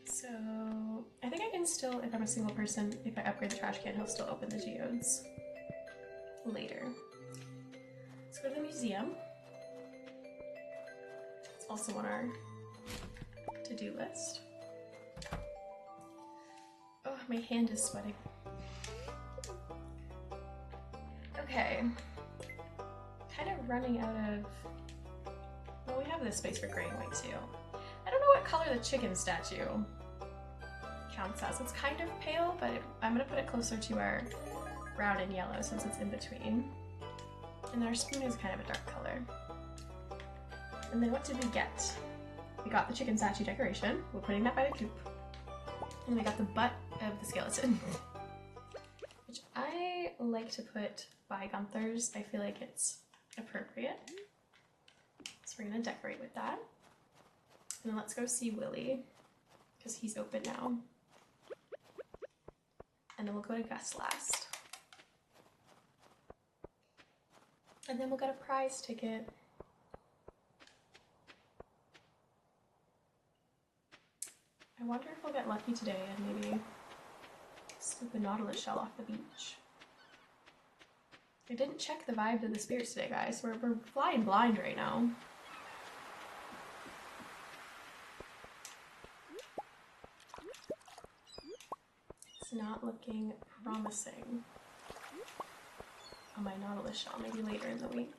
So I think I can still, if I'm a single person, if I upgrade the trash can, he'll still open the geodes later. Let's go to the museum. It's also on our to-do list. Oh, my hand is sweating. Okay. Kind of running out of... Well, we have this space for gray and white too. I don't know what color the chicken statue counts as. It's kind of pale, but I'm gonna put it closer to our brown and yellow since it's in between. And our spoon is kind of a dark color. And then what did we get? We got the chicken statue decoration. We're putting that by the coop. And we got the butt of the skeleton, which I like to put by Gunther's. I feel like it's appropriate. So we're gonna decorate with that. And then let's go see Willy, because he's open now. And then we'll go to Gus last. And then we'll get a prize ticket. I wonder if we'll get lucky today and maybe scoop a nautilus shell off the beach. I didn't check the vibes of the spirits today, guys. We're flying blind right now. not looking promising on my Nautilus shell, maybe later in the week.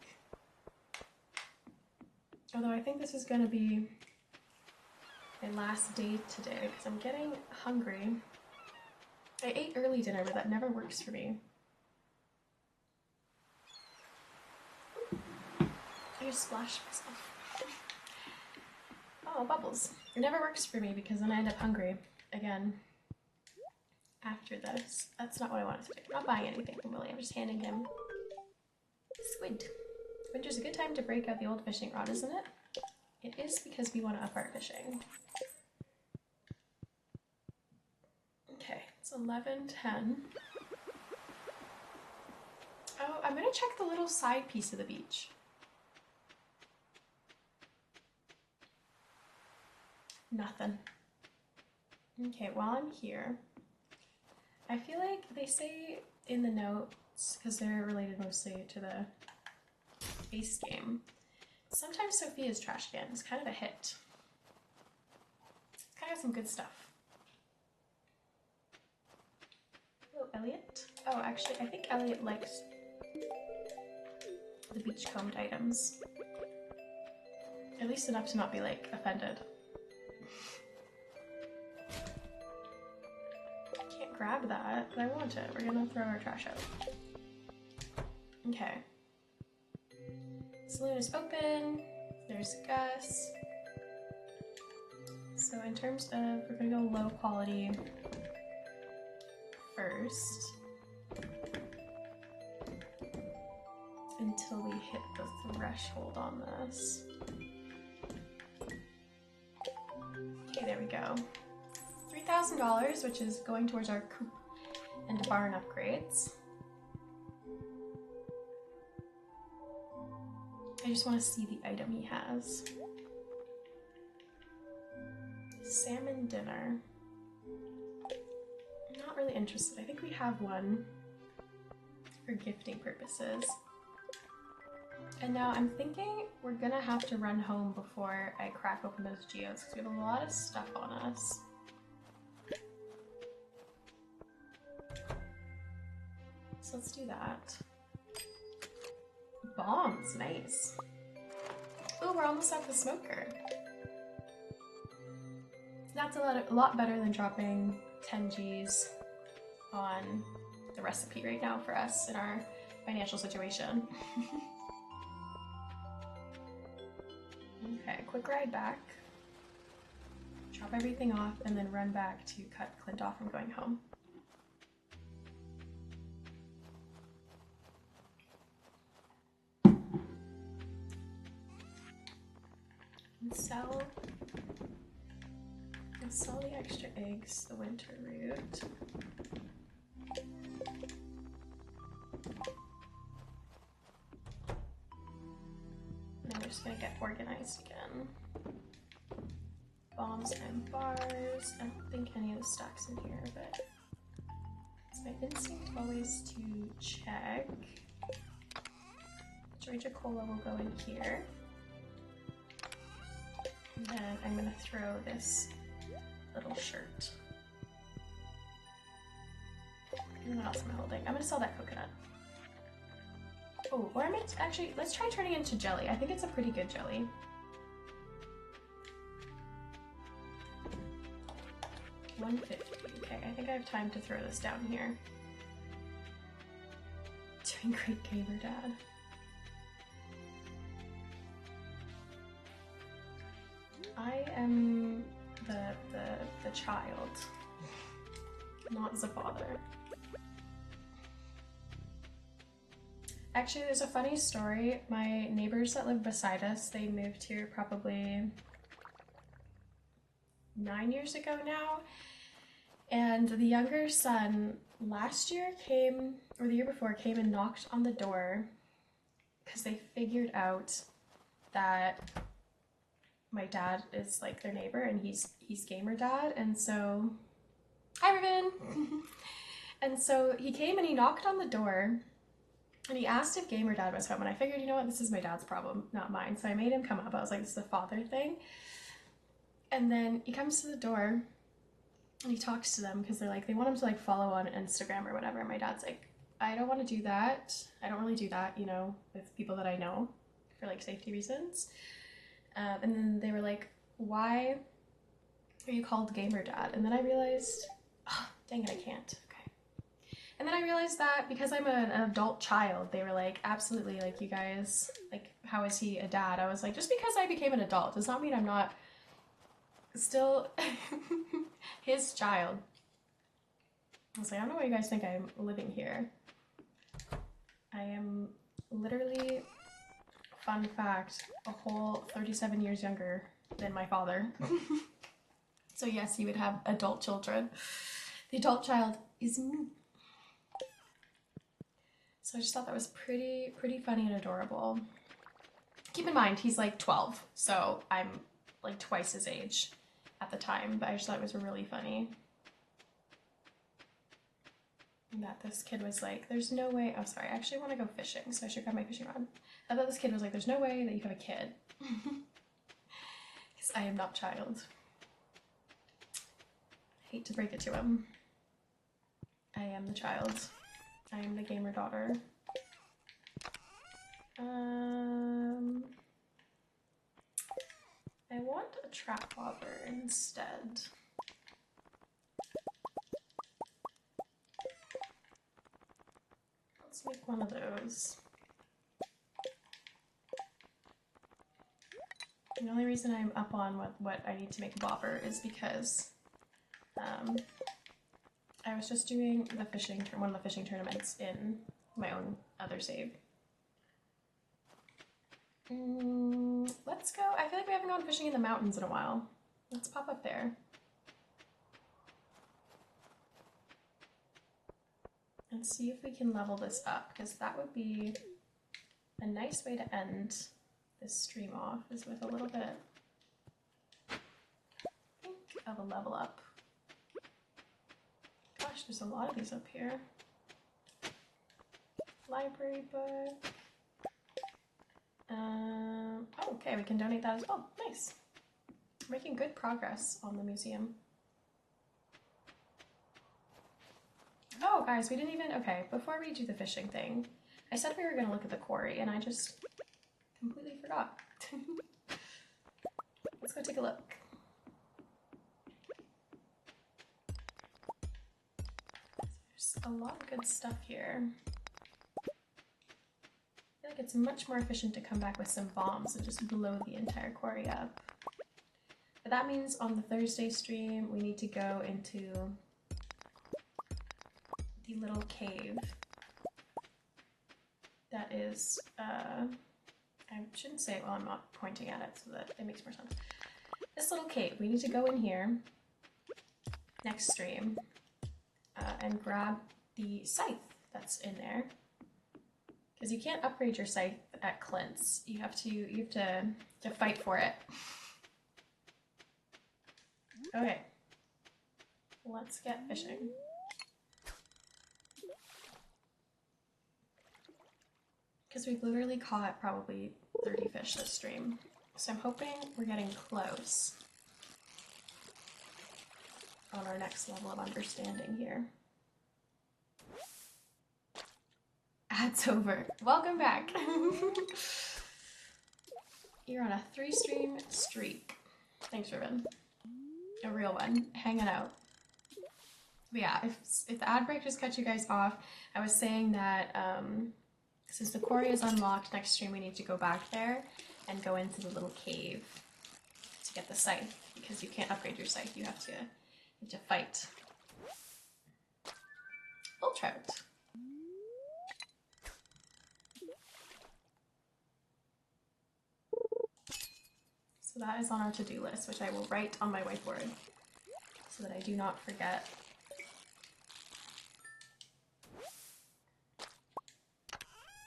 Although I think this is gonna be my last day today because I'm getting hungry. I ate early dinner, but that never works for me. I just splashed myself. Oh, bubbles. It never works for me because then I end up hungry again after this. That's not what I wanted to do. I'm not buying anything from Willie. I'm just handing him squid. Winter's a good time to break out the old fishing rod, isn't it? It is because we want to up our fishing. Okay, it's 11:10. Oh, I'm gonna check the little side piece of the beach. Nothing. Okay, while I'm here, I feel like they say in the notes, because they're related mostly to the base game, sometimes Sophia's trash can is kind of a hit. It's kind of some good stuff. Hello, Elliot. Oh, actually, I think Elliot likes the beachcombed items. At least enough to not be, like, offended. I can't grab that, but I want it. We're gonna throw our trash out. Okay. Saloon is open. There's Gus. So in terms of, we're gonna go low quality first. Until we hit the threshold on this. Okay, there we go. $3,000, which is going towards our coop and barn upgrades. I just want to see the item he has. Salmon dinner. I'm not really interested. I think we have one for gifting purposes. And now I'm thinking we're gonna have to run home before I crack open those geodes because we have a lot of stuff on us. So let's do that. Bombs, nice. Oh, we're almost at the smoker. That's a lot better than dropping 10 Gs on the recipe right now for us in our financial situation. Okay, quick ride back. Drop everything off and then run back to cut Clint off from going home. And sell the extra eggs, the winter root. And then we're just gonna get organized again. Bombs and bars. I don't think any of the stacks in here, but it's my instinct always to check. Georgia Cola will go in here. And then I'm gonna throw this little shirt. And what else am I holding? I'm gonna sell that coconut. Oh, or I might actually, let's try turning it into jelly. I think it's a pretty good jelly. $150. Okay, I think I have time to throw this down here. Doing great, gamer dad. I am the child, not the father. Actually, there's a funny story. My neighbors that live beside us, they moved here probably 9 years ago now. And the younger son last year came, or the year before, came and knocked on the door because they figured out that my dad is like their neighbor and he's gamer dad. And so, hi Riven! And so he came and he knocked on the door and he asked if gamer dad was home. And I figured, you know what, this is my dad's problem, not mine. So I made him come up. I was like, this is a father thing. And then he comes to the door And he talks to them because they're like, they want him to like follow on Instagram or whatever. And my dad's like, I don't want to do that. I don't really do that, you know, with people that I know for like safety reasons. And then they were like, why are you called Gamer Dad? And then I realized, oh, dang it, I can't. Okay. And then I realized that because I'm an adult child, they were like, absolutely, like, you guys, like, how is he a dad? I was like, just because I became an adult does not mean I'm not still his child. I was like, I don't know why you guys think I'm living here. I am literally, fun fact, a whole 37 years younger than my father. So yes, you would have adult children. The adult child is me. So I just thought that was pretty funny and adorable. Keep in mind, he's like 12, so I'm like twice his age at the time, but I just thought it was really funny. That this kid was like, there's no way, oh sorry, I actually want to go fishing, so I should grab my fishing rod. I thought this kid was like, there's no way that you have a kid. Because I am not child. I hate to break it to him. I am the child. I am the gamer daughter. I want a trap bobber instead. Let's make one of those. The only reason I'm up on what I need to make a bobber is because I was just doing the fishing, one of the fishing tournaments in my own other save. Let's go. I feel like we haven't gone fishing in the mountains in a while. Let's pop up there. And see if we can level this up, because that would be a nice way to end this stream off, is with a little bit of a level up. Gosh, there's a lot of these up here. Library book. Oh, okay, we can donate that as well. Nice. We're making good progress on the museum. Oh, guys, we didn't even, okay, before we do the fishing thing, I said we were going to look at the quarry, and I just completely forgot. Let's go take a look. There's a lot of good stuff here. I feel like it's much more efficient to come back with some bombs and just blow the entire quarry up. But that means on the Thursday stream, we need to go into the little cave that is, I shouldn't say it while I'm not pointing at it so that it makes more sense. This little cave, we need to go in here next stream and grab the scythe that's in there. Because you can't upgrade your scythe at Clint's. You have to fight for it. Okay. Let's get fishing. Because we've literally caught probably 30 fish this stream. So I'm hoping we're getting close on our next level of understanding here. Ad's over. Welcome back. You're on a 3-stream streak. Thanks, Ruben. A real one. Hanging out. But yeah, if the ad break just cut you guys off, I was saying that since the quarry is unlocked, next stream we need to go back there and go into the little cave to get the scythe, because you can't upgrade your scythe, you have to fight. Bull trout. So that is on our to-do list, which I will write on my whiteboard so that I do not forget.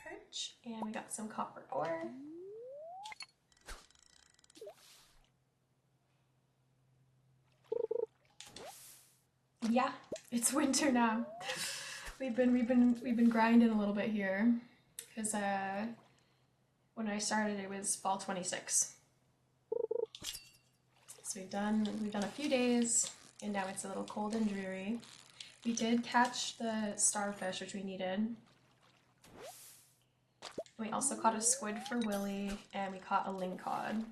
Perch, and we got some copper ore. Yeah, it's winter now. We've been grinding a little bit here because when I started it was fall 26. So we've done a few days and now it's a little cold and dreary. We did catch the starfish, which we needed. We also caught a squid for Willy, and we caught a lingcod.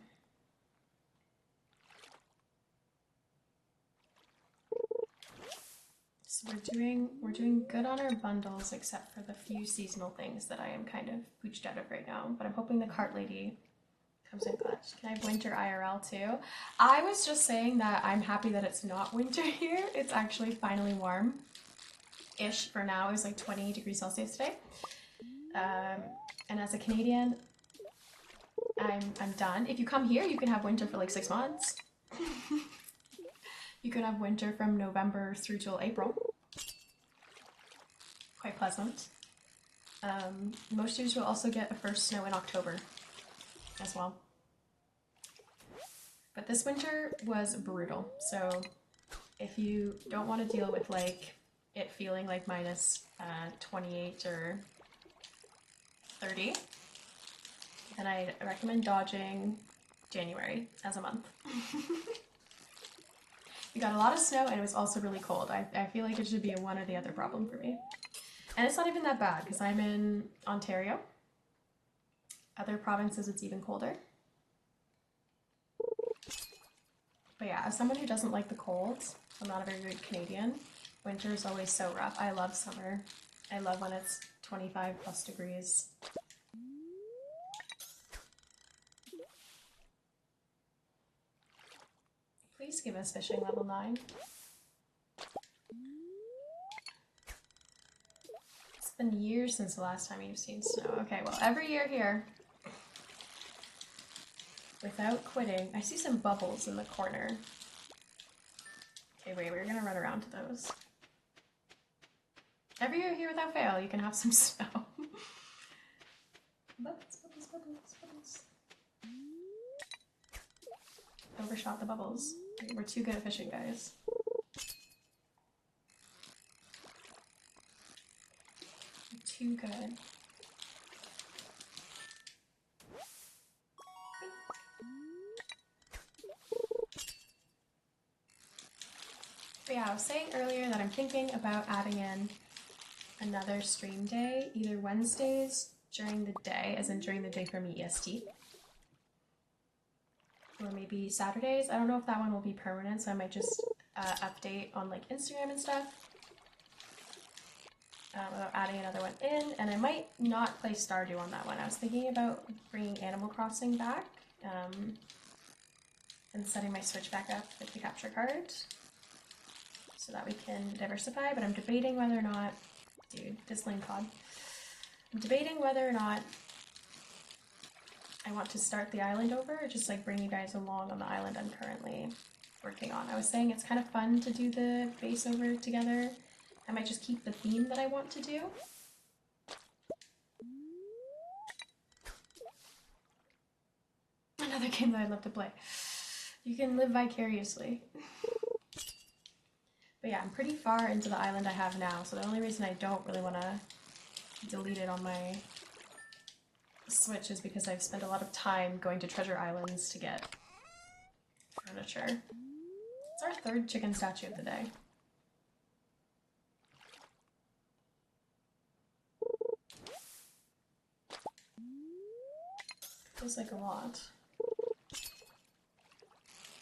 So we're doing good on our bundles, except for the few seasonal things that I am kind of pooched out of right now. But I'm hoping the cart lady comes in clutch. Can I have winter IRL too? I was just saying that I'm happy that it's not winter here. It's actually finally warm-ish for now. It was like 20 degrees Celsius today. And as a Canadian, I'm done. If you come here, you can have winter for like 6 months. You can have winter from November through till April. Quite pleasant. Most years will also get a first snow in October as well. But this winter was brutal. So if you don't want to deal with like it feeling like minus 28 or 30, then I recommend dodging January as a month. We got a lot of snow and it was also really cold. I feel like it should be a one or the other problem for me. And it's not even that bad because I'm in Ontario. Other provinces it's even colder. But yeah, as someone who doesn't like the cold, I'm not a very good Canadian, winter is always so rough. I love summer. I love when it's 25 plus degrees. Please give us fishing level 9. It's been years since the last time you've seen snow. Okay, well, every year here, without quitting, I see some bubbles in the corner. Okay, wait, we're gonna run around to those. Every year here without fail, you can have some snow. Bubbles, bubbles, bubbles, bubbles. Overshot the bubbles. We're too good at fishing, guys. We're too good. But yeah, I was saying earlier that I'm thinking about adding in another stream day, either Wednesdays during the day, as in during the day for me EST, or maybe Saturdays. I don't know if that one will be permanent, so I might just update on like Instagram and stuff about adding another one in, and I might not play Stardew on that one. I was thinking about bringing Animal Crossing back and setting my Switch back up with the capture card so that we can diversify, but I'm debating whether or not, dude, this lingcod. I'm debating whether or not I want to start the island over or just like bring you guys along on the island I'm currently working on. I was saying it's kind of fun to do the base over together. I might just keep the theme that I want to do. Another game that I'd love to play. You can live vicariously. But yeah, I'm pretty far into the island I have now, so the only reason I don't really want to delete it on my Switch is because I've spent a lot of time going to treasure islands to get furniture. It's our third chicken statue of the day. Feels like a lot.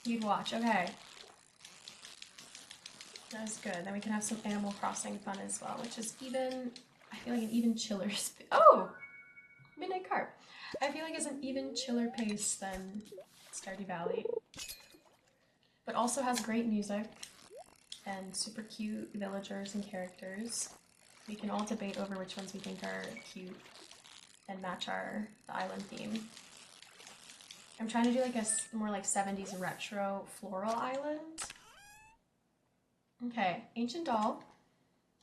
You'd watch, okay. That's good. Then we can have some Animal Crossing fun as well, which is even, I feel like an even chiller oh! Midnight Carp. I feel like it's an even chiller pace than Stardew Valley. But also has great music and super cute villagers and characters. We can all debate over which ones we think are cute and match the island theme. I'm trying to do like a more like 70s retro floral island. Okay, Ancient Doll,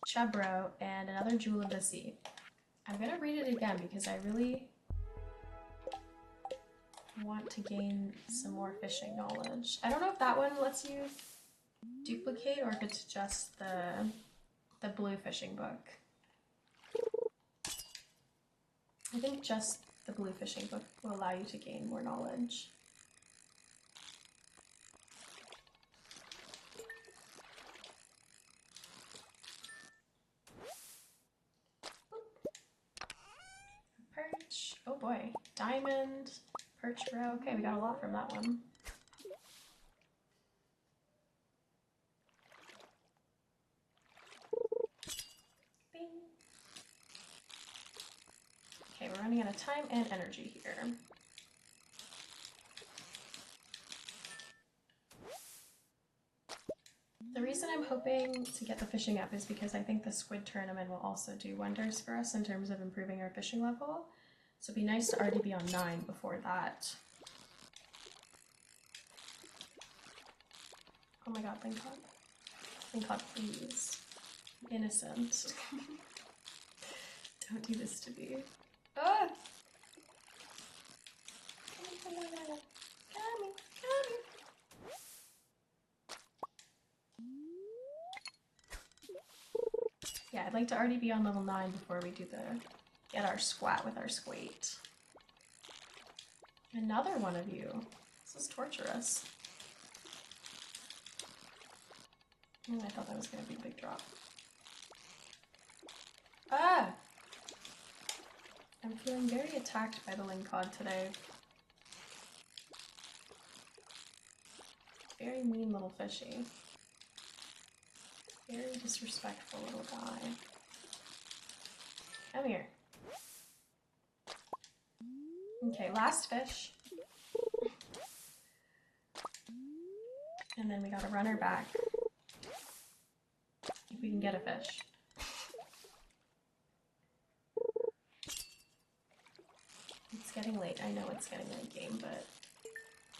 Chebro, and another Jewel of the Sea. I'm gonna read it again because I really want to gain some more fishing knowledge. I don't know if that one lets you duplicate or if it's just the blue fishing book. I think just the blue fishing book will allow you to gain more knowledge. boy. Diamond, perch roe. Okay, we got a lot from that one. Bing. Okay, we're running out of time and energy here. The reason I'm hoping to get the fishing up is because I think the squid tournament will also do wonders for us in terms of improving our fishing level. So it'd be nice to already be on 9 before that. Oh my god, thank god. Thank god, please. I'm innocent. Don't do this to me. Ah! Come here. Yeah, I'd like to already be on level 9 before we do get our squat with our squate. Another one of you. This is torturous. Oh, I thought that was going to be a big drop. Ah! I'm feeling very attacked by the lingcod today. Very mean little fishy. Very disrespectful little guy. Come here. Okay, last fish. And then we gotta run her back. If we can get a fish. It's getting late. I know it's getting late game, but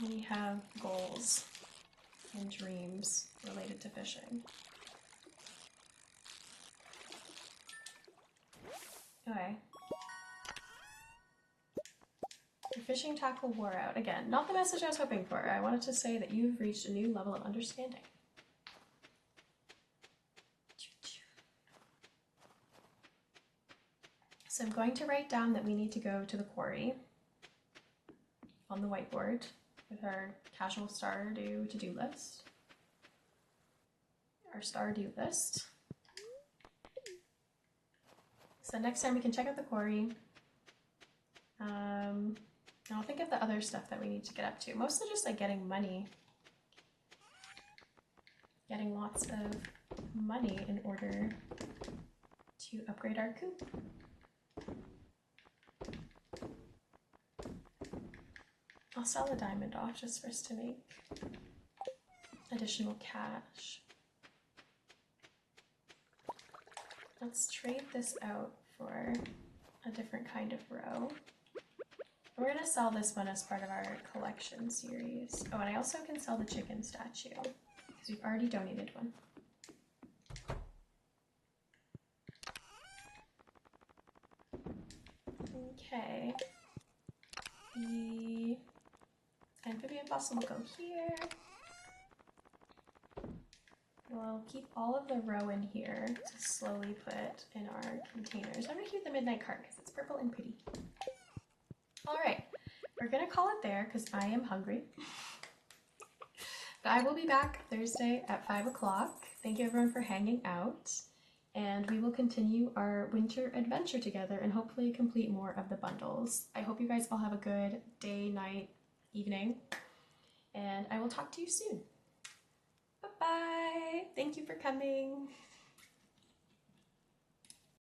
we have goals and dreams related to fishing. Okay. Your fishing tackle wore out. Again, not the message I was hoping for. I wanted to say that you've reached a new level of understanding. So I'm going to write down that we need to go to the quarry on the whiteboard with our casual Stardew to-do list. Our Stardew list. So next time we can check out the quarry. And I'll think of the other stuff that we need to get up to. Mostly just like getting money. Getting lots of money in order to upgrade our coop. I'll sell a diamond off just for us to make additional cash. Let's trade this out for a different kind of roe. We're gonna sell this one as part of our collection series. Oh, and I also can sell the chicken statue because we've already donated one. Okay. The amphibian fossil will go here. We'll keep all of the roe in here to slowly put in our containers. I'm gonna keep the midnight cart because it's purple and pretty. All right, we're gonna call it there because I am hungry. But I will be back Thursday at 5 o'clock. Thank you everyone for hanging out. And we will continue our winter adventure together and hopefully complete more of the bundles. I hope you guys all have a good day, night, evening. And I will talk to you soon. Bye-bye. Thank you for coming.